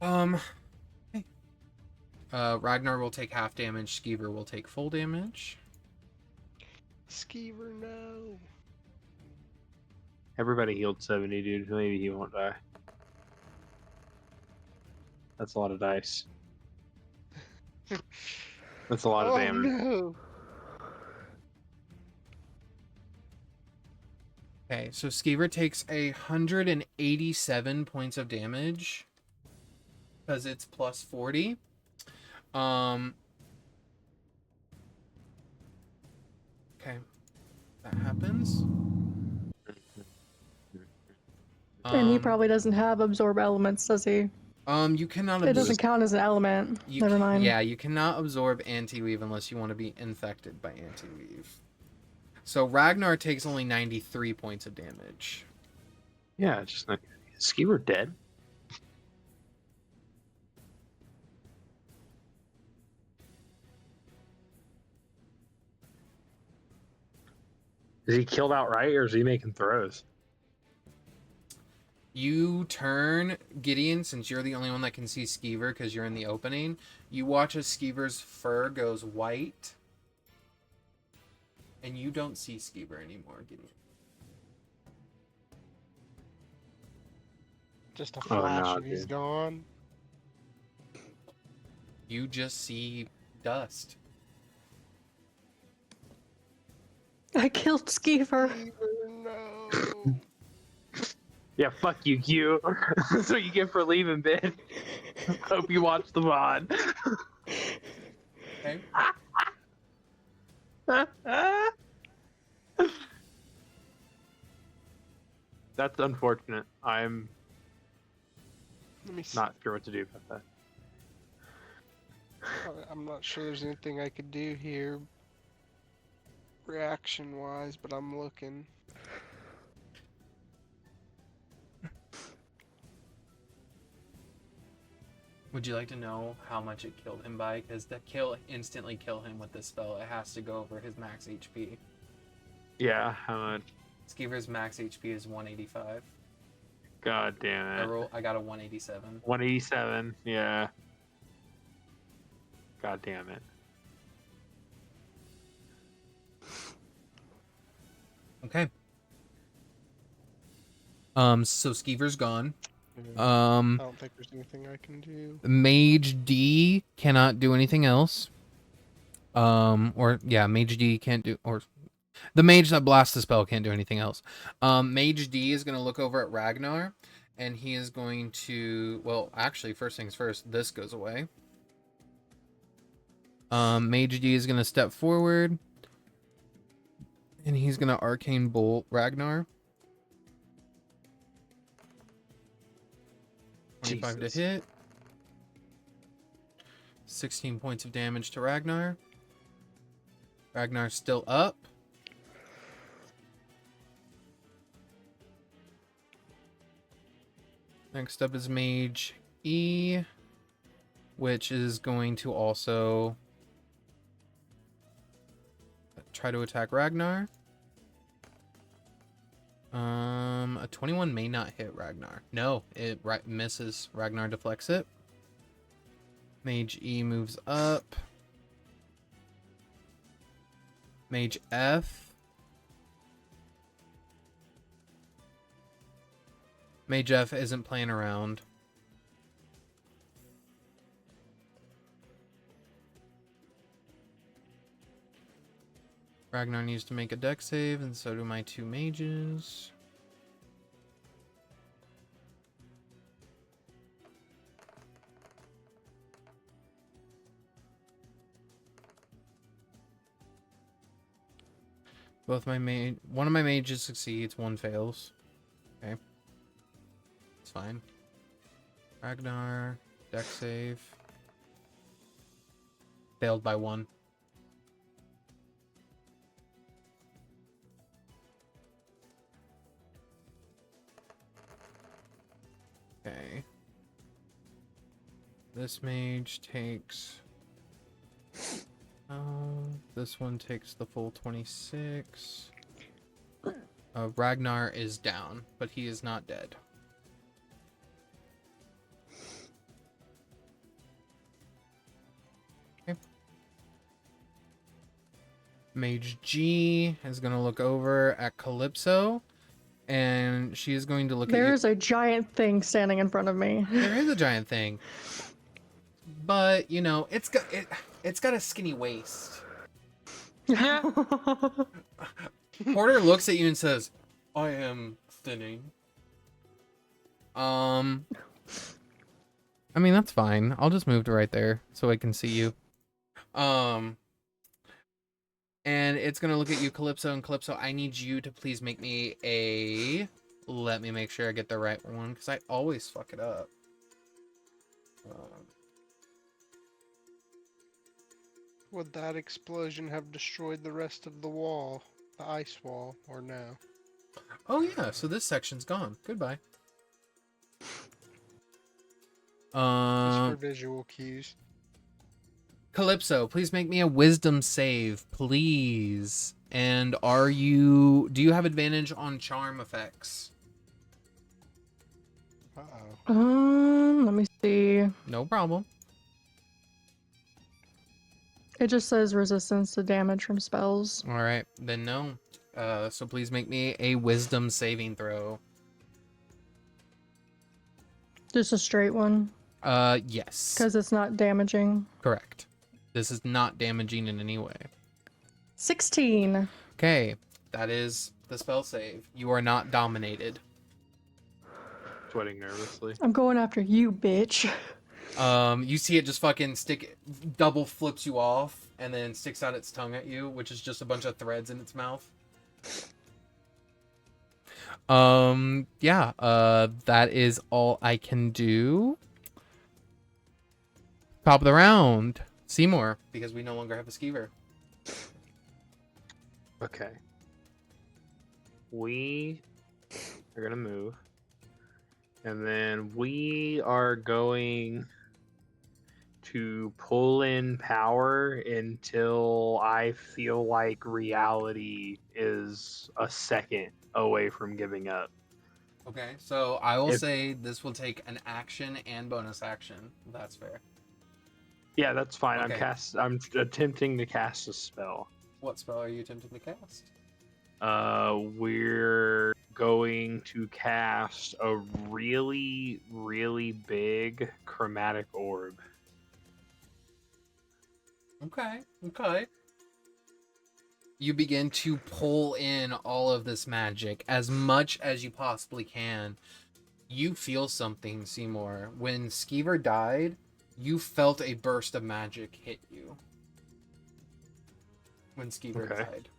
Okay. Ragnar will take half damage. Skeever will take full damage. Skeever, no. Everybody healed 70, dude. Maybe he won't die. That's a lot of dice. That's a lot of damage. No. Okay, so Skeever takes 187 points of damage because it's plus 40. Okay, that happens. And he probably doesn't have absorb elements, does he? You cannot It doesn't count as an element. Never mind. Yeah, you cannot absorb anti-weave unless you want to be infected by anti-weave. So Ragnar takes only 93 points of damage. Yeah, just like is Skeever dead? Is he killed outright, or is he making throws? You turn, Gideon, since you're the only one that can see Skeever because you're in the opening. You watch as Skeever's fur goes white. And you don't see Skeever anymore, Gideon. Just a Oh, flash no, and he's dude. gone. You just see dust. I killed Skeever. Skeever, no. Yeah, fuck you, Q. That's what you get for leaving, bitch. Hope you watch the VOD. Okay. That's unfortunate. I'm Let me see. not sure what to do about that. I'm not sure there's anything I could do here reaction wise, but I'm looking. Would you like to know how much it killed him by? Because to instantly kill him with this spell, it has to go over his max HP. Yeah, how much? Skeever's max HP is 185. God damn it. I got a 187. 187, yeah. God damn it. Okay. So Skeever's gone. I don't think there's anything I can do. Mage D cannot do anything else. Mage D can't do, or the mage that blasts the spell can't do anything else. Mage D is going to look over at Ragnar, and he is going to, well, actually, first things first, this goes away. Mage D is going to step forward, and he's going to Arcane Bolt Ragnar. 25 Jesus. to hit. 16 points of damage to Ragnar. Ragnar's still up. Next up is Mage E, which is going to also try to attack Ragnar. A 21 may not hit Ragnar. No, it misses. Ragnar deflects it. Mage E moves up. Mage F Mage F isn't playing around. Ragnar needs to make a deck save, and so do my 2 mages. Both my one of my mages succeeds, one fails. Okay. It's fine. Ragnar, deck save. Failed by 1. Okay. This mage takes... this one takes the full 26. Ragnar is down, but he is not dead. Okay. Mage G is going to look over at Calypso, and she is going to look at you. There's a giant thing standing in front of me. There is a giant thing. But, you know, it's got a skinny waist. Porter looks at you and says, I am thinning. I mean, that's fine. I'll just move to right there so I can see you. And it's going to look at you, Calypso, and Calypso, I need you to please make me a... Let me make sure I get the right one, because I always fuck it up. Would that explosion have destroyed the rest of the wall, the ice wall, or no? Oh yeah, so this section's gone. Goodbye. Just for visual cues. Calypso, please make me a wisdom save, please. And do you have advantage on charm effects? Uh-oh. Let me see. No problem. It just says resistance to damage from spells. All right, then no. So please make me a wisdom saving throw. Just a straight one. Yes. Because it's not damaging. Correct. This is not damaging in any way. 16. Okay, that is the spell save. You are not dominated. Sweating nervously. I'm going after you, bitch. You see it just fucking double flips you off, and then sticks out its tongue at you, which is just a bunch of threads in its mouth. Yeah, that is all I can do. Top of the round, Seymour, because we no longer have a skeever. Okay. We are gonna move. And then we are going to pull in power until I feel like reality is a second away from giving up. Okay, so I will say this will take an action and bonus action. That's fair. Yeah, that's fine. Okay. I'm attempting to cast a spell. What spell are you attempting to cast? We're going to cast a really, really big chromatic orb. Okay. You begin to pull in all of this magic as much as you possibly can. You feel something, Seymour. When Skeever died, you felt a burst of magic hit you. When Skeever died.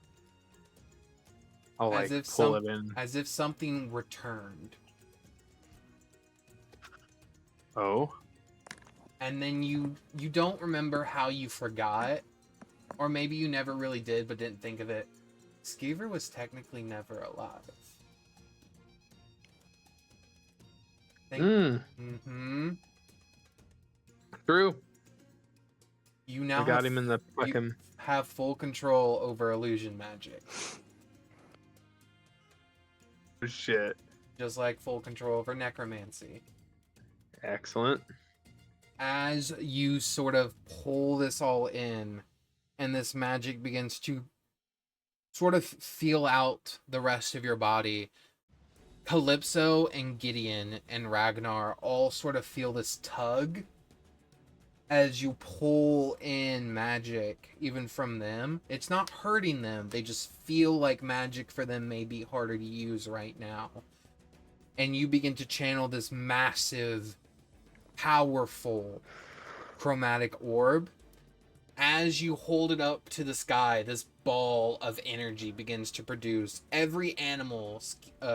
I'll pull it in. As if something returned. Oh. And then you don't remember how you forgot, or maybe you never really did but didn't think of it. Skeever was technically never alive. Mm-hmm. True. You now got him in the fucking... have full control over illusion magic. Shit. Just like full control over necromancy. Excellent. As you sort of pull this all in, and this magic begins to sort of feel out the rest of your body, Calypso and Gideon and Ragnar all sort of feel this tug as you pull in magic, even from them. It's not hurting them. They just feel like magic for them may be harder to use right now. And you begin to channel this massive, powerful chromatic orb. As you hold it up to the sky, this ball of energy begins to produce. Every animal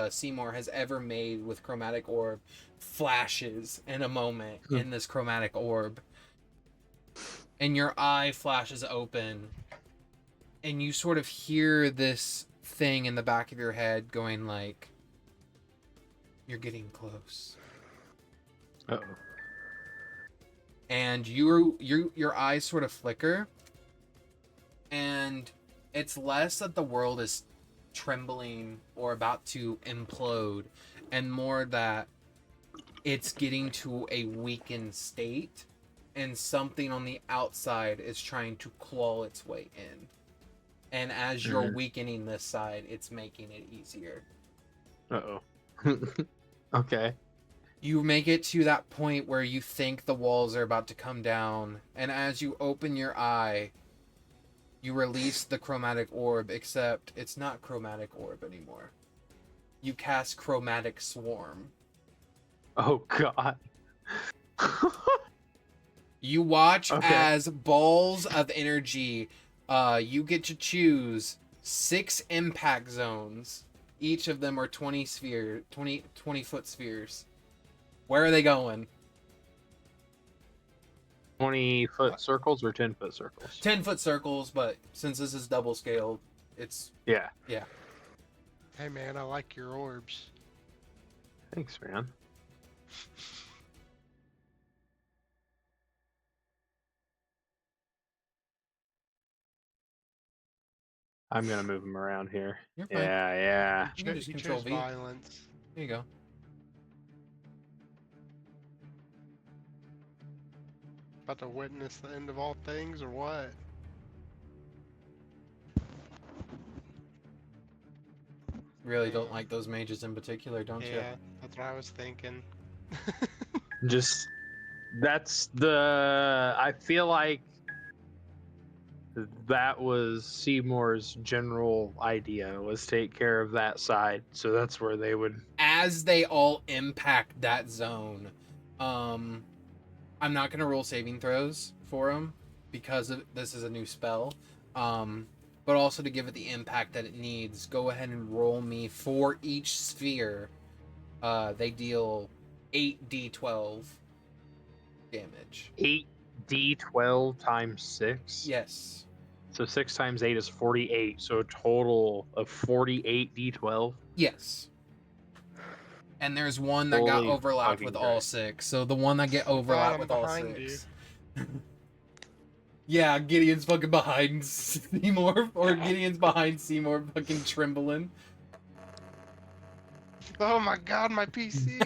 Seymour has ever made with chromatic orb flashes in a moment in this chromatic orb. And your eye flashes open. And you sort of hear this thing in the back of your head going like, you're getting close. Uh-oh. And your eyes sort of flicker, and it's less that the world is trembling or about to implode, and more that it's getting to a weakened state, and something on the outside is trying to claw its way in. And as you're weakening this side, it's making it easier. Uh-oh. Okay. You make it to that point where you think the walls are about to come down, and as you open your eye, you release the chromatic orb, except it's not chromatic orb anymore. You cast chromatic swarm. Oh, God. You watch as balls of energy, you get to choose 6 impact zones. Each of them are 20 foot spheres. Where are they going? 20-foot circles or 10-foot circles? 10-foot circles, but since this is double scaled, it's... Yeah. Yeah. Hey man, I like your orbs. Thanks, man. I'm gonna move them around here. You're fine. Yeah. You can just You control chose V. violence. There you go. About to witness the end of all things, or what? Really don't like those mages in particular, don't you? Yeah, that's what I was thinking. Just that's the. I feel like that was Seymour's general idea, was take care of that side. So that's where they would. As they all impact that zone, I'm not gonna roll saving throws for them because this is a new spell. But also to give it the impact that it needs, go ahead and roll me for each sphere. They deal 8d12 damage. 8d12 times 6? Yes. So 6 times 8 is 48. So a total of 48 d12? Yes. And there's one that got Holy overlapped fucking with all Christ. 6. So the one that get overlapped I'm with all behind 6. Yeah, Gideon's fucking behind Seymour, or Gideon's behind Seymour, fucking trembling. Oh my god, my PC!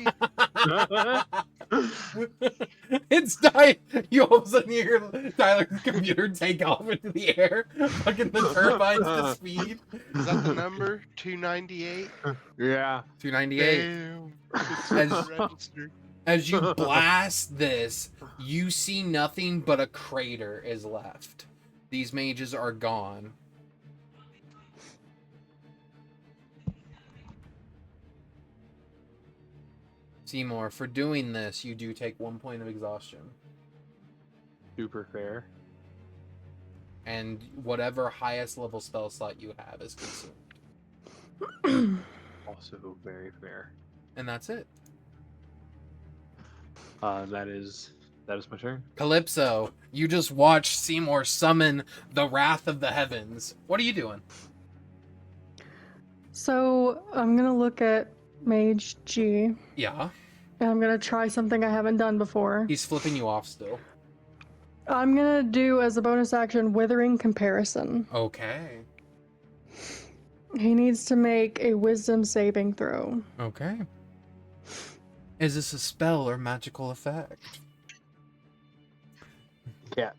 It's dying. You all of a sudden hear Tyler's computer take off into the air. Fucking the turbines to speed. Is that the number? 298? Yeah. 298. Damn. It's As- registered. As you blast this, you see nothing but a crater is left. These mages are gone. Seymour, for doing this, you do take 1 point of exhaustion. Super fair. And whatever highest level spell slot you have is consumed. Also very fair. And that's it. That is my turn. Calypso, you just watch Seymour summon the wrath of the heavens. What are you doing? So I'm gonna look at Mage G, Yeah, and I'm gonna try something I haven't done before. he's flipping you off still. I'm gonna do as a bonus action Withering Comparison. Okay. He needs to make a Wisdom saving throw. Okay. Is this a spell or magical effect? Yeah.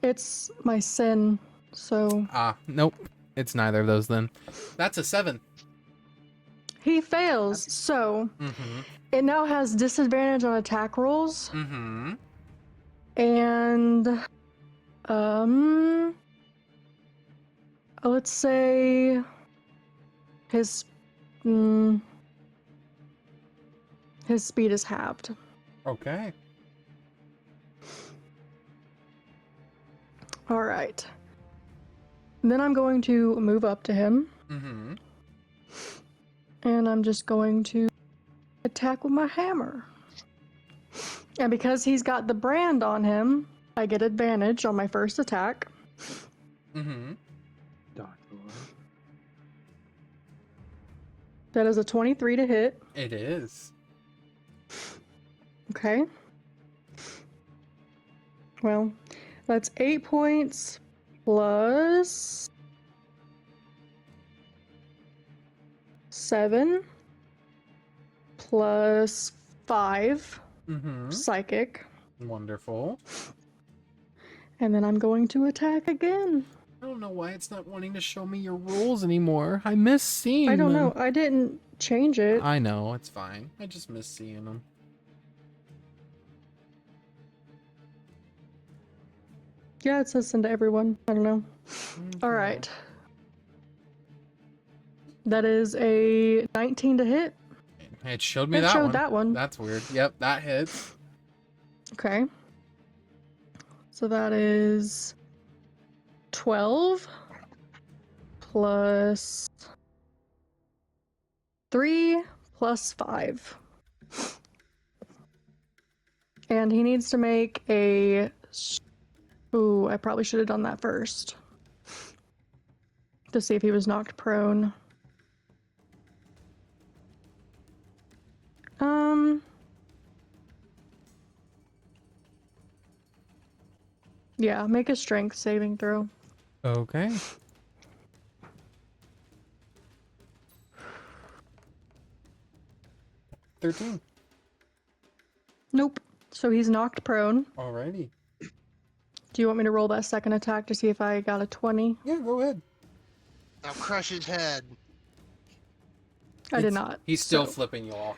It's my sin, so Nope. It's neither of those then. That's a 7. He fails, so Mm-hmm. it now has disadvantage on attack rolls, Mm-hmm. and let's say his his speed is halved. Okay. All right. Then I'm going to move up to him, Mm-hmm. and I'm just going to attack with my hammer. And because he's got the brand on him, I get advantage on my first attack. Mm-hmm. Dark Lord. That is a 23 to hit. It is. Okay. Well, that's 8 points plus 7 plus 5 Mm-hmm. psychic. Wonderful. And then I'm going to attack again. I don't know why it's not wanting to show me your rules anymore. I miss seeing I don't them. know. I didn't change it. I know, it's fine. I just miss seeing them. Yeah, it says send to everyone. I don't know. All Okay. right. That is a 19 to hit. It showed me It that showed one. that one. That's weird. Yep, that hits. Okay. So that is 12 plus 3 plus 5. And he needs to make a... Ooh, I probably should have done that first. To see if he was knocked prone. Yeah, make a strength saving throw. Okay. $13. Nope. So he's knocked prone. Alrighty. Do you want me to roll that second attack to see if I got a 20? Yeah, go ahead. Now crush his head. I did not. He's still so- flipping you off.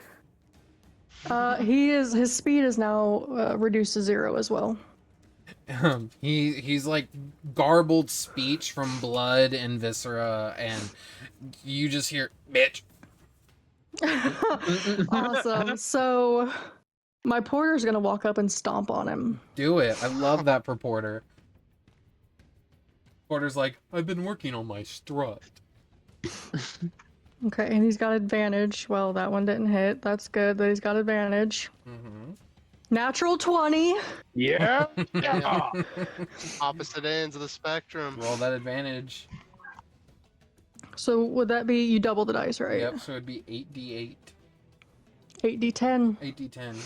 His speed is now reduced to 0 as well. He's like garbled speech from blood and viscera, and you just hear bitch. Awesome. So my porter's gonna walk up and stomp on him. Do it. I love that for Porter. Porter's like, I've been working on my strut. Okay, and he's got advantage. Well, that one didn't hit. That's good that he's got advantage. Mm-hmm. Natural 20. Yeah. Yeah. Opposite ends of the spectrum. Roll that advantage. So would that be you double the dice, right? Yep, so it'd be 8d8. 8d10. 8d10.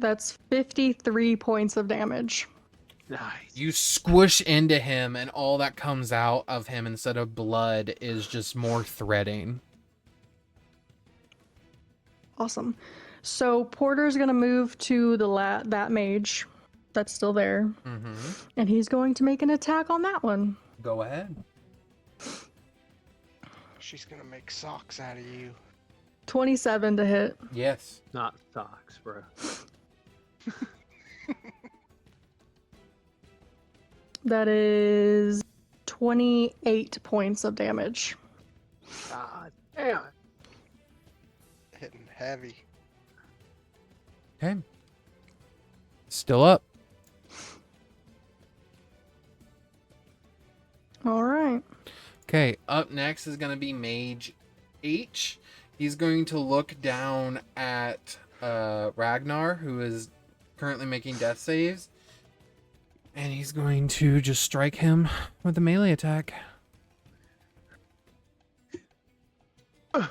That's 53 points of damage. Nice. You squish into him, and all that comes out of him instead of blood is just more threading. Awesome. So Porter's gonna move to that mage that's still there, Mm-hmm. and he's going to make an attack on that one. Go ahead. She's gonna make socks out of you. 27 to hit. Yes. Not socks, bro. That is 28 points of damage. God damn it. Hitting heavy. Okay. Still up. All right. Okay, up next is going to be Mage H. He's going to look down at Ragnar, who is currently making death saves. And he's going to just strike him with a melee attack. Huh?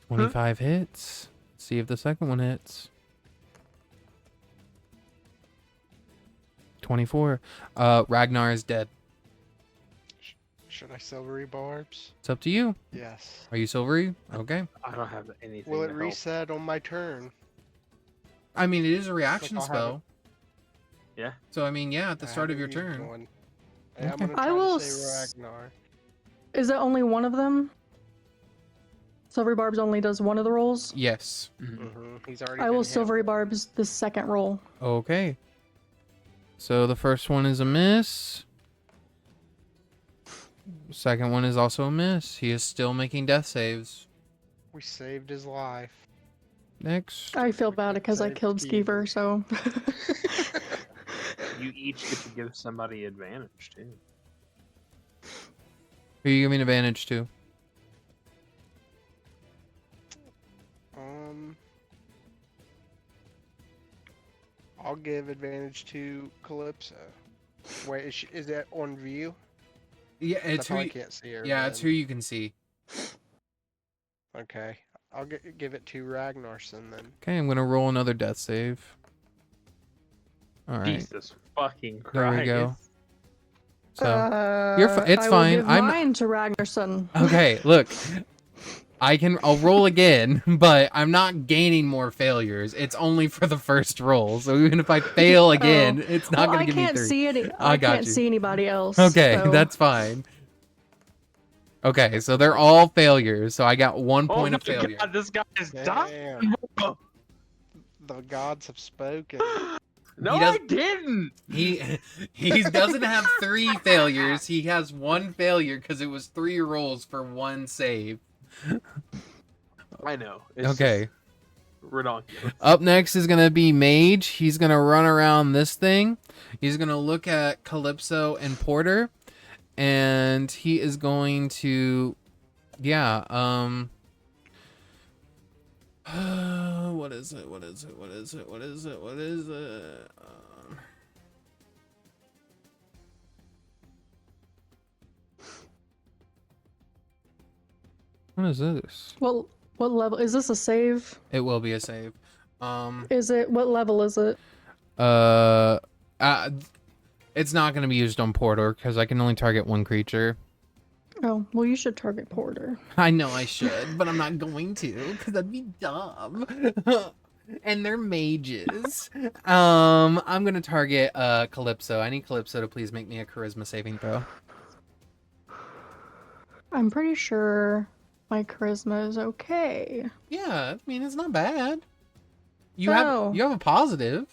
25 hits. See if the second one hits. 24. Ragnar is dead. Should I silvery barbs? It's up to you. Yes. Are you silvery? Okay. I don't have anything. Will it to help. reset on my turn? I mean, it is a reaction I'll have spell. Yeah. So I mean, yeah, at the I start of your haven't used turn. one. Hey, I'm Okay. gonna I try will to say Ragnar. Is it only one of them? Silvery Barbs only does one of the rolls? Yes. He's already I been will hit Silvery once. Barbs the second roll. Okay. So the first one is a miss. Second one is also a miss. He is still making death saves. We saved his life. Next. I feel bad could because I save killed Skeever, Skeever. so. You each get to give somebody advantage too. Who are you giving advantage to? I'll give advantage to Calypso. Wait, is that on view? Yeah, I it's who. probably can't see her. Yeah, it's who you can see. Okay, I'll give it to Ragnarson then. Okay, I'm gonna roll another death save. All right. Jesus fucking Christ. There we go. So it's I fine. will give I'm mine to Ragnarson. okay. Look, I'll roll again, but I'm not gaining more failures. It's only for the first roll. So even if I fail again, it's not gonna I give me can't 3. see any. I I got can't you. see anybody else. Okay, so. that's fine. Okay, so they're all failures. So I got 1 point of failure. God, this guy is dying. Damn. The gods have spoken. No, He does- I didn't. He doesn't have 3 failures. He has 1 failure because it was 3 rolls for 1 save. I know. It's Okay. just ridiculous. Up next is gonna be Mage. He's gonna run around this thing. He's gonna look at Calypso and Porter, and he is going to, yeah. What is it? What is it? What is it? What is it? What is it? What is this? What level is this? A save? It will be a save. Is it? What level is it? It's not going to be used on Porter because I can only target 1 creature. Oh, well, you should target Porter. I know I should, but I'm not going to because that'd be dumb. And they're mages. I'm gonna target Calypso. I need Calypso to please make me a charisma saving throw. I'm pretty sure my charisma is okay. Yeah, I mean it's not bad. You Oh. have a positive.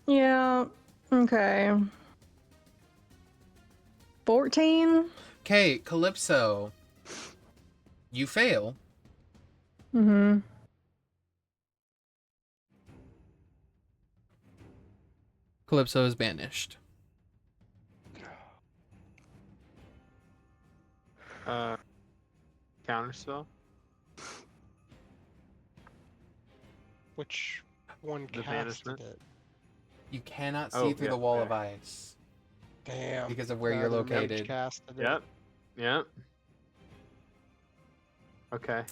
Yeah. Okay. 14. Okay, Calypso. You fail. Mm-hmm. Calypso is banished. Counterspell. Which one The casted banishment? it? You cannot see Oh, through yeah, the wall yeah. of ice. Damn. Because of where the you're other mage located. Casted it. Yep. Yep. Okay.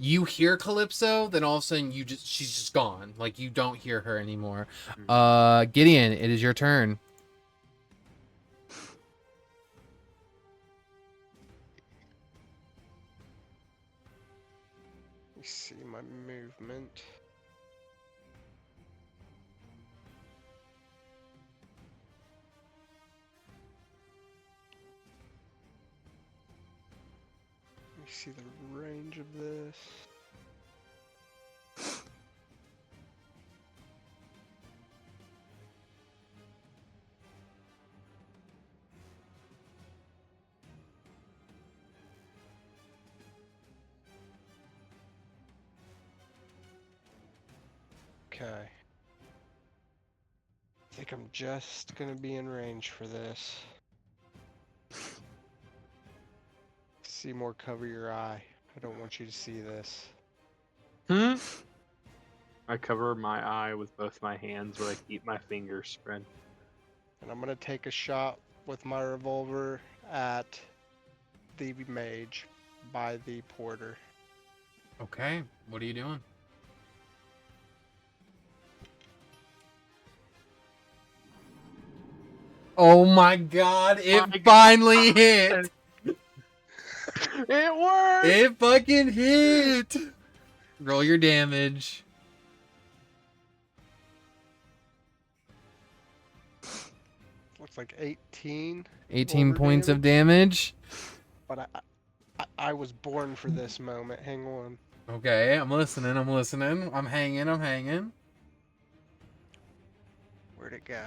You hear Calypso, then all of a sudden she's just gone. Like you don't hear her anymore. Gideon, it is your turn. Let me see my movement. Let me see the range of this. Okay. I think I'm just gonna be in range for this. Seymour, cover your eye. I don't want you to see this. I cover my eye with both my hands, but I keep my fingers spread. And I'm gonna take a shot with my revolver at the mage by the porter. Okay, what are you doing? Oh my god, it finally hit! It worked! It fucking hit! Roll your damage. It's like 18. 18 Over points of damage. damage. But I was born for this moment. Hang on. Okay, I'm listening. I'm hanging. Where'd it go?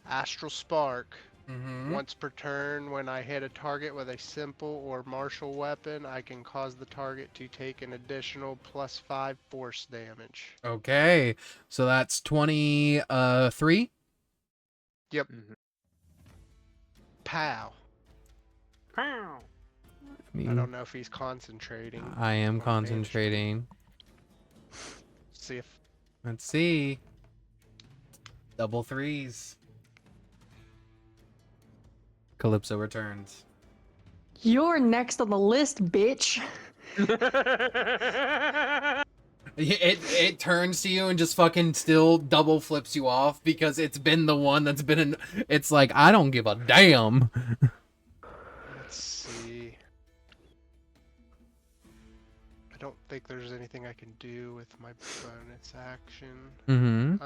Astral Spark. Mm-hmm. Once per turn, when I hit a target with a simple or martial weapon, I can cause the target to take an additional +5 force damage. Okay, so that's 23. Yep. Mhm. Pow. Pow. I don't know if he's concentrating. I am on damage. concentrating. See if Let's see. Double threes. Calypso returns. You're next on the list, bitch. It turns to you and just fucking still double flips you off because it's been the one that's been in. It's like, I don't give a damn. let's see. I don't think there's anything I can do with my bonus action. Mm-hmm.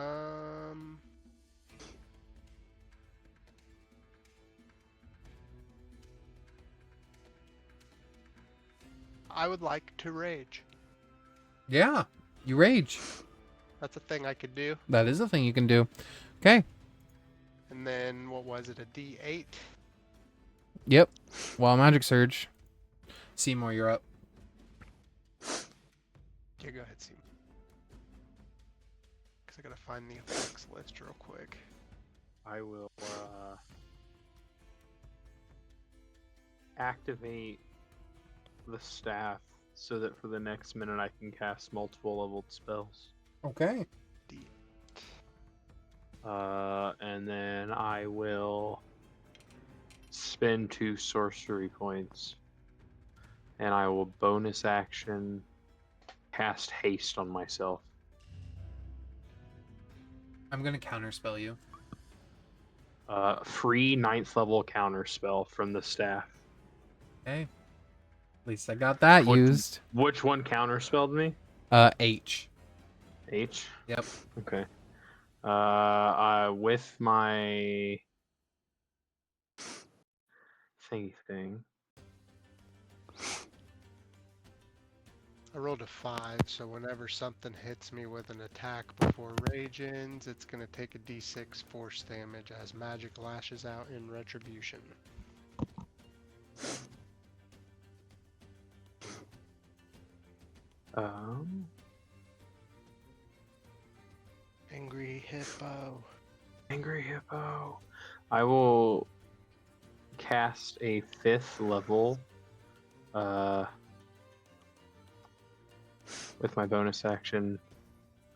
I would like to rage. Yeah, you rage. That's a thing I could do. That is a thing you can do. Okay. And then what was it? A D8. Yep. Wild Magic Surge. Seymour, you're up. Yeah, go ahead, Seymour. Because I gotta find the effects list real quick. I will activate the staff so that for the next minute I can cast multiple leveled spells. Okay. And then I will spend 2 sorcery points. And I will bonus action cast haste on myself. I'm gonna counterspell you. Free 9th level counter spell from the staff. Okay. At least I got that used. Which one counter spelled me? H. H? Yep. Okay. With my thingy thing. I rolled a 5, so whenever something hits me with an attack before rage ends, it's gonna take a D6 force damage as magic lashes out in retribution. Angry Hippo. Angry Hippo. I will cast a 5th level with my bonus action,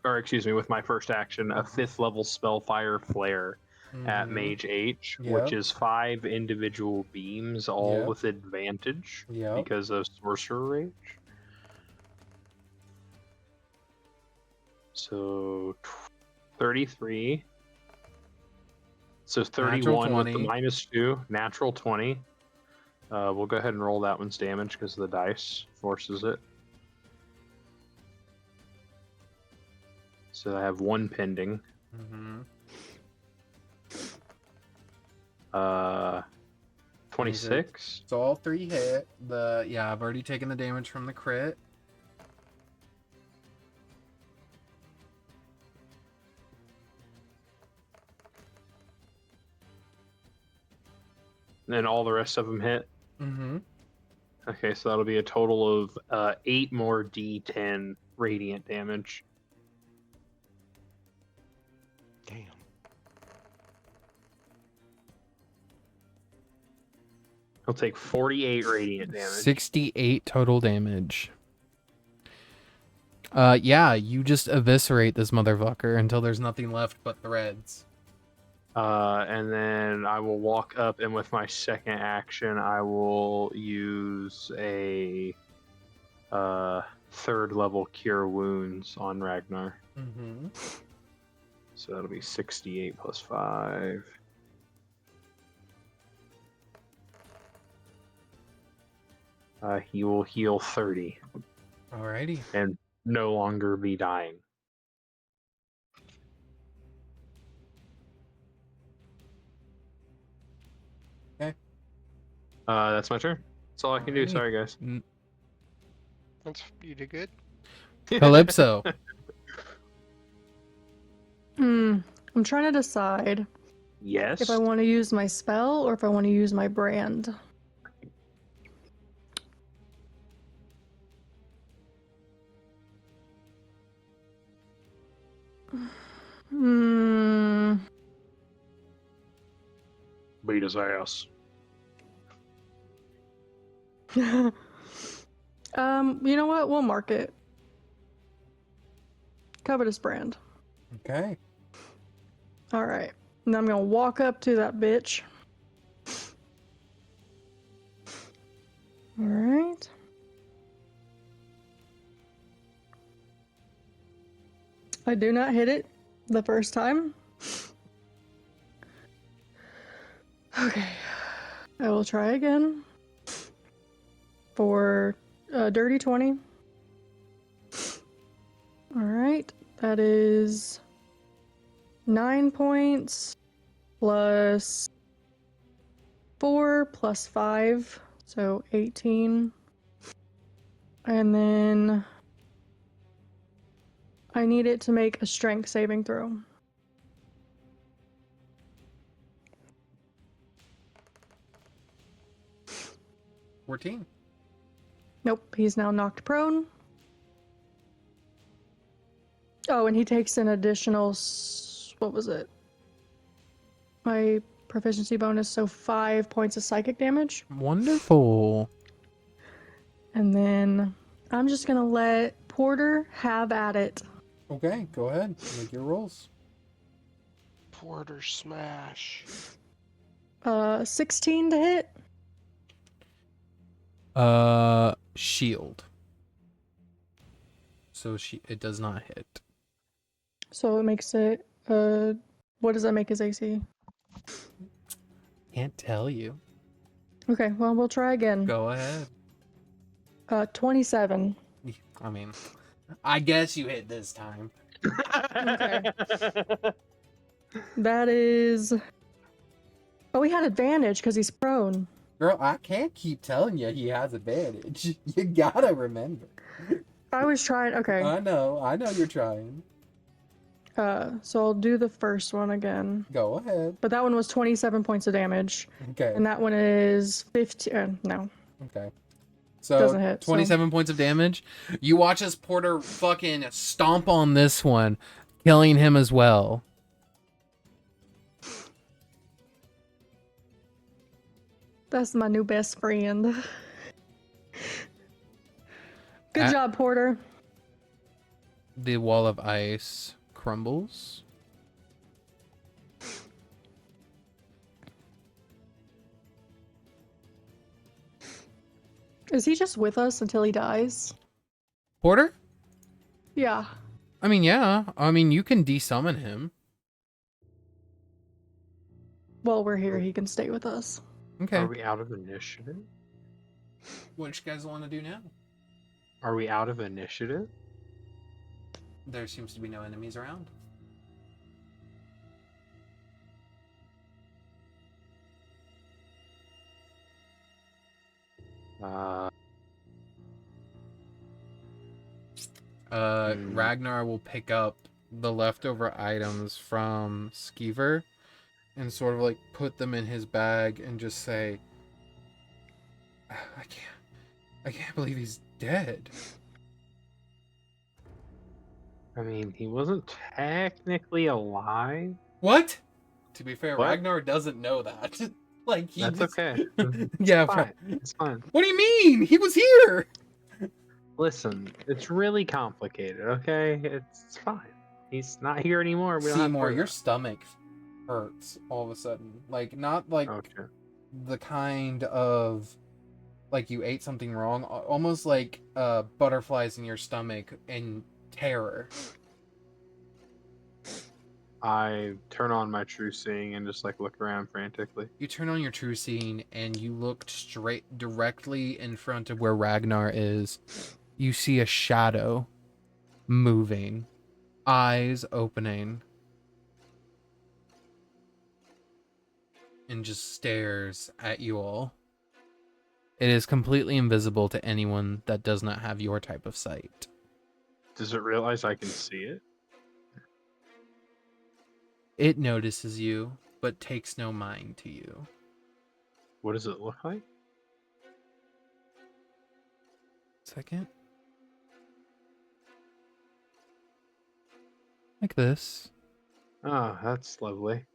or excuse me, with my first action, a 5th level Spellfire Flare at Mhm. Mage H, Yep. which is 5 individual beams, all Yep. with advantage Yep. because of Sorcerer Rage. So 33. So 31 with the 20. -2, natural 20. We'll go ahead and roll that one's damage because the dice forces it. So I have 1 pending. Mm-hmm. 26. So all 3 hit. I've already taken the damage from the crit. And then all the rest of them hit. Mm-hmm. Okay, so that'll be a total of 8 more D10 radiant damage. Damn. He'll take 48 radiant damage. 68 total damage. You just eviscerate this motherfucker until there's nothing left but threads. And then I will walk up, and with my second action, I will use a 3rd level Cure Wounds on Ragnar. Mm-hmm. So that'll be 68 plus 5. He will heal 30 Alrighty. and no longer be dying. That's my turn. That's all I can do. Alrighty. Sorry, guys. You did good. Calypso. I'm trying to decide Yes. if I want to use my spell or if I want to use my brand. Hmm. Beat his ass. You know what? We'll mark it. Covetous brand. Okay. All right. Now I'm gonna walk up to that bitch. All right. I do not hit it the first time. Okay. I will try again for a dirty 20. All right. That is 9 points plus 4 plus 5, so 18. And then I need it to make a strength saving throw. $14. Nope, he's now knocked prone. Oh, and he takes an additional, what was it? My proficiency bonus, so 5 points of psychic damage. Wonderful. And then I'm just gonna let Porter have at it. Okay, go ahead. Make your rolls. Porter smash. 16 to hit. Shield. So it does not hit. So it makes it, what does that make his AC? Can't tell you. Okay, well, we'll try again. Go ahead. 27. I mean, I guess you hit this time. Okay. That is... Oh, he had advantage because he's prone. Girl, I can't keep telling you he has advantage. You gotta remember. I was trying... Okay. I know you're trying. So I'll do the first one again. Go ahead. But that one was 27 points of damage. Okay. And that one is 15... no. Okay. So, Doesn't hit, 27 points of damage. You watch as Porter fucking stomp on this one, killing him as well. That's my new best friend. Good At- job, Porter. The wall of ice crumbles. Is he just with us until he dies? Porter? Yeah. I mean, yeah. I mean, you can desummon him. While we're here, he can stay with us. Okay. Are we out of initiative? What you guys want to do now? Are we out of initiative? There seems to be no enemies around. Ragnar will pick up the leftover items from Skeever and sort of like put them in his bag and just say, I can't believe he's dead. I mean, he wasn't technically alive. What? To be fair, What? Ragnar doesn't know that. Like he That's just... okay. Yeah, It's fine. It's fine. What do you mean? He was here. Listen, it's really complicated, okay? It's fine. He's not here anymore. We don't have to Seymour, worry your about stomach hurts all of a sudden. Like not like it. Okay. the kind of like you ate something wrong, almost like butterflies in your stomach and terror. I turn on my true seeing and just like look around frantically. You turn on your true seeing and you look straight directly in front of where Ragnar is. You see a shadow moving, eyes opening, and just stares at you all. It is completely invisible to anyone that does not have your type of sight. Does it realize I can see it? It notices you, but takes no mind to you. What does it look like? Second. Like this. Oh, that's lovely.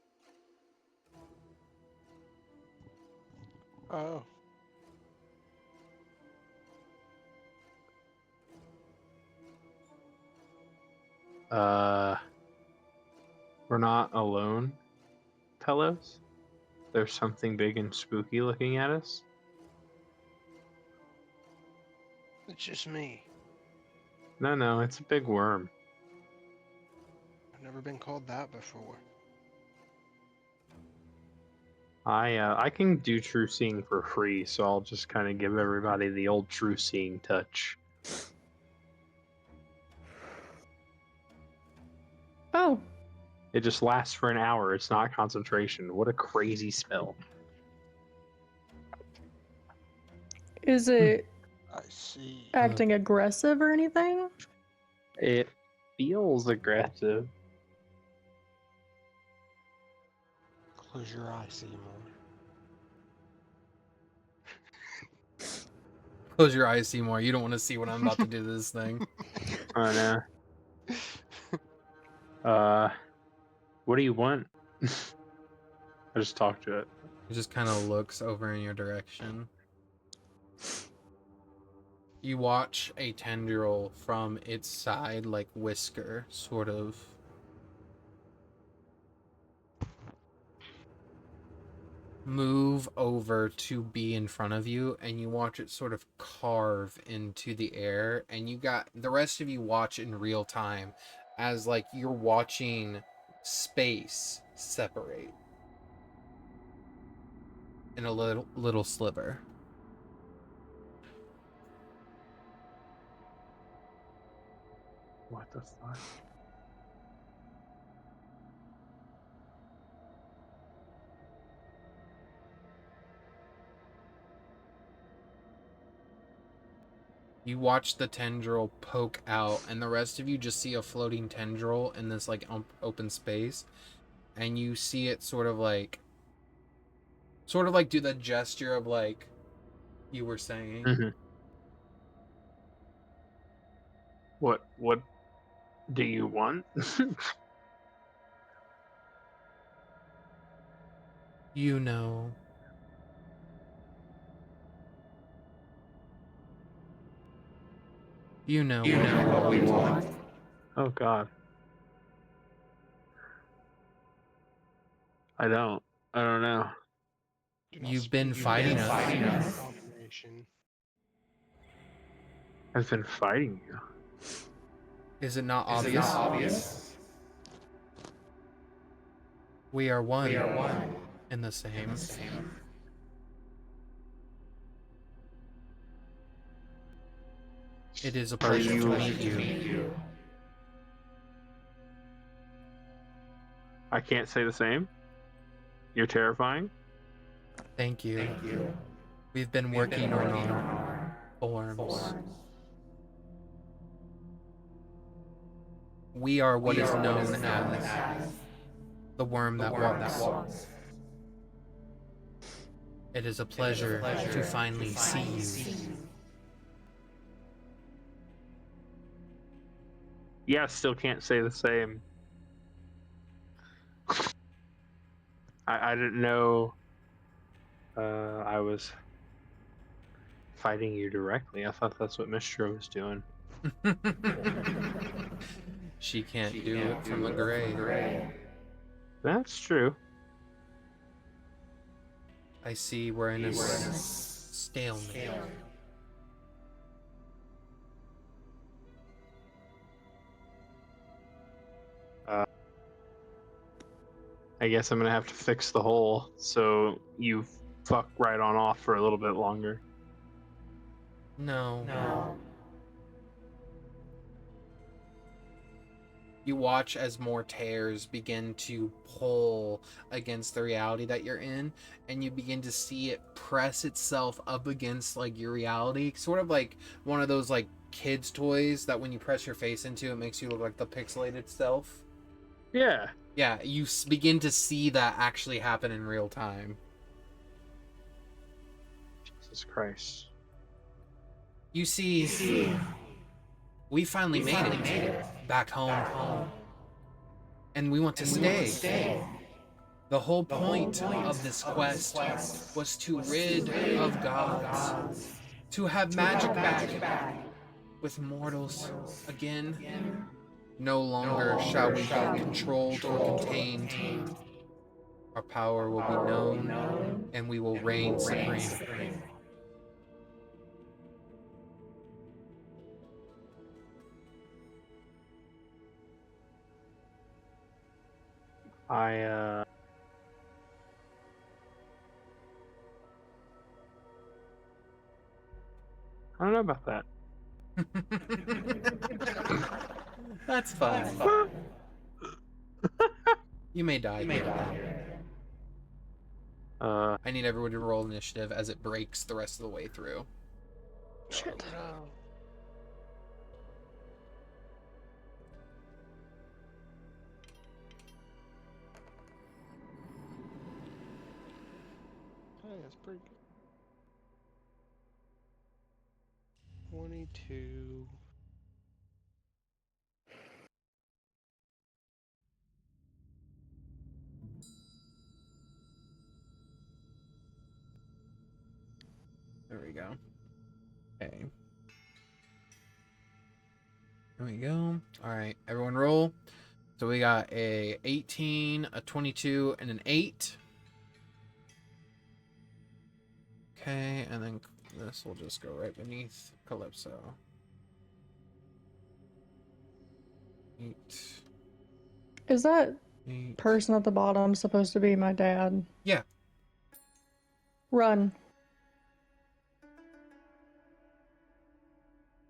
Oh. We're not alone, Telos. There's something big and spooky looking at us. It's just me. No, it's a big worm. I've never been called that before. I can do true seeing for free, so I'll just kind of give everybody the old true seeing touch. Oh, It just lasts for an hour. It's not concentration. What a crazy spell. is it I see. acting aggressive or anything? It feels aggressive. Close your eyes, Seymour. Close your eyes, Seymour. You don't want to see what I'm about to do to this thing. Oh no. What do you want? I just talked to it. It just kind of looks over in your direction. You watch a tendril from its side, like whisker, sort of. Move over to be in front of you, and you watch it sort of carve into the air, and you got the rest of you watch in real time as like you're watching space separate in a little sliver. What the fuck? You watch the tendril poke out, and the rest of you just see a floating tendril in this like open space, and you see it sort of like do the gesture of like you were saying. Mm-hmm. What do you want? You know. You know what we want. Oh god. I don't know. Do not You've been speak fighting without us. confirmation. I've been fighting you. Is it not obvious? We are one. In the same. It is a pleasure to meet you. I can't say the same. You're terrifying. Thank you. We've been working on our forms. We are what is known as the worm that walks. It is a pleasure to finally see you. Yeah, still can't say the same. I didn't know I was fighting you directly. I thought that's what Mistra was doing. She can't do it from the grave. That's true. I see we're in a stalemate. I guess I'm gonna have to fix the hole, so you fuck right on off for a little bit longer. No. You watch as more tears begin to pull against the reality that you're in, and you begin to see it press itself up against like your reality, sort of like one of those like kids' toys that when you press your face into, it makes you look like the pixelated self. Yeah. Yeah, you begin to see that actually happen in real time. Jesus Christ. You see, we finally made it back home, and we want to stay. The whole point of this quest was to rid of gods, to have magic back with mortals again. No longer shall we be controlled or contained. Our power will be known, and we will reign supreme. I don't know about that. That's fine. You may die here. I need everyone to roll initiative as it breaks the rest of the way through. Shit. No. Hey, that's pretty good. 22. There we go. Okay. There we go. All right, everyone roll. So we got a 18, a 22, and an 8. Okay, and then this will just go right beneath Calypso. 8. Is that 8. person at the bottom supposed to be my dad? Yeah. Run.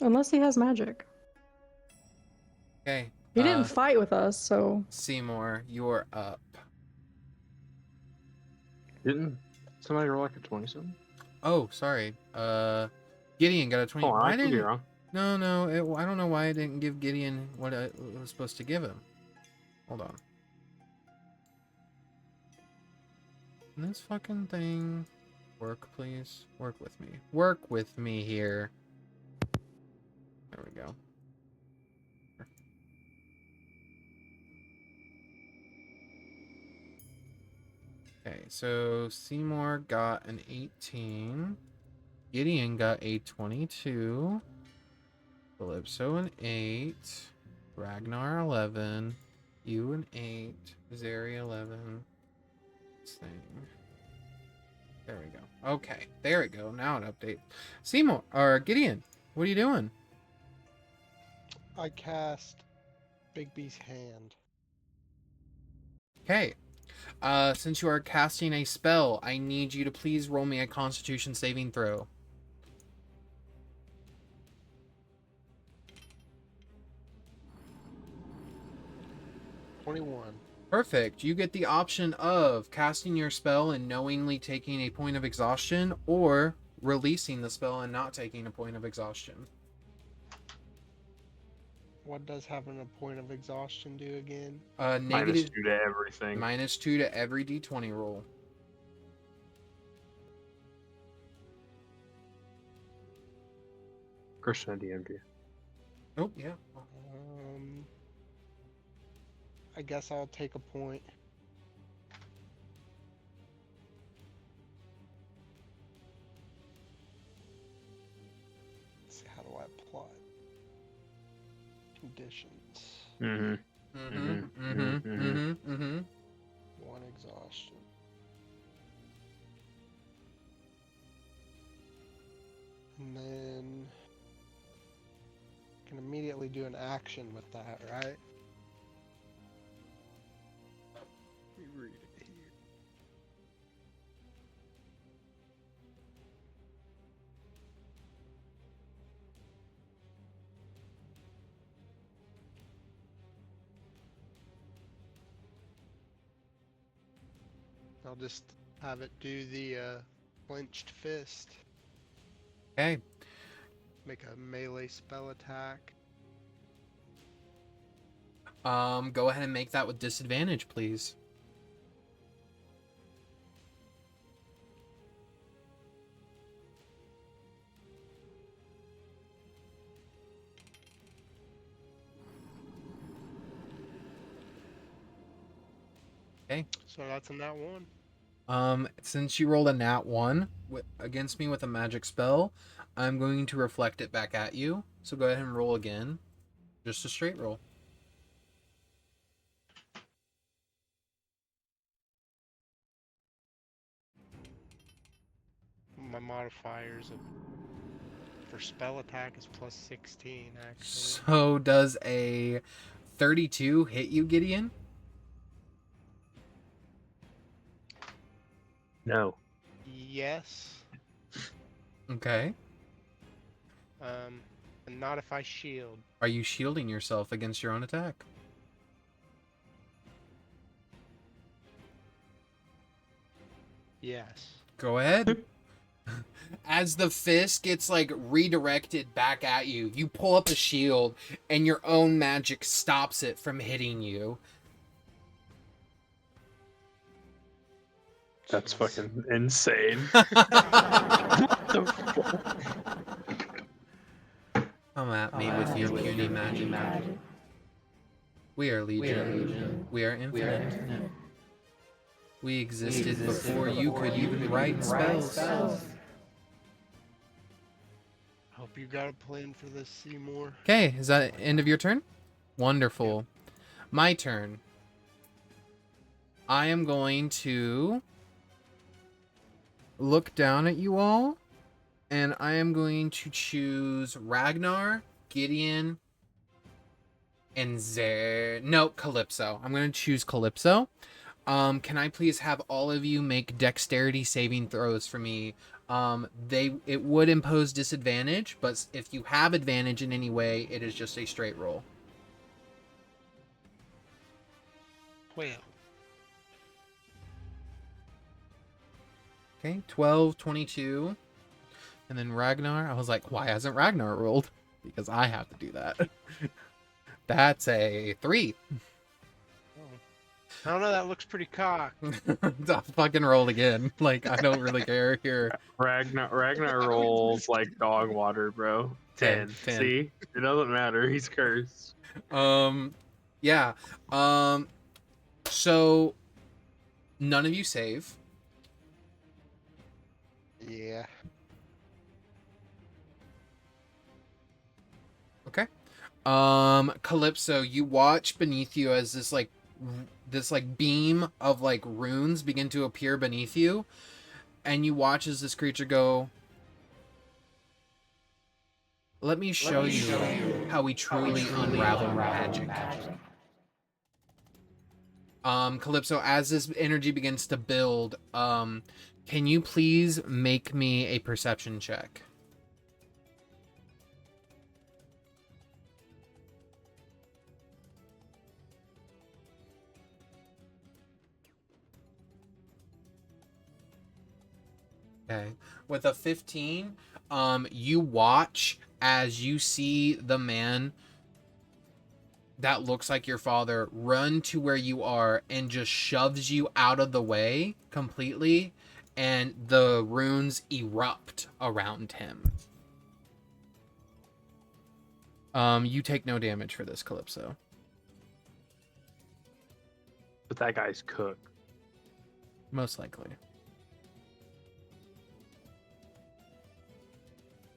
Unless he has magic. Okay. He didn't fight with us, so... Seymour, you're up. Didn't somebody roll like a 20-something? Oh, sorry. Gideon got a 20. Oh, Why I could be didn't... wrong. No, I don't know why I didn't give Gideon what I was supposed to give him. Hold on. Can this fucking thing work, please? Work with me. Work with me here. There we go. Okay, so Seymour got an 18. Gideon got a 22. Calypso an 8. Ragnar 11. You an 8. Zeri 11. This thing. There we go. Okay, there we go. Now an update. Seymour, or Gideon, what are you doing? I cast Bigby's hand. Okay. Since you are casting a spell, I need you to please roll me a Constitution saving throw. 21. Perfect. You get the option of casting your spell and knowingly taking a point of exhaustion, or releasing the spell and not taking a point of exhaustion. What does having a point of exhaustion do again? Negative -2 to everything. -2 to every d20 roll. Christian DMG. Oh, yeah. I guess I'll take a point. Let's see, how do I apply conditions? One exhaustion. And then I can immediately do an action with that, right? Let me read it here. I'll just have it do the clenched fist. Okay. Make a melee spell attack. Go ahead and make that with disadvantage, please. Okay. So that's a nat 1. Since you rolled a nat 1 against me with a magic spell, I'm going to reflect it back at you. So go ahead and roll again. Just a straight roll. My modifiers for spell attack is plus 16, actually. So does a 32 hit you, Gideon? No. Yes. Okay. And not if I shield. Are you shielding yourself against your own attack? Yes. Go ahead. As the fist gets like redirected back at you, you pull up a shield and your own magic stops it from hitting you. That's fucking insane. Come at me with your puny magic. We are Legion. We are infinite. We existed before you could even write spells. Hope you got a plan for this, Seymour. Okay, is that end of your turn? Wonderful. My turn. I am going to look down at you all, and I am going to choose Ragnar, Gideon, and Calypso. I'm going to choose Calypso. Can I please have all of you make dexterity saving throws for me? It would impose disadvantage, but if you have advantage in any way, it is just a straight roll. Well. Okay, 12, 22. And then Ragnar, I was like, why hasn't Ragnar rolled? Because I have to do that. That's a 3. I don't know, that looks pretty cocked. I'll fucking roll again. Like, I don't really care here. Ragnar rolls like dog water, bro. 10. 10. See? It doesn't matter. He's cursed. Yeah. So none of you save. Yeah. Okay. Calypso, you watch beneath you as this beam of like runes begin to appear beneath you, and you watch as this creature go, let me show you how we truly unravel magic. Calypso, as this energy begins to build, can you please make me a perception check? Okay. With a 15, you watch as you see the man that looks like your father run to where you are and just shoves you out of the way completely, and the runes erupt around him. You take no damage for this, Calypso. But that guy's cooked. Most likely.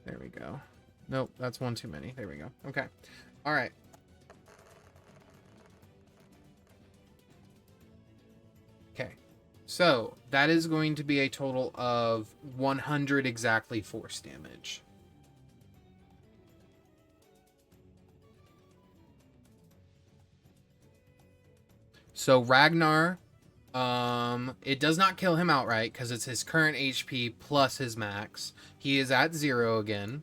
There we go. Nope, that's one too many. There we go. Okay. All right. Okay. So, that is going to be a total of 100 exactly force damage. So, Ragnar, it does not kill him outright because it's his current HP plus his max. He is at 0 again.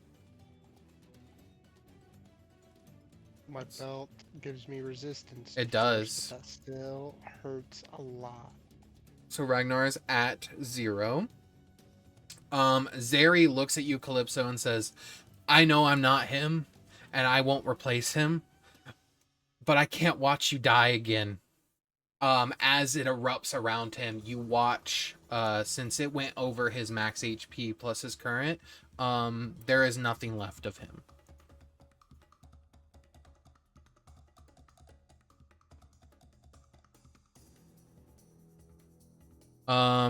My belt gives me resistance. It does. But that still hurts a lot. So Ragnar is at 0. Zeri looks at you, Calypso, and says, I know I'm not him, and I won't replace him, but I can't watch you die again. As it erupts around him, you watch, since it went over his max HP plus his current, there is nothing left of him.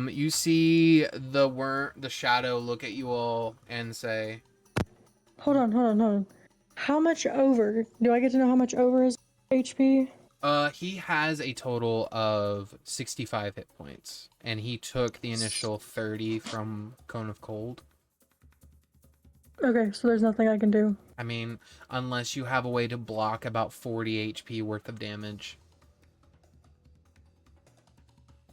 You see the shadow look at you all and say, Hold on. How much over? Do I get to know how much over his HP? he has a total of 65 hit points, and he took the initial 30 from Cone of Cold. Okay, so there's nothing I can do. I mean, unless you have a way to block about 40 HP worth of damage.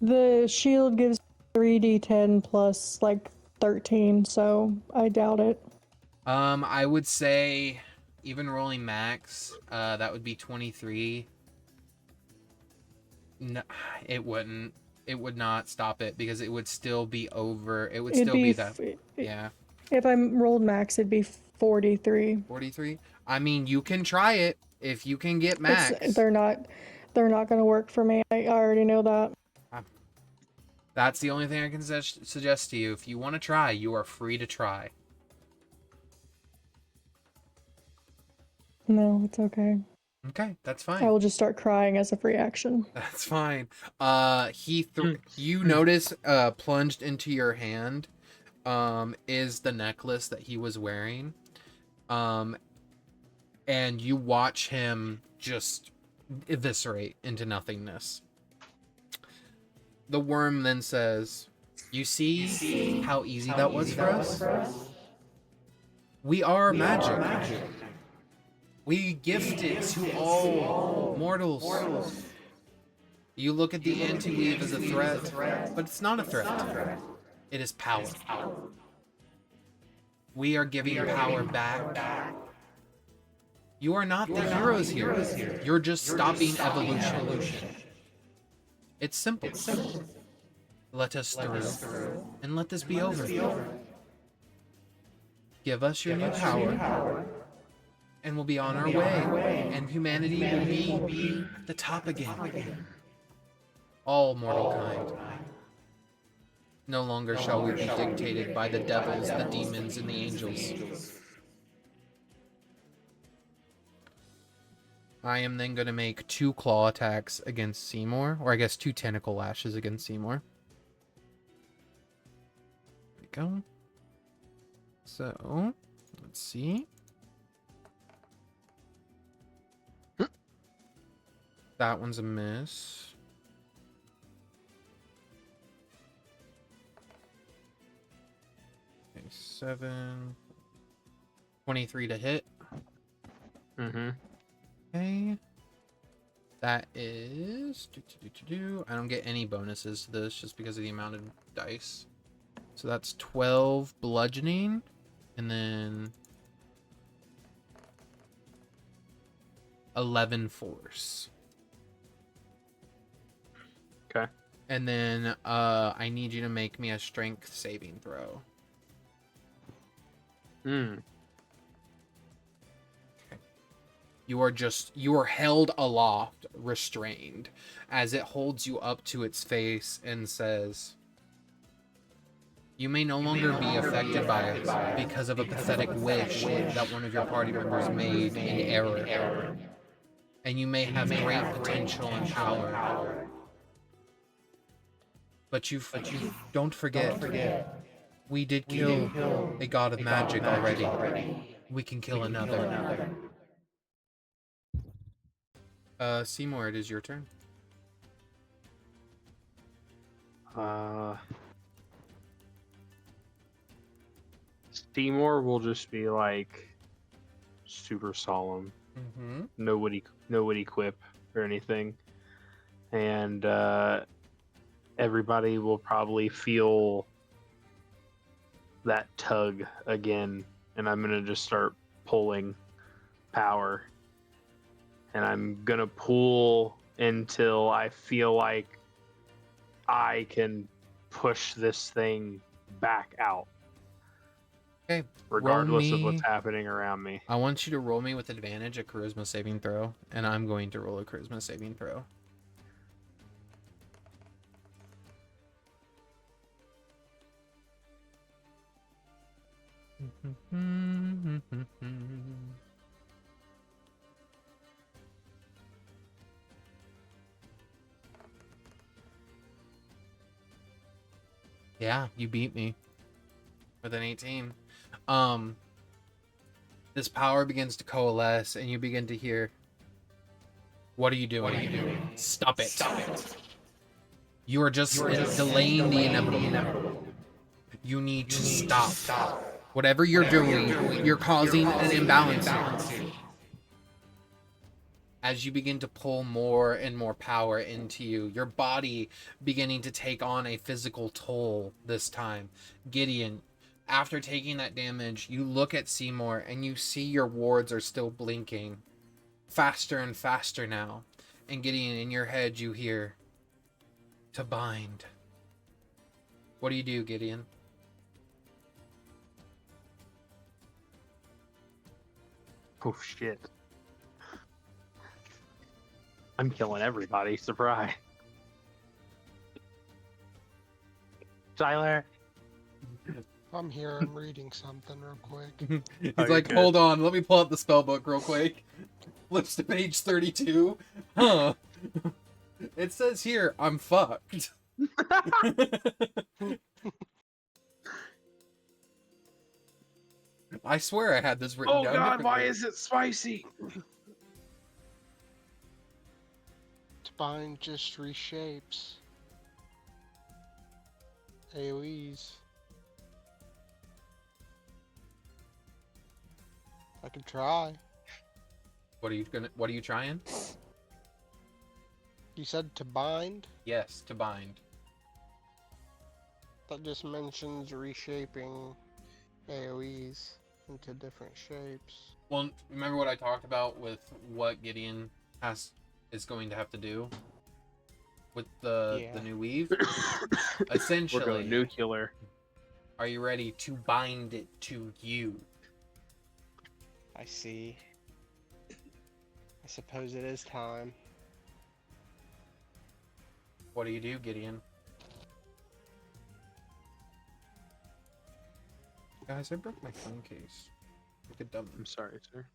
The shield gives 3d10 plus like 13, so I doubt it. I would say even rolling max, that would be 23. No, it wouldn't. It would not stop it because it would still be over. It would It'd still be be that. Yeah. If I rolled max, it'd be 43. 43. I mean, you can try it if you can get max. They're not gonna work for me. I already know that. That's the only thing I can suggest to you. If you want to try, you are free to try. No, it's okay. Okay, that's I fine. will just start crying as a free action. That's fine. You notice plunged into your hand is the necklace that he was wearing. And you watch him just eviscerate into nothingness. The worm then says, you see how easy that was for us? We are magic. We gift it to all mortals. You look at the anti-weave as a threat, but it's not a threat. It is power. We are giving power back. You are not the heroes here. You're just stopping evolution. It's simple. Let us through, and let this be over. Give us your new power, and we'll be on our way, and humanity will be at the top again. All mortal kind. No longer shall we be dictated by the devils, the demons, and the angels. I am then going to make 2 claw attacks against Seymour, or I guess 2 tentacle lashes against Seymour. There we go. So, let's see. That one's a miss. Okay, 7. 23 to hit. Mm-hmm. Okay. That is... I don't get any bonuses to this just because of the amount of dice. So that's 12 bludgeoning. And then... 11 force. Okay. And then I need you to make me a strength saving throw. You are held aloft, restrained, as it holds you up to its face and says, you may no longer be affected by it because of a pathetic wish that one of your party members made in error. And you may have great potential and power. But you don't forget, we did kill a god of magic already. We can kill another. Seymour, it is your turn. Seymour will just be like super solemn. Mm-hmm. No witty quip or anything. And everybody will probably feel that tug again. And I'm gonna just start pulling power. And I'm gonna pull until I feel like I can push this thing back out. Okay. Regardless of me- what's happening around me. I want you to roll me with advantage a charisma saving throw, and I'm going to roll a charisma saving throw. Yeah, you beat me with an 18. This power begins to coalesce, and you begin to hear, "What are you doing? What are you doing? Stop it! Stop it! You are just delaying the inevitable. You need to stop. Whatever you're doing, you're causing an imbalance here." As you begin to pull more and more power into you, your body beginning to take on a physical toll this time. Gideon, after taking that damage, you look at Seymour and you see your wards are still blinking. Faster and faster now. And Gideon, in your head, you hear, "To bind." What do you do, Gideon? Oh shit. I'm killing everybody. Surprise. Tyler. I'm here. I'm reading something real quick. He's Oh, you're like, good. "Hold on, let me pull up the spell book real quick." Flips to page 32. Huh. It says here, "I'm fucked." I swear I had this written down. differently. is it spicy? Spine just reshapes. AoEs. I could try. What are you trying? You said to bind? Yes, to bind. That just mentions reshaping AoEs into different shapes. Well, remember what I talked about with what Gideon is going to have to do with the new weave? Essentially, We're going nuclear. are you ready to bind it to you? I see. I suppose it is time. What do you do, Gideon? Guys, I broke my phone case. Look at dumb. I'm sorry, sir.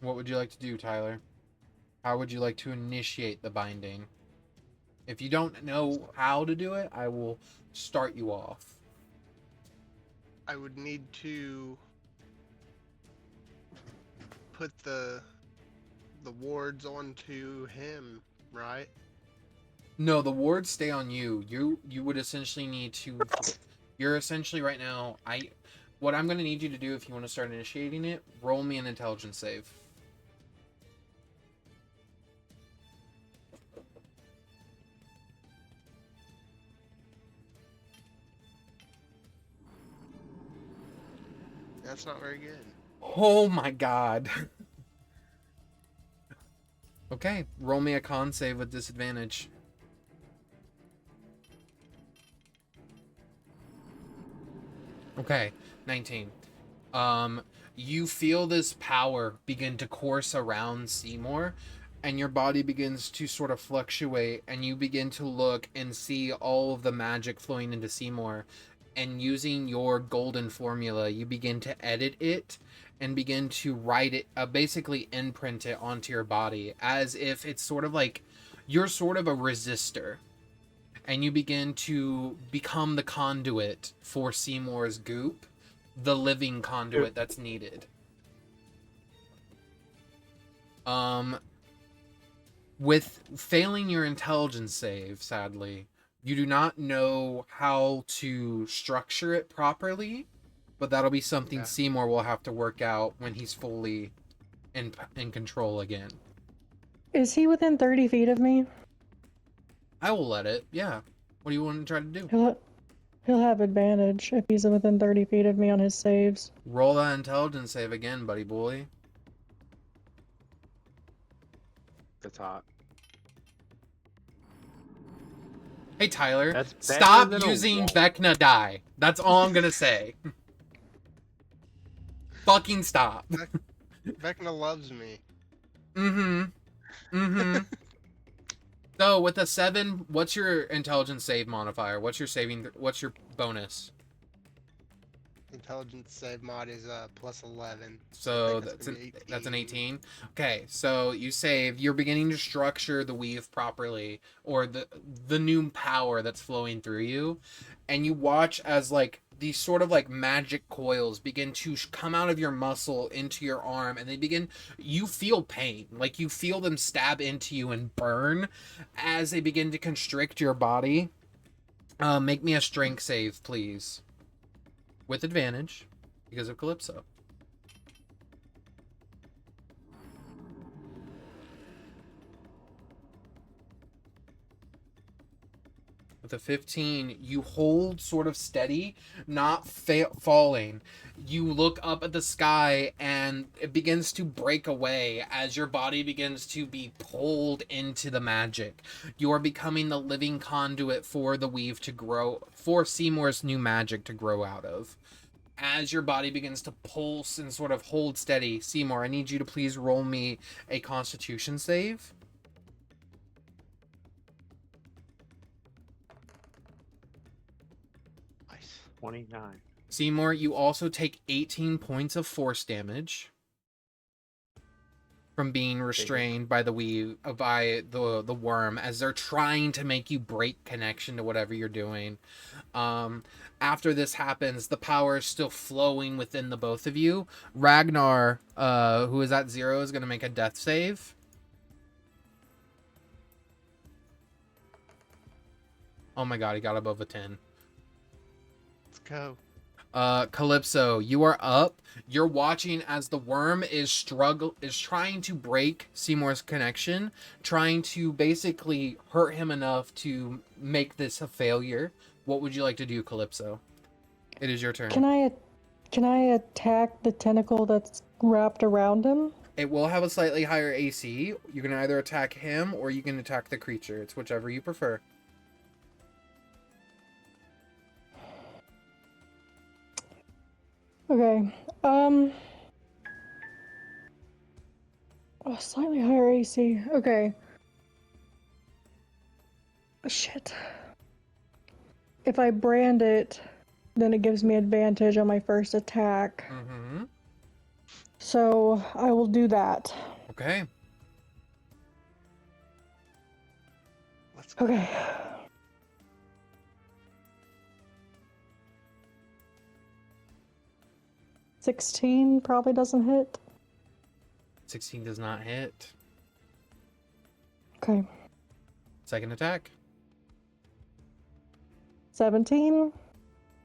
What would you like to do, Tyler? How would you like to initiate the binding? If you don't know how to do it, I will start you off. I would need to put the wards onto him, right? No, the wards stay on you. You would essentially need to. You're essentially right now. What I'm going to need you to do if you want to start initiating it, roll me an intelligence save. That's not very good. Oh my god. Okay, roll me a con save with disadvantage. Okay, 19. You feel this power begin to course around Seymour, and your body begins to sort of fluctuate, and you begin to look and see all of the magic flowing into Seymour. And using your golden formula, you begin to edit it and begin to write it, basically imprint it onto your body, as if it's sort of like you're sort of a resistor. And you begin to become the conduit for Seymour's goop, the living conduit that's needed. With failing your intelligence save, sadly, you do not know how to structure it properly, but that'll be something Seymour will have to work out when he's fully in control again. Is he within 30 feet of me? I will let it, yeah. What do you want to try to do? He'll have advantage if he's within 30 feet of me on his saves. Roll that intelligence save again, buddy boy. That's hot. Hey, Tyler, That's better stop than a using wall. Vecna die. That's all I'm gonna say. Fucking stop. Vecna loves me. Mm-hmm. Mm-hmm. So, with a 7, what's your intelligence save modifier? What's your what's your bonus? Intelligence save mod is plus 11. So I think that's an gonna be 18. Okay, so you save. You're beginning to structure the weave properly, or the new power that's flowing through you, and you watch as like these sort of like magic coils begin to come out of your muscle into your arm, and they begin. You feel pain, like you feel them stab into you and burn, as they begin to constrict your body. Make me a strength save, please, with advantage, because of Calypso. With a 15, you hold sort of steady, not falling. You look up at the sky and it begins to break away as your body begins to be pulled into the magic. You are becoming the living conduit for the weave to grow, for Seymour's new magic to grow out of. As your body begins to pulse and sort of hold steady, Seymour, I need you to please roll me a Constitution save. nice. 29. Seymour, you also take 18 points of force damage from being restrained by the worm as they're trying to make you break connection to whatever you're doing. After this happens, the power is still flowing within the both of you. Ragnar, who is at 0, is going to make a death save. Oh my god, he got above a 10. Let's go. Calypso, you are up. You're watching as the worm is trying to break Seymour's connection, trying to basically hurt him enough to make this a failure. What would you like to do, Calypso? It is your turn. Can I attack the tentacle that's wrapped around him? It will have a slightly higher AC. You can either attack him or you can attack the creature. It's whichever you prefer. Okay. Slightly higher AC. Okay. Shit. If I brand it, then it gives me advantage on my first attack. Mm-hmm. So I will do that. Okay. Let's go. Okay. $16 probably doesn't hit. 16 does not hit. Okay. Second attack. 17.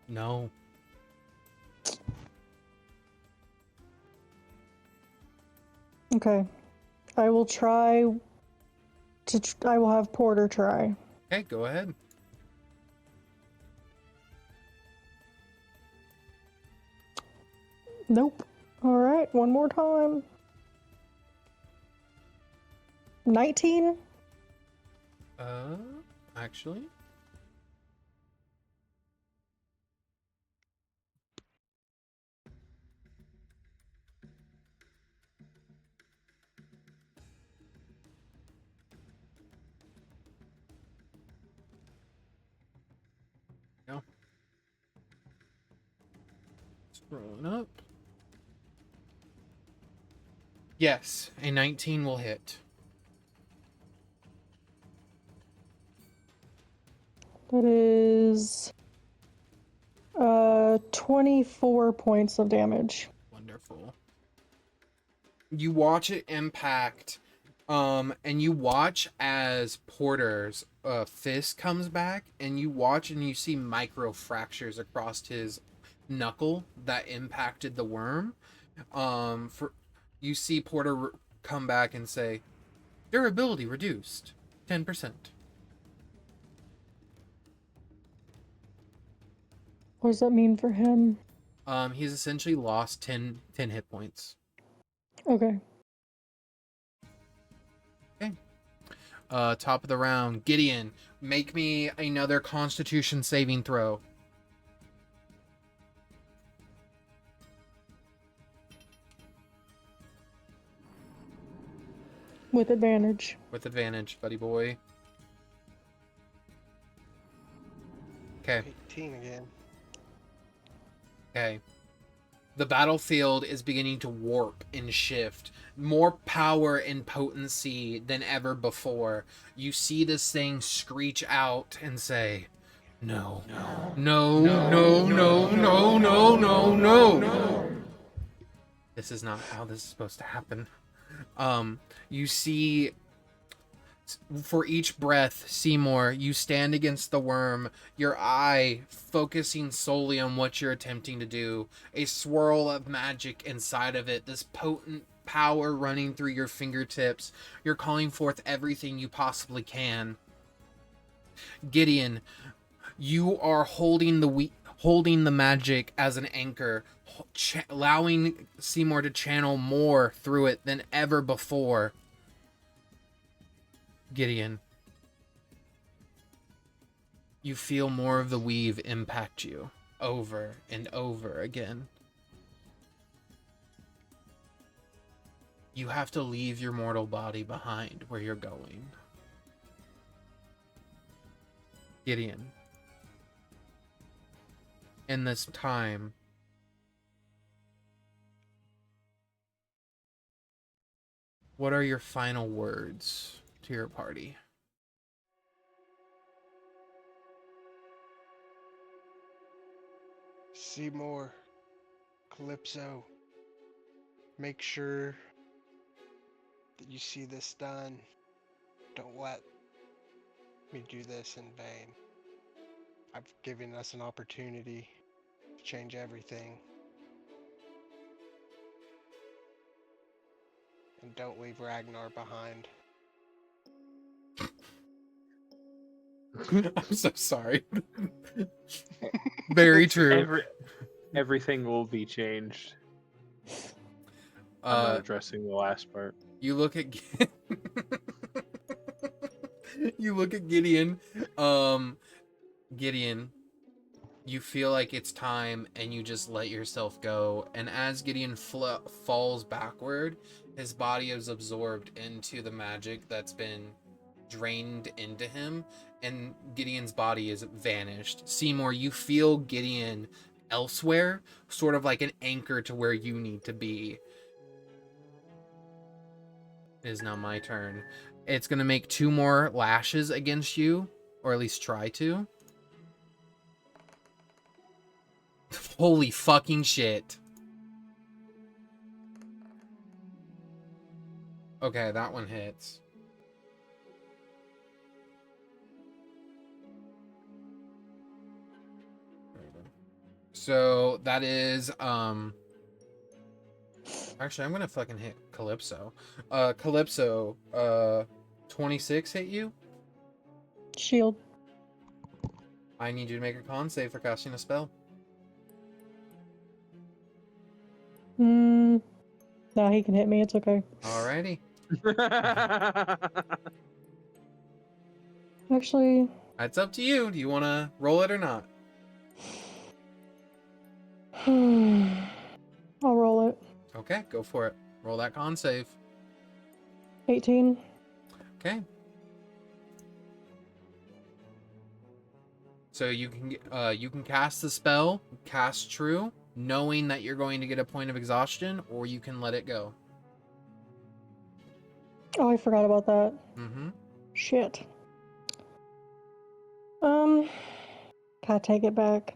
No. Okay. I will try I will have Porter try. Okay, go ahead. Nope. Alright, one more time. 19? Actually. No. Scrolling up. Yes, a 19 will hit. That is 24 points of damage. Wonderful. You watch it impact, and you watch as Porter's fist comes back, and you watch and you see micro fractures across his knuckle that impacted the worm. You see Porter come back and say, durability reduced 10%. What does that mean for him? He's essentially lost 10 hit points. Okay. Top of the round, Gideon, make me another Constitution saving throw. With advantage. With advantage, buddy boy. Okay. 18 again. Okay. The battlefield is beginning to warp and shift. More power and potency than ever before. You see this thing screech out and say, no, no, no, no, no, no, no, no, no. This is not how this is supposed to happen. You see, for each breath, Seymour, you stand against the worm, your eye focusing solely on what you're attempting to do. A swirl of magic inside of it, this potent power running through your fingertips. You're calling forth everything you possibly can. Gideon, you are holding the magic as an anchor, allowing Seymour to channel more through it than ever before. Gideon, you feel more of the weave impact you over and over again. You have to leave your mortal body behind where you're going. Gideon, in this time, what are your final words to your party? Seymour, Calypso, make sure that you see this done. Don't let me do this in vain. I've given us an opportunity to change everything. And don't leave Ragnar behind. I'm so sorry. Very true. Everything will be changed. I'm not addressing the last part. You look at you look at Gideon. Gideon, you feel like it's time, and you just let yourself go. And as Gideon falls backward, his body is absorbed into the magic that's been drained into him, and Gideon's body is vanished. Seymour, you feel Gideon elsewhere, sort of like an anchor to where you need to be. It is now my turn. It's gonna make 2 more lashes against you, or at least try to. Holy fucking shit. Okay, that one hits. So that is actually, I'm gonna fucking hit Calypso. Calypso, 26 hit you? Shield. I need you to make a con save for casting a spell. No, he can hit me. It's okay. Alrighty. Actually, It's up to you. Do you want to roll it or not? I'll roll it. Okay, go for it. Roll that con save. 18. Okay. So you can cast the spell, cast True, knowing that you're going to get a point of exhaustion, or you can let it go. Oh, I forgot about that. Mm-hmm. Shit. Gotta take it back.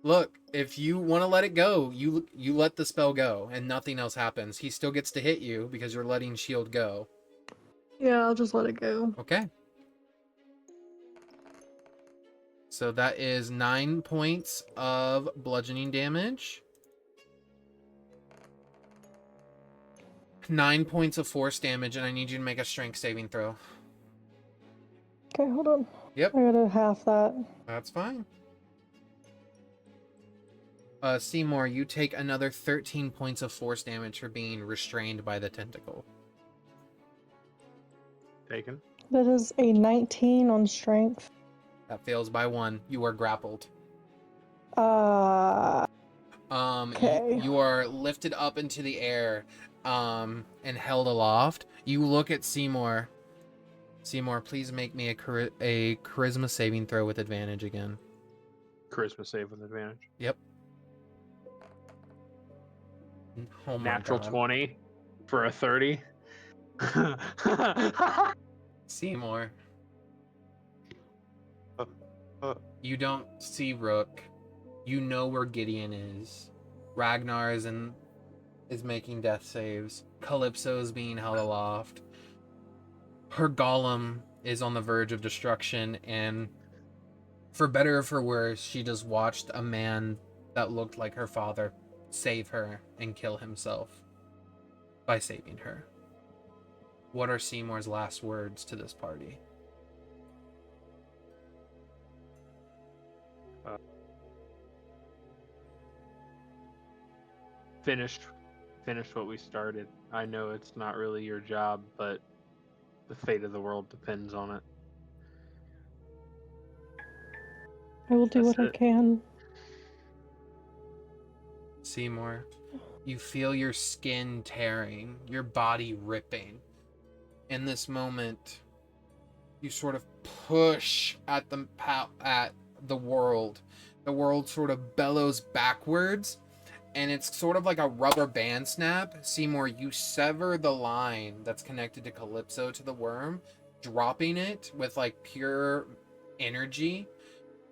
Look, if you want to let it go, you let the spell go, and nothing else happens. He still gets to hit you because you're letting shield go. Yeah, I'll just let it go. Okay. So that is 9 points of bludgeoning damage. 9 points of force damage, and I need you to make a strength saving throw. Okay, hold on. Yep. I gotta half that. That's fine. Seymour, you take another 13 points of force damage for being restrained by the tentacle. Taken. That is a 19 on strength. That fails by 1. You are grappled. Okay. You are lifted up into the air, and held aloft. You look at Seymour. Seymour, please make me a charisma saving throw with advantage again. Charisma save with advantage. Yep. Oh my Natural God. 20 for a 30. Seymour. You don't see Rook. You know where Gideon is. Ragnar is making death saves. Calypso is being held aloft. Her golem is on the verge of destruction, and for better or for worse, she just watched a man that looked like her father save her and kill himself by saving her. What are Seymour's last words to this party? Finished what we started. I know it's not really your job, but the fate of the world depends on it. I will do That's what I it. can. Seymour, you feel your skin tearing, your body ripping. In this moment, you sort of push at the world. The world sort of bellows backwards, and it's sort of like a rubber band snap. Seymour, you sever the line that's connected to Calypso to the worm, dropping it with like pure energy,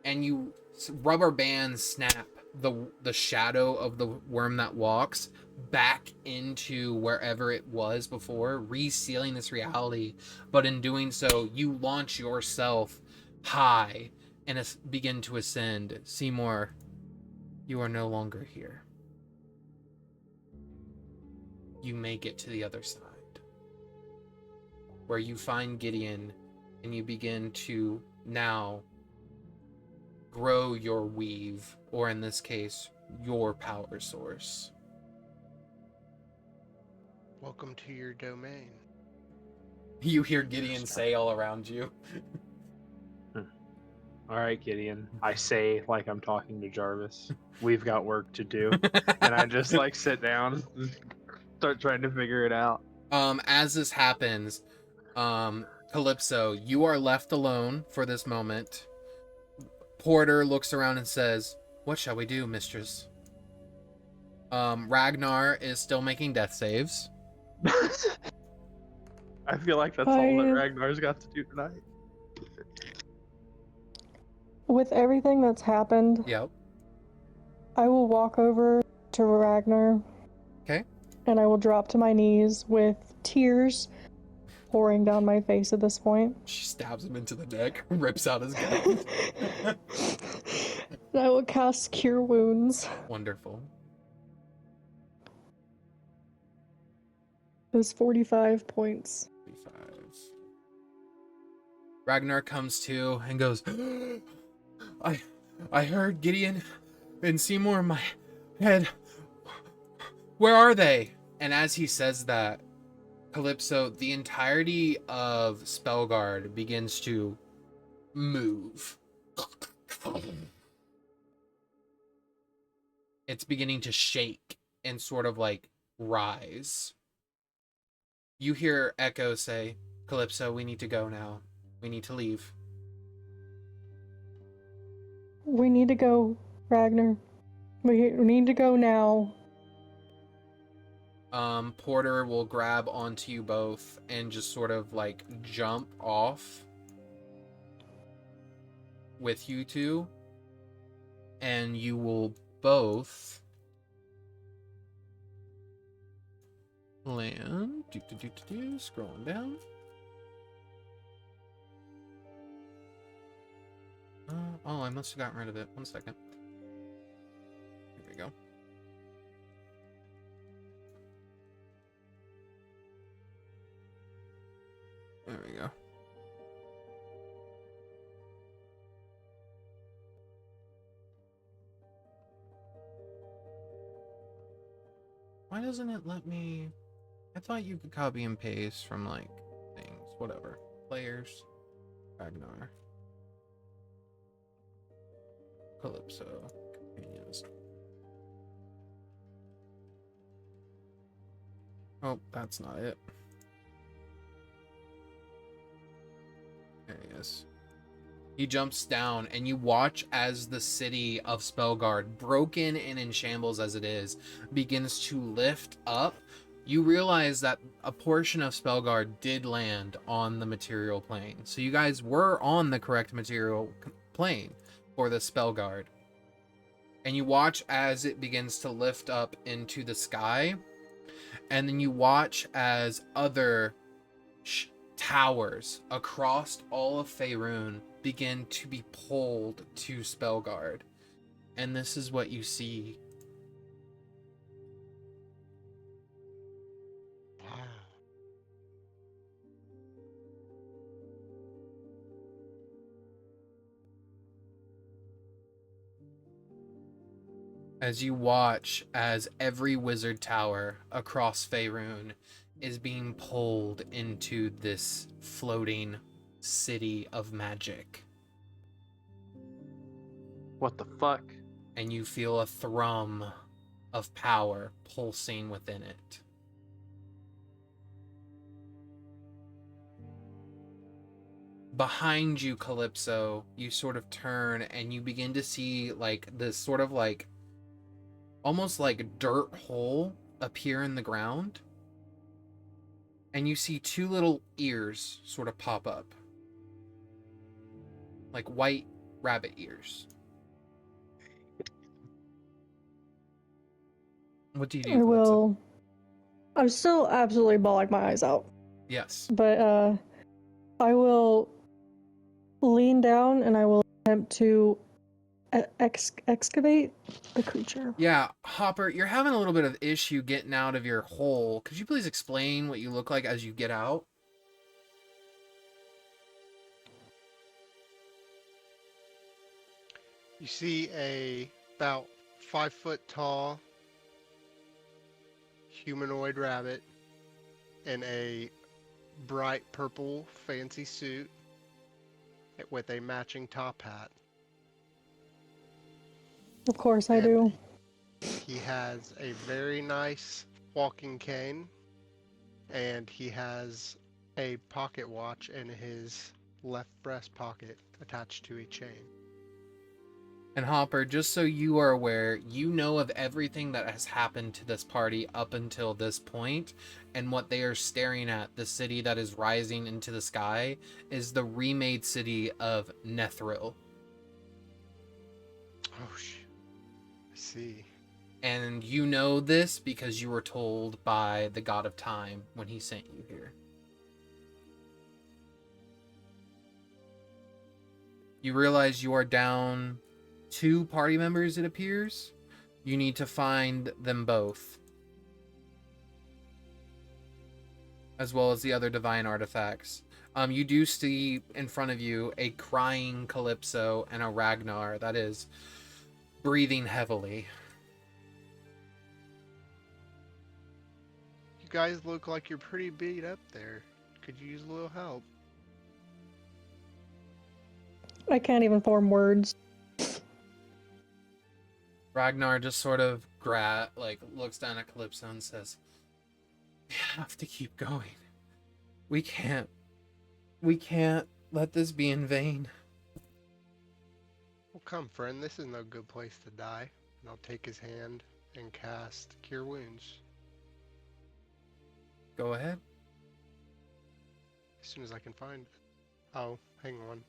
and you rubber bands snap the shadow of the worm that walks back into wherever it was before, resealing this reality. But in doing so, you launch yourself high and begin to ascend. Seymour, you are no longer here. You make it to the other side, where you find Gideon, and you begin to now grow your weave, or in this case, your power source. Welcome to your domain. You hear Gideon say all around you. All right, Gideon. I say like I'm talking to Jarvis. We've got work to do. And I just like sit down and start trying to figure it out. As this happens, Calypso, you are left alone for this moment. Porter looks around and says, "What shall we do, mistress?" Ragnar is still making death saves. I feel like that's all that Ragnar's got to do tonight. With everything that's happened, Yep. I will walk over to Ragnar. Okay. And I will drop to my knees with tears pouring down my face at this point. She stabs him into the neck, rips out his gun. And I will cast Cure Wounds. Wonderful. It was 45 points. 35. Ragnar comes to and goes, I heard Gideon and Seymour in my head. Where are they? And as he says that, Calypso, the entirety of Spellguard begins to move. It's beginning to shake and sort of like rise. You hear Echo say, "Calypso, we need to go now. We need to leave." We need to go, Ragnar. We need to go now. Porter will grab onto you both and just sort of like jump off with you two, and you will both land. Scrolling down. Oh, I must have gotten rid of it. 1 second. Here we go. There we go. Why doesn't it let me? I thought you could copy and paste from like things, whatever. Players, Ragnar, Calypso, companions. Oh, that's not it. There he is. He jumps down, and you watch as the city of Spellguard, broken and in shambles as it is, begins to lift up. You realize that a portion of Spellguard did land on the material plane. So you guys were on the correct material plane for the Spellguard. And you watch as it begins to lift up into the sky. And then you watch as other towers across all of Faerun begin to be pulled to Spellguard. And this is what you see. Wow. As you watch as every wizard tower across Faerun is being pulled into this floating city of magic. What the fuck? And you feel a thrum of power pulsing within it. Behind you, Calypso, you sort of turn and you begin to see like this sort of like almost like dirt hole appear in the ground. And you see two little ears sort of pop up. Like white rabbit ears. What do you do, I Calypso? will. I'm still absolutely bawling my eyes out, Yes. but I will lean down and I will attempt to excavate the creature. Yeah, Hopper, you're having a little bit of issue getting out of your hole. Could you please explain what you look like as you get out? You see a about 5 foot tall humanoid rabbit in a bright purple fancy suit with a matching top hat. Of course I And do. He has a very nice walking cane, and he has a pocket watch in his left breast pocket attached to a chain. And Hopper, just so you are aware, you know of everything that has happened to this party up until this point, and what they are staring at, the city that is rising into the sky, is the remade city of Nethril. Oh, I see. And you know this because you were told by the God of Time when he sent you here. You realize you are down 2 party members, it appears. You need to find them both. As well as the other divine artifacts. You do see in front of you a crying Calypso and a Ragnar that is breathing heavily. You guys look like you're pretty beat up there. Could you use a little help? I can't even form words. Ragnar just sort of looks down at Calypso and says, "We have to keep going. We can't let this be in vain." Well, come, friend. This is no good place to die. And I'll take his hand and cast Cure Wounds Go ahead. as soon as I can find it. Oh, hang on.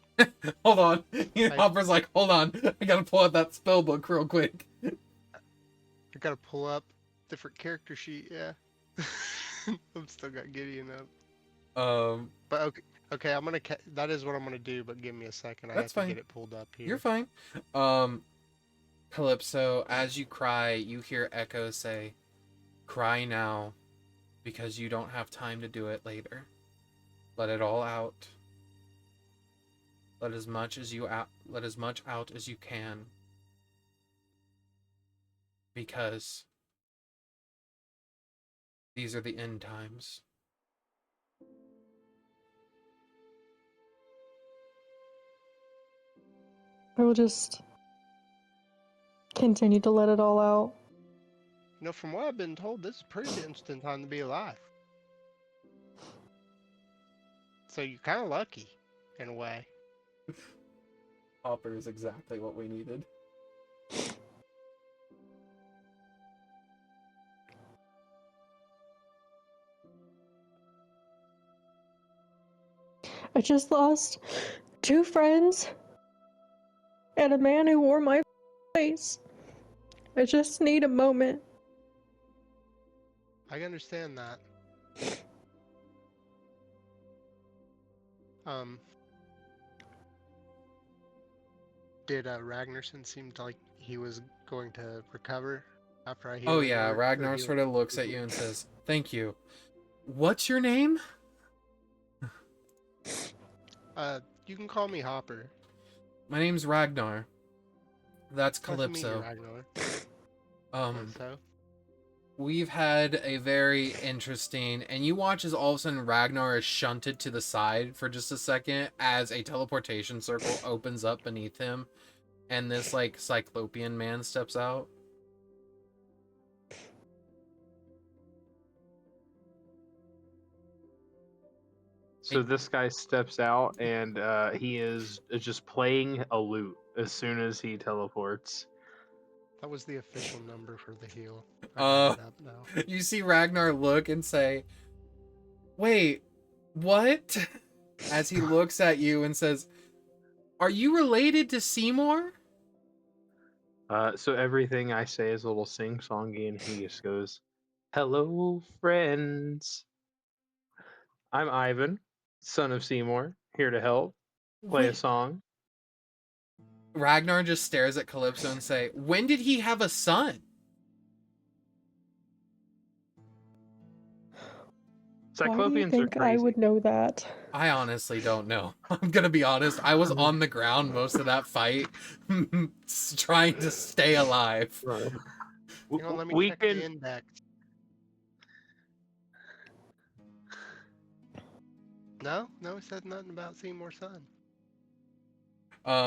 Hold on. Hopper's like, hold on. I gotta pull out that spell book real quick. I gotta pull up different character sheet. Yeah. I'm still got Gideon up. But okay. I'm gonna. That is what I'm gonna do. But give me a second. I have That's to fine. get it pulled up here. You're fine. Calypso, as you cry, you hear Echo say, "Cry now, because you don't have time to do it later. Let it all out. Let as much out as you can. Because These are the end times. I will just continue to let it all out. You know, from what I've been told, this is a pretty instant time to be alive. So you're kind of lucky, in a way. Hopper is exactly what we needed. I just lost 2 friends and a man who wore my face. I just need a moment. I understand that. Did Ragnarsson seem like he was going to recover after I healed Oh his yeah, wound, or Ragnar heal- sort of looks at you and says, "Thank you. What's your name?" You can call me Hopper. My name's Ragnar. That's Nice to meet you, Calypso. Ragnar. So? We've had a very interesting, and you watch as all of a sudden Ragnar is shunted to the side for just a second as a teleportation circle opens up beneath him, and this like Cyclopean man steps out. So this guy steps out and he is just playing a lute as soon as he teleports. That was the official number for the heal. I Uh, got it up now. You see Ragnar look and say, "Wait, what?" As he looks at you and says, "Are you related to Seymour?" So everything I say is a little sing-songy, and he just goes, "Hello, friends. I'm Ivan, son of Seymour, here to help play a Wait. song." Ragnar just stares at Calypso and say, "When did he have a son?" Why do you Cyclopeans are think I crazy. would know that? I honestly don't know. I'm gonna be honest. I was on the ground most of that fight, trying to stay alive. Right. Hang on, let me We check can. the index. No, it said nothing about Seymour's son.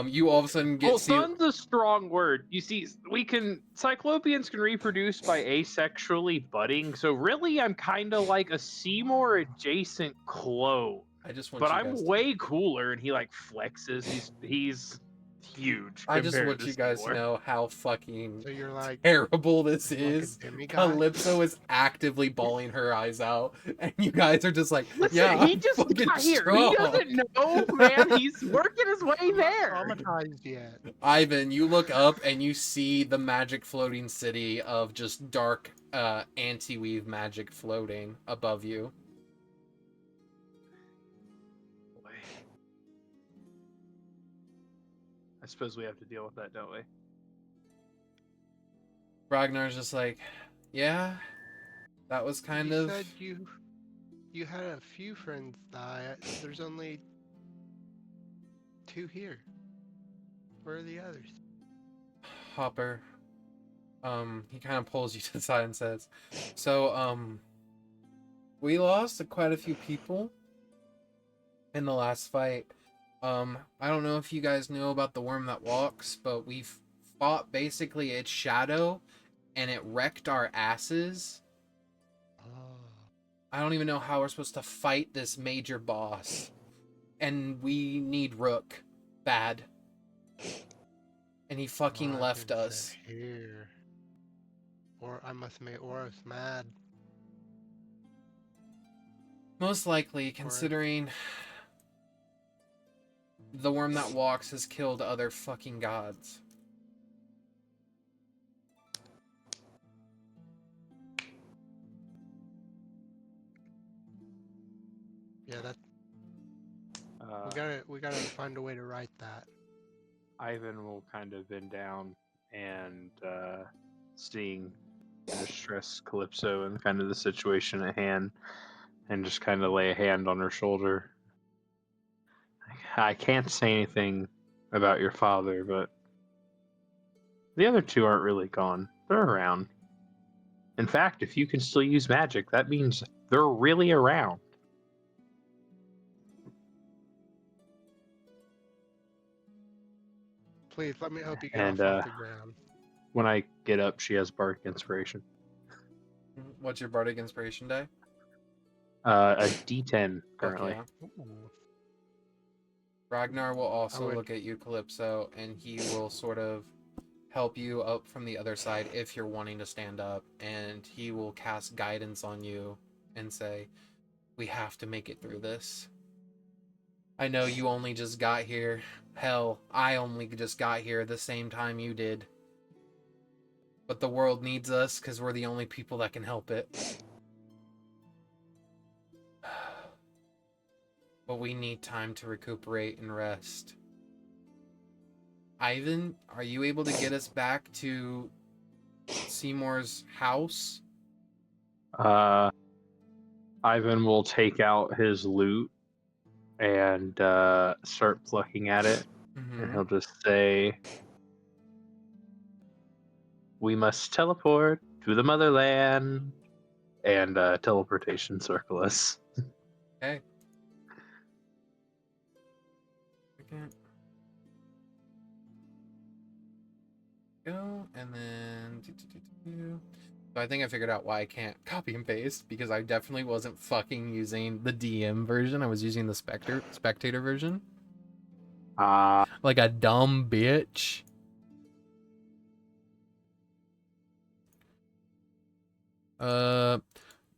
You all of a sudden get Well, son's a strong word. You see, Cyclopeans can reproduce by asexually budding. So really, I'm kind of like a Seymour adjacent clone. I just want But you I'm guys. way cooler, and he like flexes. He's huge. I just compared want to you guys to Seymour. know how fucking So you're like terrible this like is. a demigod? Calypso is actively bawling her eyes out, and you guys are just like, Listen, "Yeah, he I'm just fucking got here. strong." He doesn't know, man. He's working his way I'm not there. traumatized yet. Ivan, you look up and you see the magic floating city of just dark anti-weave magic floating above you. I suppose we have to deal with that, don't we? Ragnar's just like, "Yeah, that was kind You of..." said you had a few friends die. There's only 2 here. Where are the others? Hopper, he kind of pulls you to the side and says, "So, we lost quite a few people in the last fight. I don't know if you guys know about the worm that walks, but we've fought basically its shadow, and it wrecked our asses. Oh, I don't even know how we're supposed to fight this major boss, and we need Rook bad." And he fucking left Ragnar's us. here. Or I must make Oros mad. Most likely, considering the worm that walks has killed other fucking gods. Yeah, that we gotta find a way to write that. Ivan will kind of bend down and seeing the distressed Calypso and kind of the situation at hand, and just kind of lay a hand on her shoulder. I can't say anything about your father, but the other 2 aren't really gone. They're around. In fact, if you can still use magic, that means they're really around. Please let me help you get And off the ground. when I get up, she has bardic inspiration. What's your bardic inspiration die? A D10 Fuck currently. yeah. Ooh. Ragnar will also would- look at you, Calypso, and he will sort of help you up from the other side if you're wanting to stand up, and he will cast guidance on you and say, we have to make it through this. I know you only just got here. Hell, I only just got here the same time you did. But the world needs us because we're the only people that can help it. But we need time to recuperate and rest. Ivan, are you able to get us back to Seymour's house? Ivan will take out his loot and start plucking at it, and he'll just say, "We must teleport to the motherland," and teleportation circle us. Okay. Okay. Go, and then... So I think I figured out why I can't copy and paste, because I definitely wasn't fucking using the DM version. I was using the spectator version. Like a dumb bitch.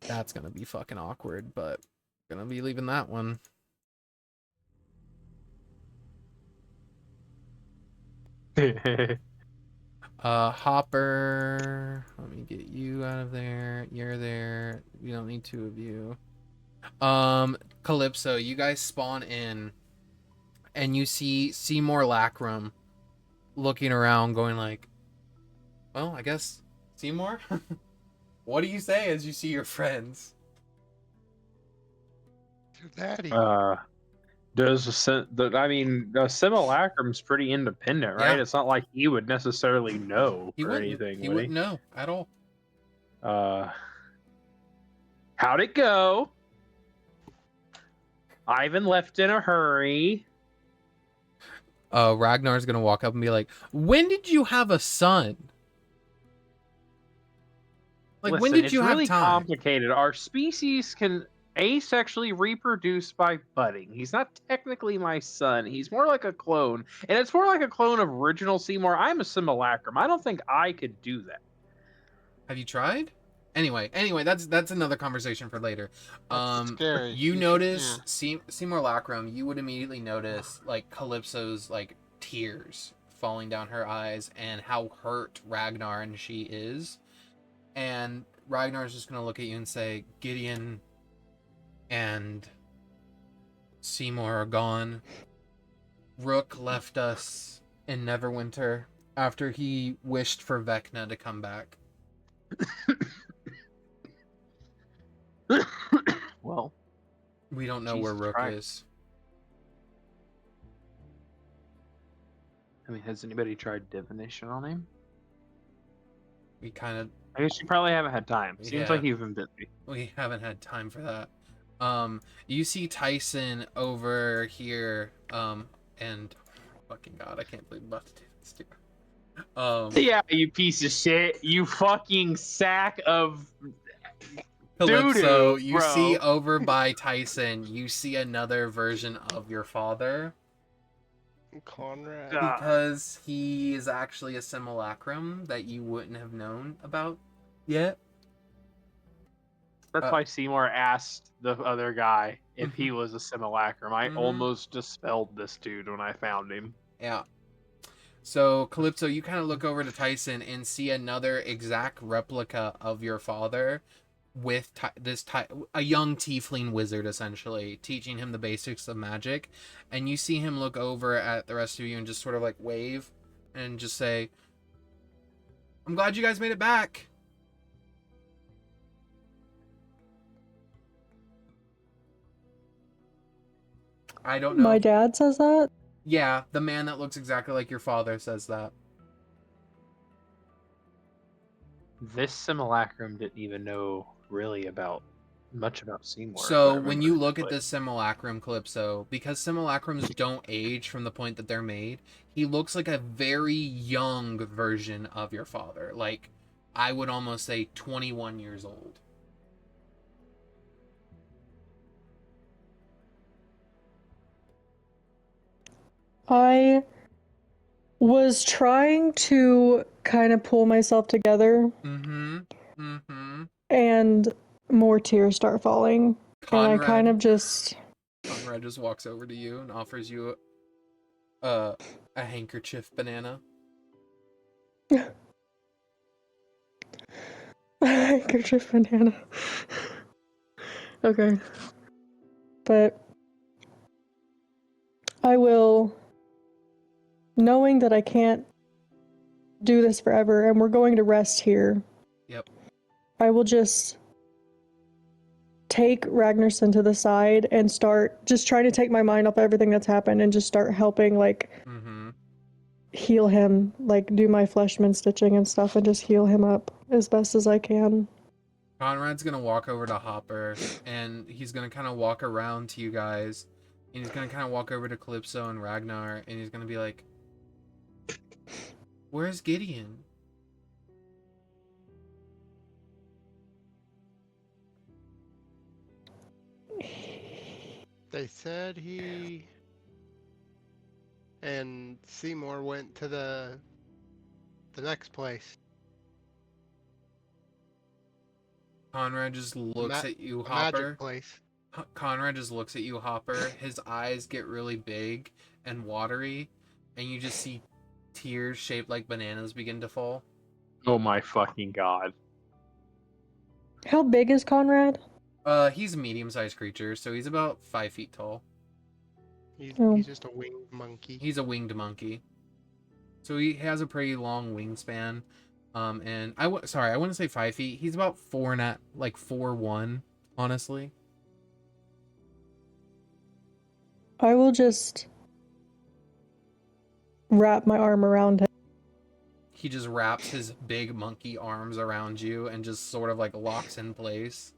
That's gonna be fucking awkward, but gonna be leaving that one. Hopper, let me get you out of there. You're there. We don't need two of you. Calypso, you guys spawn in, and you see Seymour Lacrum looking around, going like, well, I guess Seymour? What do you say as you see your friends? Daddy. Does a simulacrum's pretty independent, right? Yeah. It's not like he would necessarily know He or wouldn't. anything. He would wouldn't know at all. How'd it go? Ivan left in a hurry. Ragnar's gonna walk up and be like, "When did you have a son? Like, Listen, when did it's you really have time?" complicated. Our species can asexually reproduce by budding. He's not technically my son. He's more like a clone, and it's more like a clone of original Seymour. I'm a simulacrum. I don't think I could do that. Have you tried? Anyway, that's another conversation for later. That's scary. You should- notice Seymour Lacrum, you would immediately notice like Calypso's like tears falling down her eyes and how hurt Ragnar and she is. And Ragnar's just gonna look at you and say, Gideon and Seymour are gone. Rook left us in Neverwinter after he wished for Vecna to come back. Well, We don't know where Jesus Rook Christ. is. I mean, has anybody tried divination on him? We kind of I guess you probably haven't had time. Seems Yeah. like you've been busy. We haven't had time for that. You see Tyson over here, and fucking God, I can't believe I'm about to do this too. Yeah, you piece of shit. You fucking sack of Calypso, doo-doo, you bro. see over by Tyson, you see another version of your father, Conrad. because he is actually a simulacrum that you wouldn't have known about yet. That's why Seymour asked the other guy if he was a simulacrum. I Mhm. almost dispelled this dude when I found him. Yeah. So, Calypso, you kind of look over to Tyson and see another exact replica of your father with a young tiefling wizard, essentially, teaching him the basics of magic. And you see him look over at the rest of you and just sort of like wave and just say, I'm glad you guys made it back. I don't know. My dad says that? Yeah, the man that looks exactly like your father says that. This simulacrum didn't even know really much about Seymour. if I So when remember you look at correctly. this simulacrum, Calypso, because simulacrums don't age from the point that they're made, he looks like a very young version of your father. Like, I would almost say 21 years old. I was trying to kind of pull myself together, and more tears start falling. And I kind of just... Conrad just walks over to you and offers you a handkerchief banana. Handkerchief banana. Okay. But I will, knowing that I can't do this forever and we're going to rest here. Yep. I will just take Ragnarsson to the side and start just trying to take my mind off everything that's happened and just start helping, like, heal him, like, do my fleshman stitching and stuff and just heal him up as best as I can. Conrad's gonna walk over to Hopper and he's gonna kind of walk around to you guys, and he's gonna kind of walk over to Calypso and Ragnar, and he's gonna be like, "Where's Gideon?" They said he and Seymour went to the next place. Conrad just looks at you, The Hopper. magic place. Conrad just looks at you, Hopper. His eyes get really big and watery, and you just see tears shaped like bananas begin to fall. Oh my fucking god. How big is Conrad? He's a medium-sized creature, so he's about 5 feet tall. He's just a winged monkey. He's a winged monkey. So he has a pretty long wingspan. And I wouldn't say 5 feet. He's about 4'1", honestly. I will just wrap my arm around him. He just wraps his big monkey arms around you and just sort of like locks in place.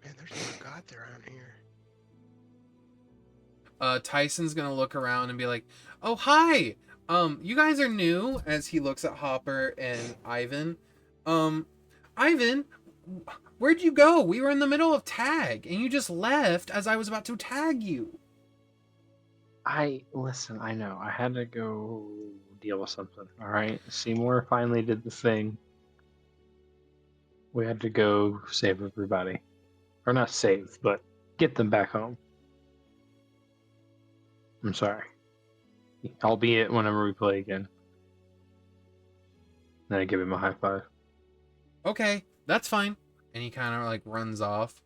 Man, there's more gods around here. Tyson's gonna look around and be like, "Oh, hi! You guys are new," as he looks at Hopper and Ivan. Ivan, where'd you go? We were in the middle of tag, and you just left as I was about to tag you. Listen, I know. I had to go deal with something, alright? Seymour finally did the thing. We had to go save everybody. Or not save, but get them back home. I'm sorry. Albeit whenever we play again. Then I give him a high five. Okay, that's fine. And he kind of like runs off.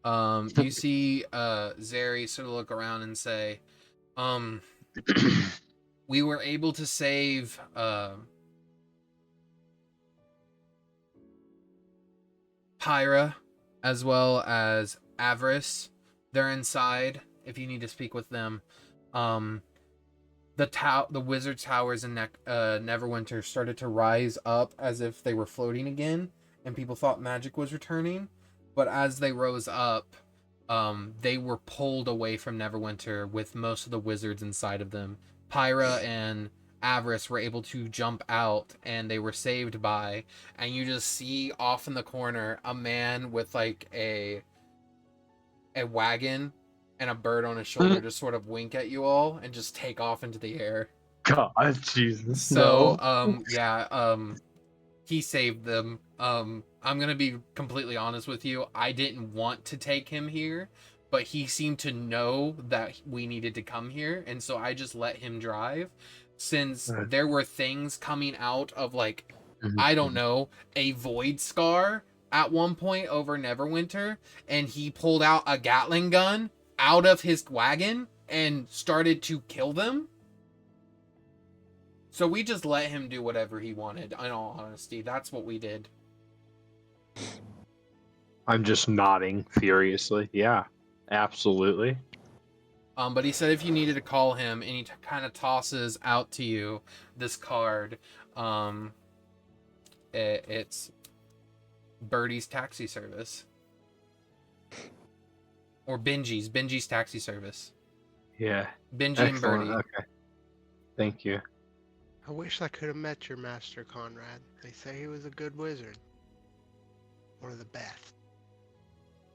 You see Zeri sort of look around and say, we were able to save Pyra as well as Avarice. They're inside if you need to speak with them. The wizard towers in Neverwinter started to rise up as if they were floating again, and people thought magic was returning. But as they rose up, they were pulled away from Neverwinter with most of the wizards inside of them. Pyra and Avarice were able to jump out, and they were saved by, and you just see off in the corner a man with like a wagon and a bird on his shoulder just sort of wink at you all and just take off into the air. God, Jesus. So, no. He saved them. I'm gonna be completely honest with you. I didn't want to take him here, but he seemed to know that we needed to come here, and so I just let him drive. Since there were things coming out of, like, I don't know, a void scar at one point over Neverwinter, and he pulled out a Gatling gun out of his wagon and started to kill them. So we just let him do whatever he wanted, in all honesty. That's what we did. I'm just nodding furiously. Yeah, absolutely. But he said if you needed to call him, and he kind of tosses out to you this card. It's Birdie's taxi service. Or Benji's taxi service. Yeah. Benji and Excellent. Birdie. Okay. Thank you. I wish I could have met your master, Conrad. They say he was a good wizard. One of the best.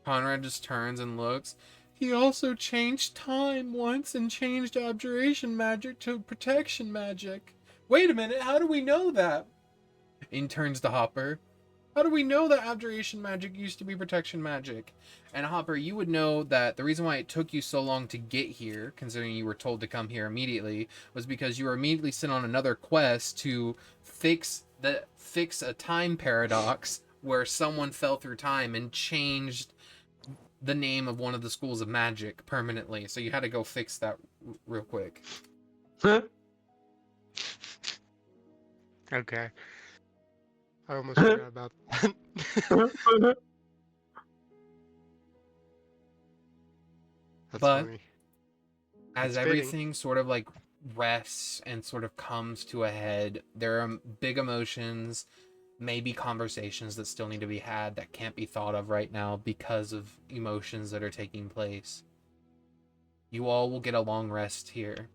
Conrad just turns and looks. He also changed time once and changed abjuration magic to protection magic. Wait a minute, how do we know that? And turns to Hopper. How do we know that abjuration magic used to be protection magic? And Hopper, you would know that the reason why it took you so long to get here, considering you were told to come here immediately, was because you were immediately sent on another quest to fix a time paradox where someone fell through time and changed the name of one of the schools of magic permanently. So you had to go fix that real quick. Okay. I almost forgot about that. That's But- funny. As It's fitting. everything sort of like rests and sort of comes to a head, there are big emotions, maybe conversations that still need to be had that can't be thought of right now because of emotions that are taking place. You all will get a long rest here,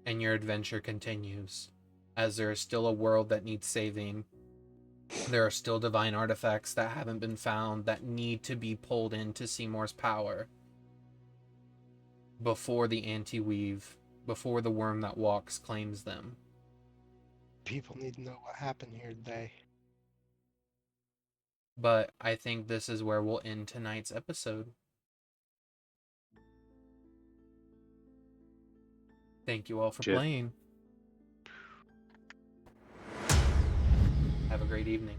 and your adventure continues, as there is still a world that needs saving. There are still divine artifacts that haven't been found that need to be pulled into Seymour's power before the anti-weave, before the worm that walks claims them. People need to know what happened here today. But I think this is where we'll end tonight's episode. Thank you all for Shit. playing. Have a great evening.